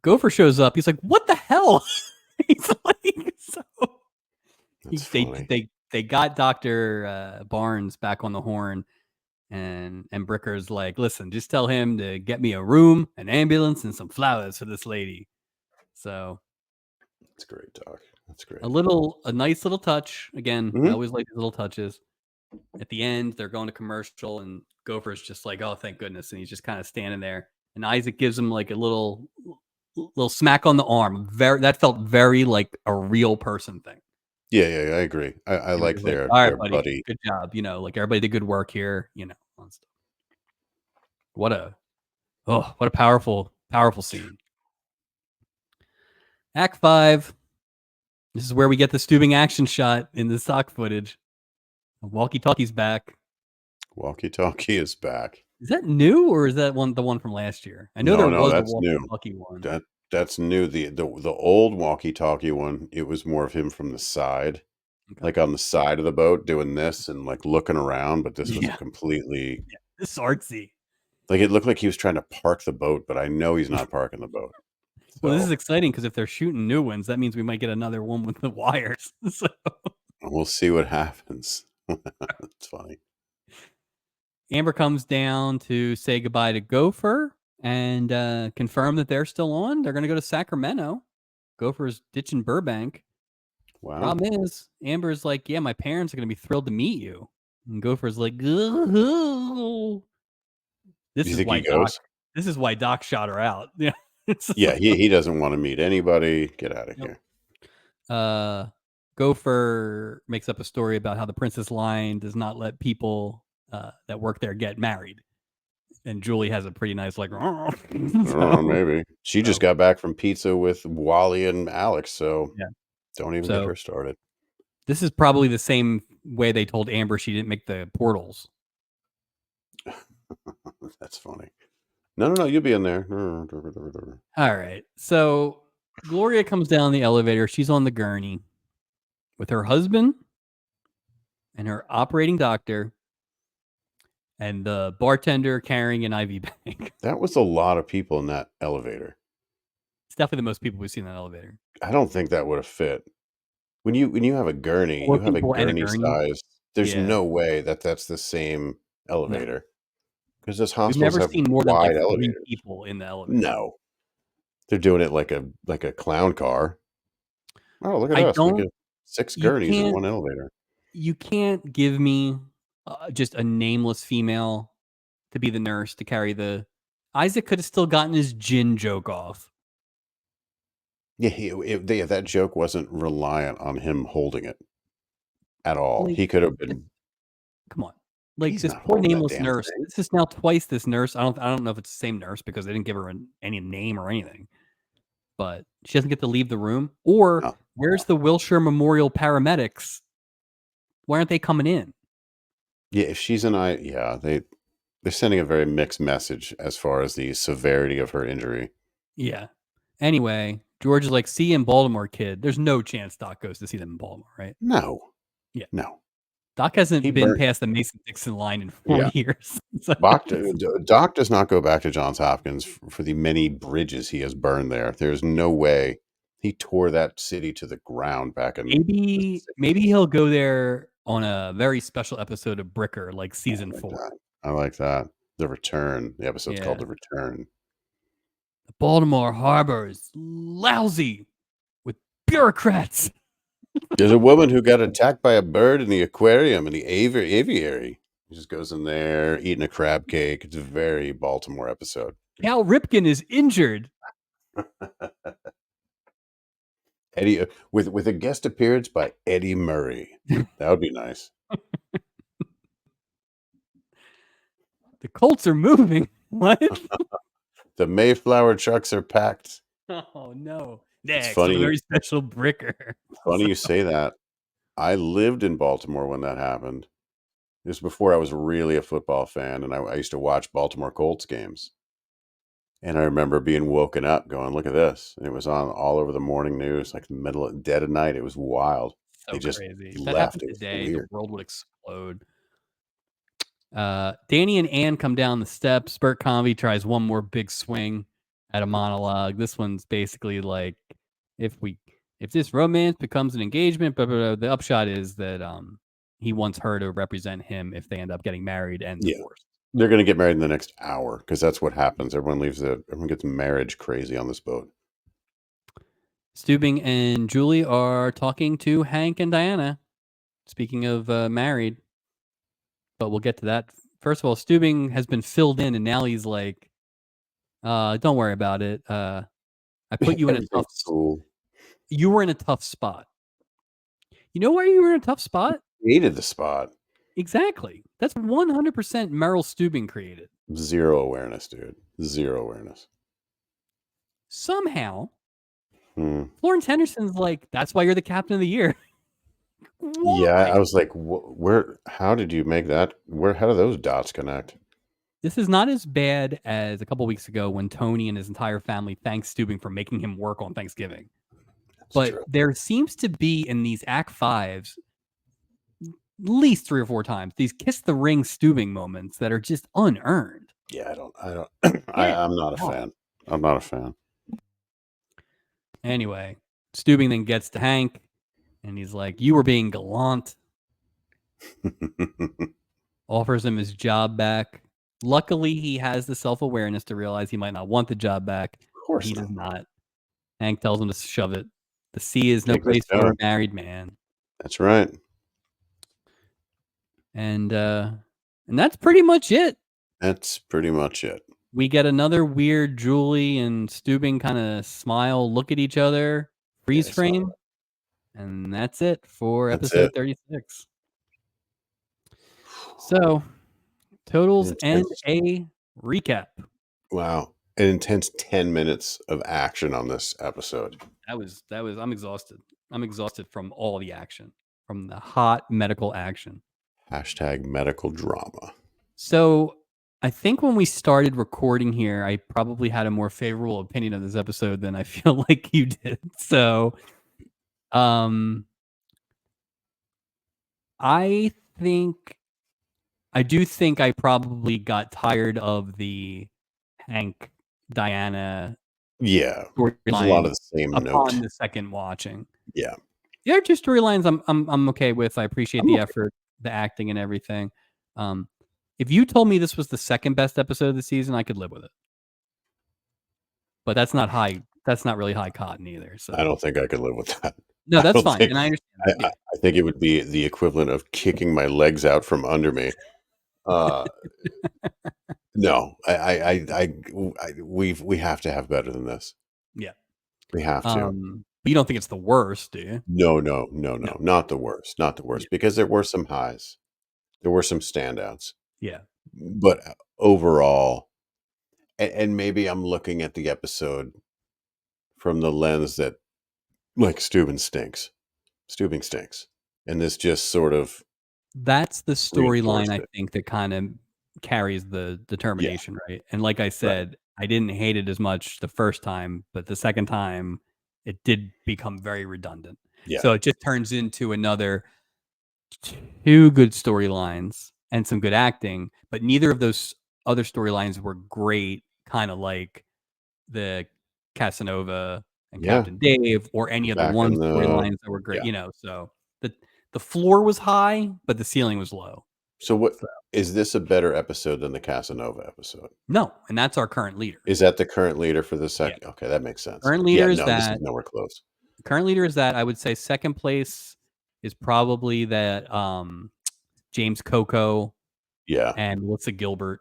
Gopher shows up. He's like, "What the hell?" He's like, so That's they funny. they they got Dr. Barnes back on the horn, and Bricker's like, "Listen, just tell him to get me a room, an ambulance, and some flowers for this lady." So That's great, Doc. That's great. a nice little touch. Again, I Mhm. always like these little touches. At the end, they're going to commercial, and Gopher's just like, "Oh, thank goodness," and he's just kind of standing there. And Isaac gives him like a little smack on the arm. That felt very like a real person thing. Yeah, yeah, I agree. I He like was like, their "All right, their buddy, buddy. good job. Like everybody did good work here. All that stuff." What a what a powerful scene. Act 5. This is where we get the Stubing action shot in the stock footage. Walkie-talkie's back. Walkie-talkie is back. Is that new or is that the one from last year? I know No, there no, was a that's new. walkie-talkie one. That's new. The old walkie-talkie one, it was more of him from the side, Okay. like on the side of the boat doing this and like looking around, but this was a Yeah. completely It's artsy. like it looked like he was trying to park the boat, but I know he's not parking the boat. Well, this is So exciting because if they're shooting new ones, that means we might get another one with the wires. So we'll see what happens. It's funny. Amber comes down to say goodbye to Gopher and confirm that they're still on. They're going to go to Sacramento. Gopher's ditching Burbank. Wow. Problem is, Amber's like, "Yeah, my parents are going to be thrilled to meet you." And Gopher's like, "Ooh." Do This you is think he why Doc. goes? This is why Doc shot her out. Yeah. It's just Yeah, like, he doesn't want to meet anybody. Get out of nope. here. Gopher makes up a story about how the Princess Line does not let people that work there get married, and Julie has a pretty nice like. I don't know, so, maybe. She just so got back from pizza with Wally and Alex, so yeah. don't even get So her started. this is probably the same way they told Amber she didn't make the portals. That's funny. No, you'll be in there. All right. So Gloria comes down the elevator. She's on the gurney with her husband and her operating doctor and the bartender carrying an IV bag. That was a lot of people in that elevator. It's definitely the most people we've seen in that elevator. I don't think that would have fit. When you have a gurney, 4 you have a people and a gurney gurney. size. There's Yeah. no way that that's the same No. elevator because those We've hospitals never have seen more than like wide 3 elevators. people in the elevator. No, they're doing it like a clown car. Oh, look at I us. We don't get 6 you gurneys in can't one elevator. you can't give me just a nameless female to be the nurse to carry the Isaac could have still gotten his gin joke off. Yeah, that joke wasn't reliant on him holding it at all. Like, He could have been come on. Like He's this not poor holding that nameless damn nurse. thing. This is now twice this nurse. I don't know if it's the same nurse because they didn't give her any name or anything. But she doesn't get to leave the room. Or No. where's the Wilshire Memorial paramedics? Why aren't they coming in? Yeah, if she's they're sending a very mixed message as far as the severity of her injury. Yeah. Anyway, George is like, see you in Baltimore, kid. There's no chance Doc goes to see them in Baltimore, right? No. Yeah. No. Doc hasn't He been burnt. past the Mason-Dixon line in 4 Yeah. years. So Doc does not go back to Johns Hopkins for the many bridges he has burned there. There's no way he tore that city to the ground back in the maybe 60s. he'll go there on a very special episode of Bricker, like season 4. I like that. The Return. The episode's called Yeah. The Return. The Baltimore Harbor is lousy with bureaucrats. There's a woman who got attacked by a bird in the aquarium in the aviary. He just goes in there eating a crab cake. It's a very Baltimore episode. Cal Ripken is injured. Eddie with a guest appearance by Eddie Murray. That would be nice. The Colts are moving. What? The Mayflower trucks are packed. Oh no. It's Next, funny. a very special Bricker. Funny you say that. I lived in Baltimore when that happened. This was before I was really a football fan, and I used to watch Baltimore Colts games. And I remember being woken up going, look at this. And it was on all over the morning news, like dead of night. It was wild. So They just crazy. If that left. happened It was today, the weird. world would explode. Danny and Ann come down the steps. Bert Convy tries one more big swing at a monologue. This one's basically like, if this romance becomes an engagement, but the upshot is that he wants her to represent him if they end up getting married and divorced. They're going to get married in the next hour because that's what happens. Everyone gets marriage crazy on this boat. Steubing and Julie are talking to Hank and Diana. Speaking of married, but we'll get to that. First of all, Steubing has been filled in, and now he's like, "Don't worry about it. I put you in a tough. Cool. You were in a tough spot. You know why you were in a tough spot? Created the spot. Exactly. That's 100% Meryl Steubing created. Zero awareness, dude. Zero awareness. Somehow, Florence Henderson's like, that's why you're the captain of the year. Yeah, I was like, where? How did you make that? How do those dots connect? This is not as bad as a couple weeks ago when Tony and his entire family thanked Steubing for making him work on Thanksgiving. But there seems to be in these Act 5s at least 3 or 4 times these kiss the ring Steubing moments that are just unearned. Yeah, I'm not a fan. I'm not a fan. Anyway, Steubing then gets to Hank and he's like, you were being gallant. Offers him his job back. Luckily, he has the self-awareness to realize he might not want the job back. Of course he does not. Hank tells him to shove it. The sea is no Take place for a married man. That's right. And that's pretty much it. That's pretty much it. We get another weird Julie and Steubing kind of smile, look at each other, freeze frame, and that's it for episode 36. So, totals and a recap. Wow. An intense 10 minutes of action on this episode. That was I'm exhausted. I'm exhausted from all the action, from the hot medical action. # medical drama. So I think when we started recording here, I probably had a more favorable opinion of this episode than I feel like you did. So I do think I probably got tired of the Hank Diana. Yeah, there's a lot of the same note on the second watching. Yeah, the other 2 storylines I'm okay with. I appreciate the effort, the acting, and everything. If you told me this was the second best episode of the season, I could live with it. But that's not high. That's not really high cotton either. So I don't think I could live with that. No, that's fine, and I understand. I think it would be the equivalent of kicking my legs out from under me. No, we have to have better than this. Yeah, we have to. But you don't think it's the worst, do you? No, not the worst. Not the worst, because there were some highs. There were some standouts. Yeah. But overall, and maybe I'm looking at the episode from the lens that, like, Steubing stinks. Steubing stinks. And this just sort of That's the storyline, reinforced I it. think, that kind of carries the Yeah, determination, right? And like I right. said, I didn't hate it as much the first time, but the second time, it did become very redundant. Yeah, So it just turns into another 2 good storylines and some good acting, but neither of those other storylines were great, kinda like the Casanova and yeah. Captain Dave or any of the Back one in the storylines that were great, yeah. so the the floor was high, but the ceiling was low. So what So is this a better episode than the Casanova episode? no, and that's our current leader. Is that the current leader for the Yeah. second? Okay, that makes sense. Current Yeah, leader is no, this is that nowhere close. I would say second place is probably that, James Coco Yeah. and Melissa Gilbert.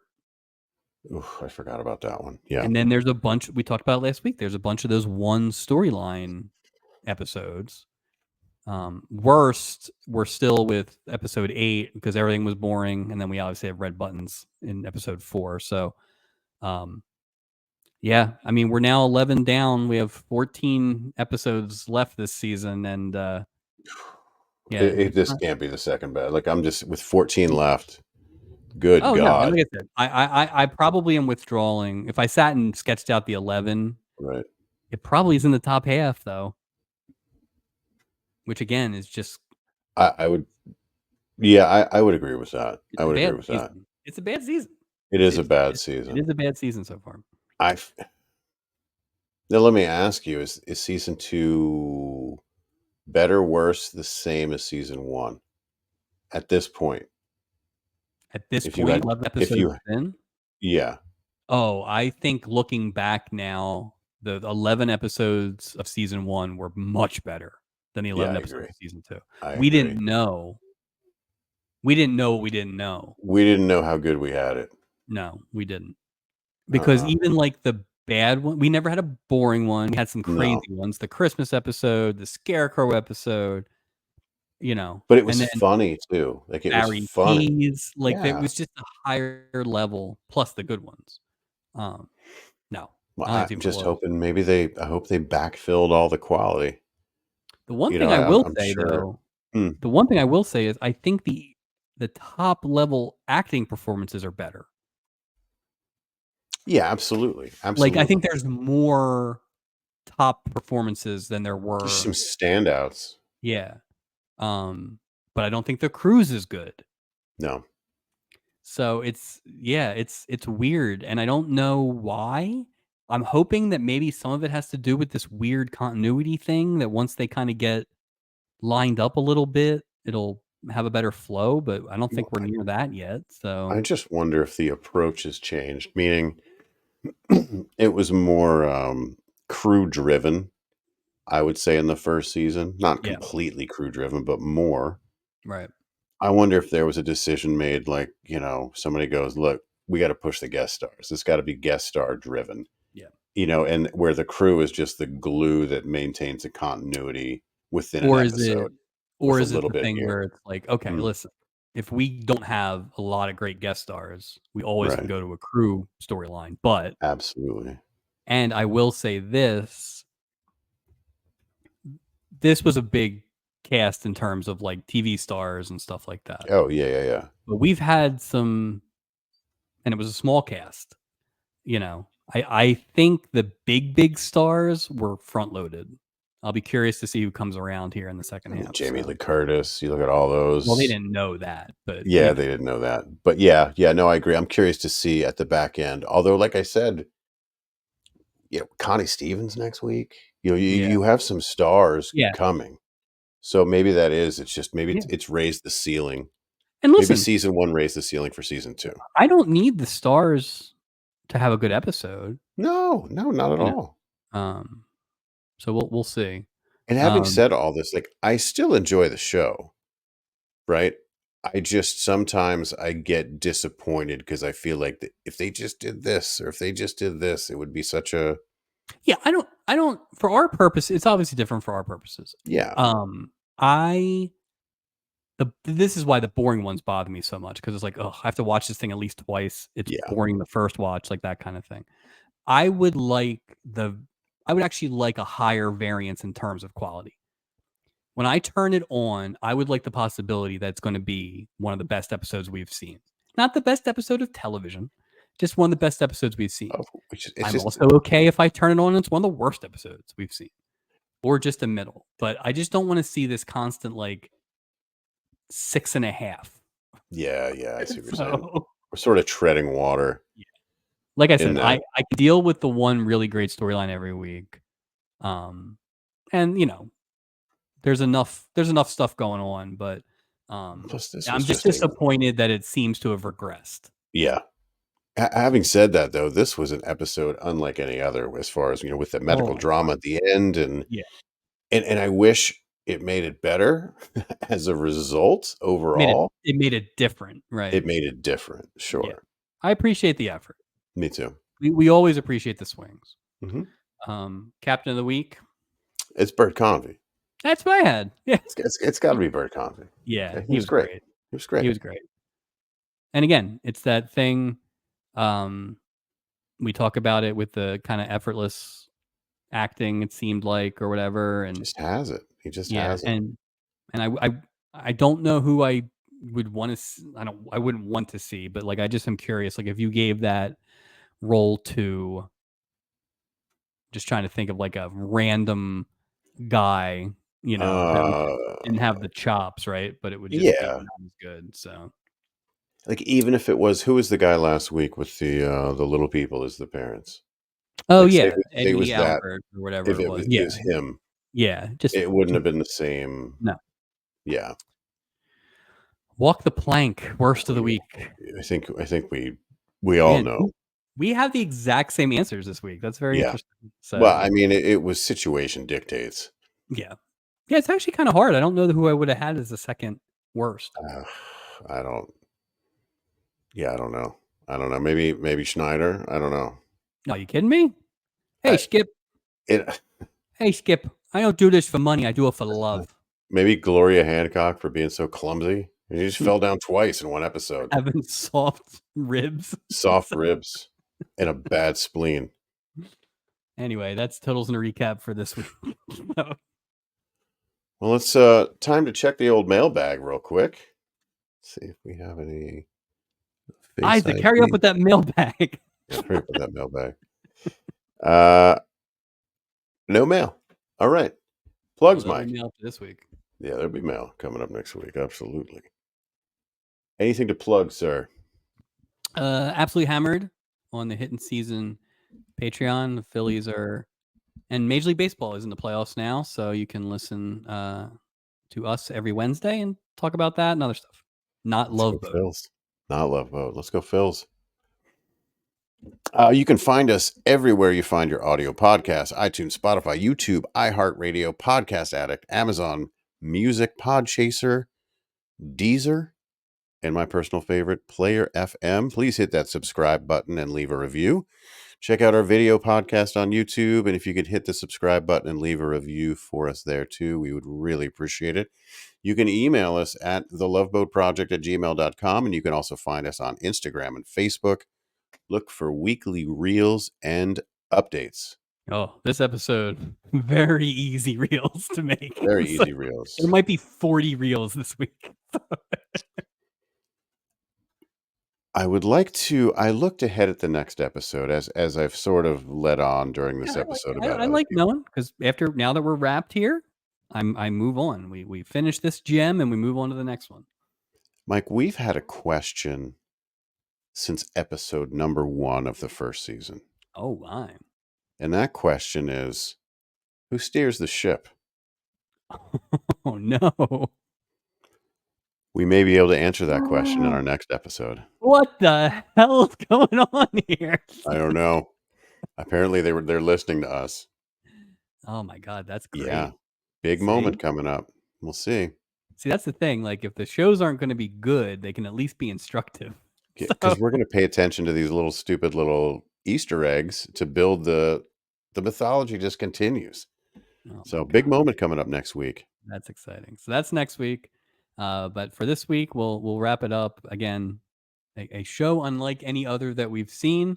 Oof, I forgot about that one. Yeah. And then there's a bunch we talked about last week. There's a bunch of those one storyline episodes. Worst, we're still with episode 8 because everything was boring, and then we obviously have red buttons in episode 4. So, yeah, I mean we're now 11 down. We have 14 episodes left this season, and yeah, it's This not. can't be the second best. Like, I'm just with 14 left. Good Oh no, and God. like I said, I probably am withdrawing. If I sat and sketched out the 11, Right. it probably is in the top half though, which again is just I would yeah, I would agree with that. I it's a would agree bad with that. season. It's a bad season. It It's is a it's bad it, it season. is a bad season so far. I Now let me ask you, is season 2 better, worse, the same as season 1 at this point? At this If you point, had 11 if episodes you in. yeah, Oh, I think looking back now, the 11 episodes of season 1 were much better than the yeah, 11 I episodes agree. of season 2. I We agree. didn't know. We didn't know what we didn't know. We didn't know how good we had it. No, we didn't. Because Uh-uh. even like the bad one, we never had a boring one. We had some crazy No. ones. The Christmas episode, the Scarecrow episode, But it was and then funny too. Like, it was Barry funny. Keys, like there Yeah. was just a higher level plus the good ones. Um, no, Well, I don't think I'm it's even just close. hoping I hope they backfilled all the quality. The one You thing know, I will I'm say sure. though, Hmm. the one thing I will say is I think the top level acting performances are better. Yeah, absolutely. Like I think Absolutely. there's more top performances than there There's were. some standouts. Yeah. Um, but I don't think the cruise is good. No. So it's weird, and I don't know why. I'm hoping that maybe some of it has to do with this weird continuity thing that once they kind of get lined up a little bit, it'll have a better flow, but I don't think Well, we're near that yet. I So, just wonder if the approach has changed, meaning it was more crew driven, I would say, in the first season. Not yeah, completely crew driven, but more. right. I wonder if there was a decision made, like, somebody goes, look, we got to push the guest stars. It's got to be guest star driven, Yeah. and where the crew is just the glue that maintains the continuity within an Or is it episode or with a is it little the bit thing here. where it's like, okay, Mm, listen, if we don't have a lot of great guest stars, we always can right. go to a crew storyline. But Absolutely. and I will say this was a big cast in terms of like TV stars and stuff like that. Oh, yeah, yeah, yeah. But we've had some, and it was a small cast. I think the big stars were front loaded. I'll be curious to see who comes around here in the second I mean, half. Jamie So, Lee Curtis, you look at all well, they those. didn't know that, but Yeah, they didn't know that. But yeah, yeah, no, I agree. I'm curious to see at the back end. Although, like I said, Connie Stevens next week. yeah, You have some stars yeah, coming. So maybe that is. It's just maybe yeah. it's raised the ceiling. And Maybe listen, season 1 raised the ceiling for season 2. I don't need the stars to have a good episode. No, no, not at You all. know, so we'll see. And having Um, said all this, like, I still enjoy the show, right? I just sometimes I get disappointed because I feel like if they just did this or if they just did this, it would be such a yeah, I don't for our purpose, it's obviously different for our purposes. yeah. I this is why the boring ones bother me so much, because it's like, oh, I have to watch this thing at least twice. It's boring the first watch, like that kind of thing. I would actually like a higher variance in terms of quality. When I turn it on, I would like the possibility that it's going to be one of the best episodes we've seen. Not the best episode of television, just one of the best episodes we've seen. I'm also okay if I turn it on and it's one of the worst episodes we've seen, or just a middle. But I just don't want to see this constant like 6.5. Yeah, I see what you're saying. We're sort of treading water. Yeah. Like I said, I can deal with the one really great storyline every week. And there's enough stuff going on, but I'm just disappointed that it seems to have regressed. Yeah. Having said that, though, this was an episode unlike any other, as far as with the medical drama at the end, and I wish it made it better as a result overall. It made it different, right? It made it different, sure. Yeah. I appreciate the effort. Me too. We always appreciate the swings. Mm-hmm. Captain of the week. It's Bert Convy. That's what I had. Yeah, it's got to be Bert Convy. Yeah, he was great. He was great. He was great. And again, it's that thing. We talk about it with the kind of effortless acting, it seemed like, or whatever, and just has it. He just has it. And I don't know who I would want to. I wouldn't want to see, but like I just am curious. Like if you gave that role to, just trying to think of like a random guy, that didn't have the chops, right? But it would just be not as good. So, like, even if it was, who was the guy last week with the little people as the parents? Oh, like, yeah, Eddie was Albert or whatever if it was. It was him. Yeah, just it wouldn't have been the same. No. Yeah. Walk the plank, worst of the week. I think we all know. We have the exact same answers this week. That's very interesting. So, well, I mean, it was situation dictates. Yeah. Yeah, it's actually kind of hard. I don't know who I would have had as the second worst. I don't know. Maybe Schneider. I don't know. No, you kidding me? Hey, Skip. Hey, Skip. I don't do this for money. I do it for love. Maybe Gloria Hancock for being so clumsy. He just fell down twice in one episode. Having soft ribs. Soft ribs and a bad spleen. Anyway, that's totals and a recap for this week. Well, it's time to check the old mailbag real quick. See if we have any. Isaac, carry up with that mailbag. Hurry up with that mailbag. No mail. All right. Plugs, Mike. Mail this week. Yeah, there'll be mail coming up next week. Absolutely. Anything to plug, sir? Absolutely hammered on the Hitting Season Patreon. The Phillies are, and Major League Baseball is in the playoffs now, so you can listen to us every Wednesday and talk about that and other stuff. Not Love Boat. Phils. Not Love Boat. Let's go, Phils. You can find us everywhere you find your audio podcasts: iTunes, Spotify, YouTube, iHeartRadio, Podcast Addict, Amazon Music, Podchaser, Deezer, and my personal favorite, Player FM. Please hit that subscribe button and leave a review. Check out our video podcast on YouTube, and if you could hit the subscribe button and leave a review for us there too, we would really appreciate it. You can email us at theloveboatproject@gmail.com, and you can also find us on Instagram and Facebook. Look for weekly reels and updates. Oh, this episode, very easy reels to make. Very easy reels. There might be 40 reels this week. I looked ahead at the next episode as I've sort of led on during this episode about. I like knowing, because now that we're wrapped here, I move on. We finish this gem and we move on to the next one. Mike, we've had a question since episode number 1 of the first season. Oh, my. And that question is, who steers the ship? Oh, no. We may be able to answer that question in our next episode. What the hell is going on here? I don't know. Apparently they're listening to us. Oh my God, that's great. Yeah. Big moment coming up. We'll see. See, that's the thing. Like, if the shows aren't going to be good, they can at least be instructive. Because we're going to pay attention to these little stupid little Easter eggs to build the mythology just continues. So big moment coming up next week. That's exciting. So that's next week. But for this week, we'll wrap it up. Again, a show unlike any other that we've seen.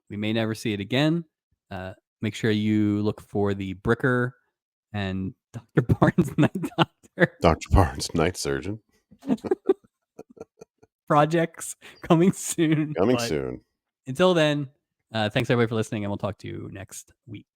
We may never see it again. Make sure you look for the Bricker and Dr. Barnes Night Doctor. Dr. Barnes Night Surgeon. Projects coming soon. Coming soon. Until then, thanks everybody for listening, and we'll talk to you next week.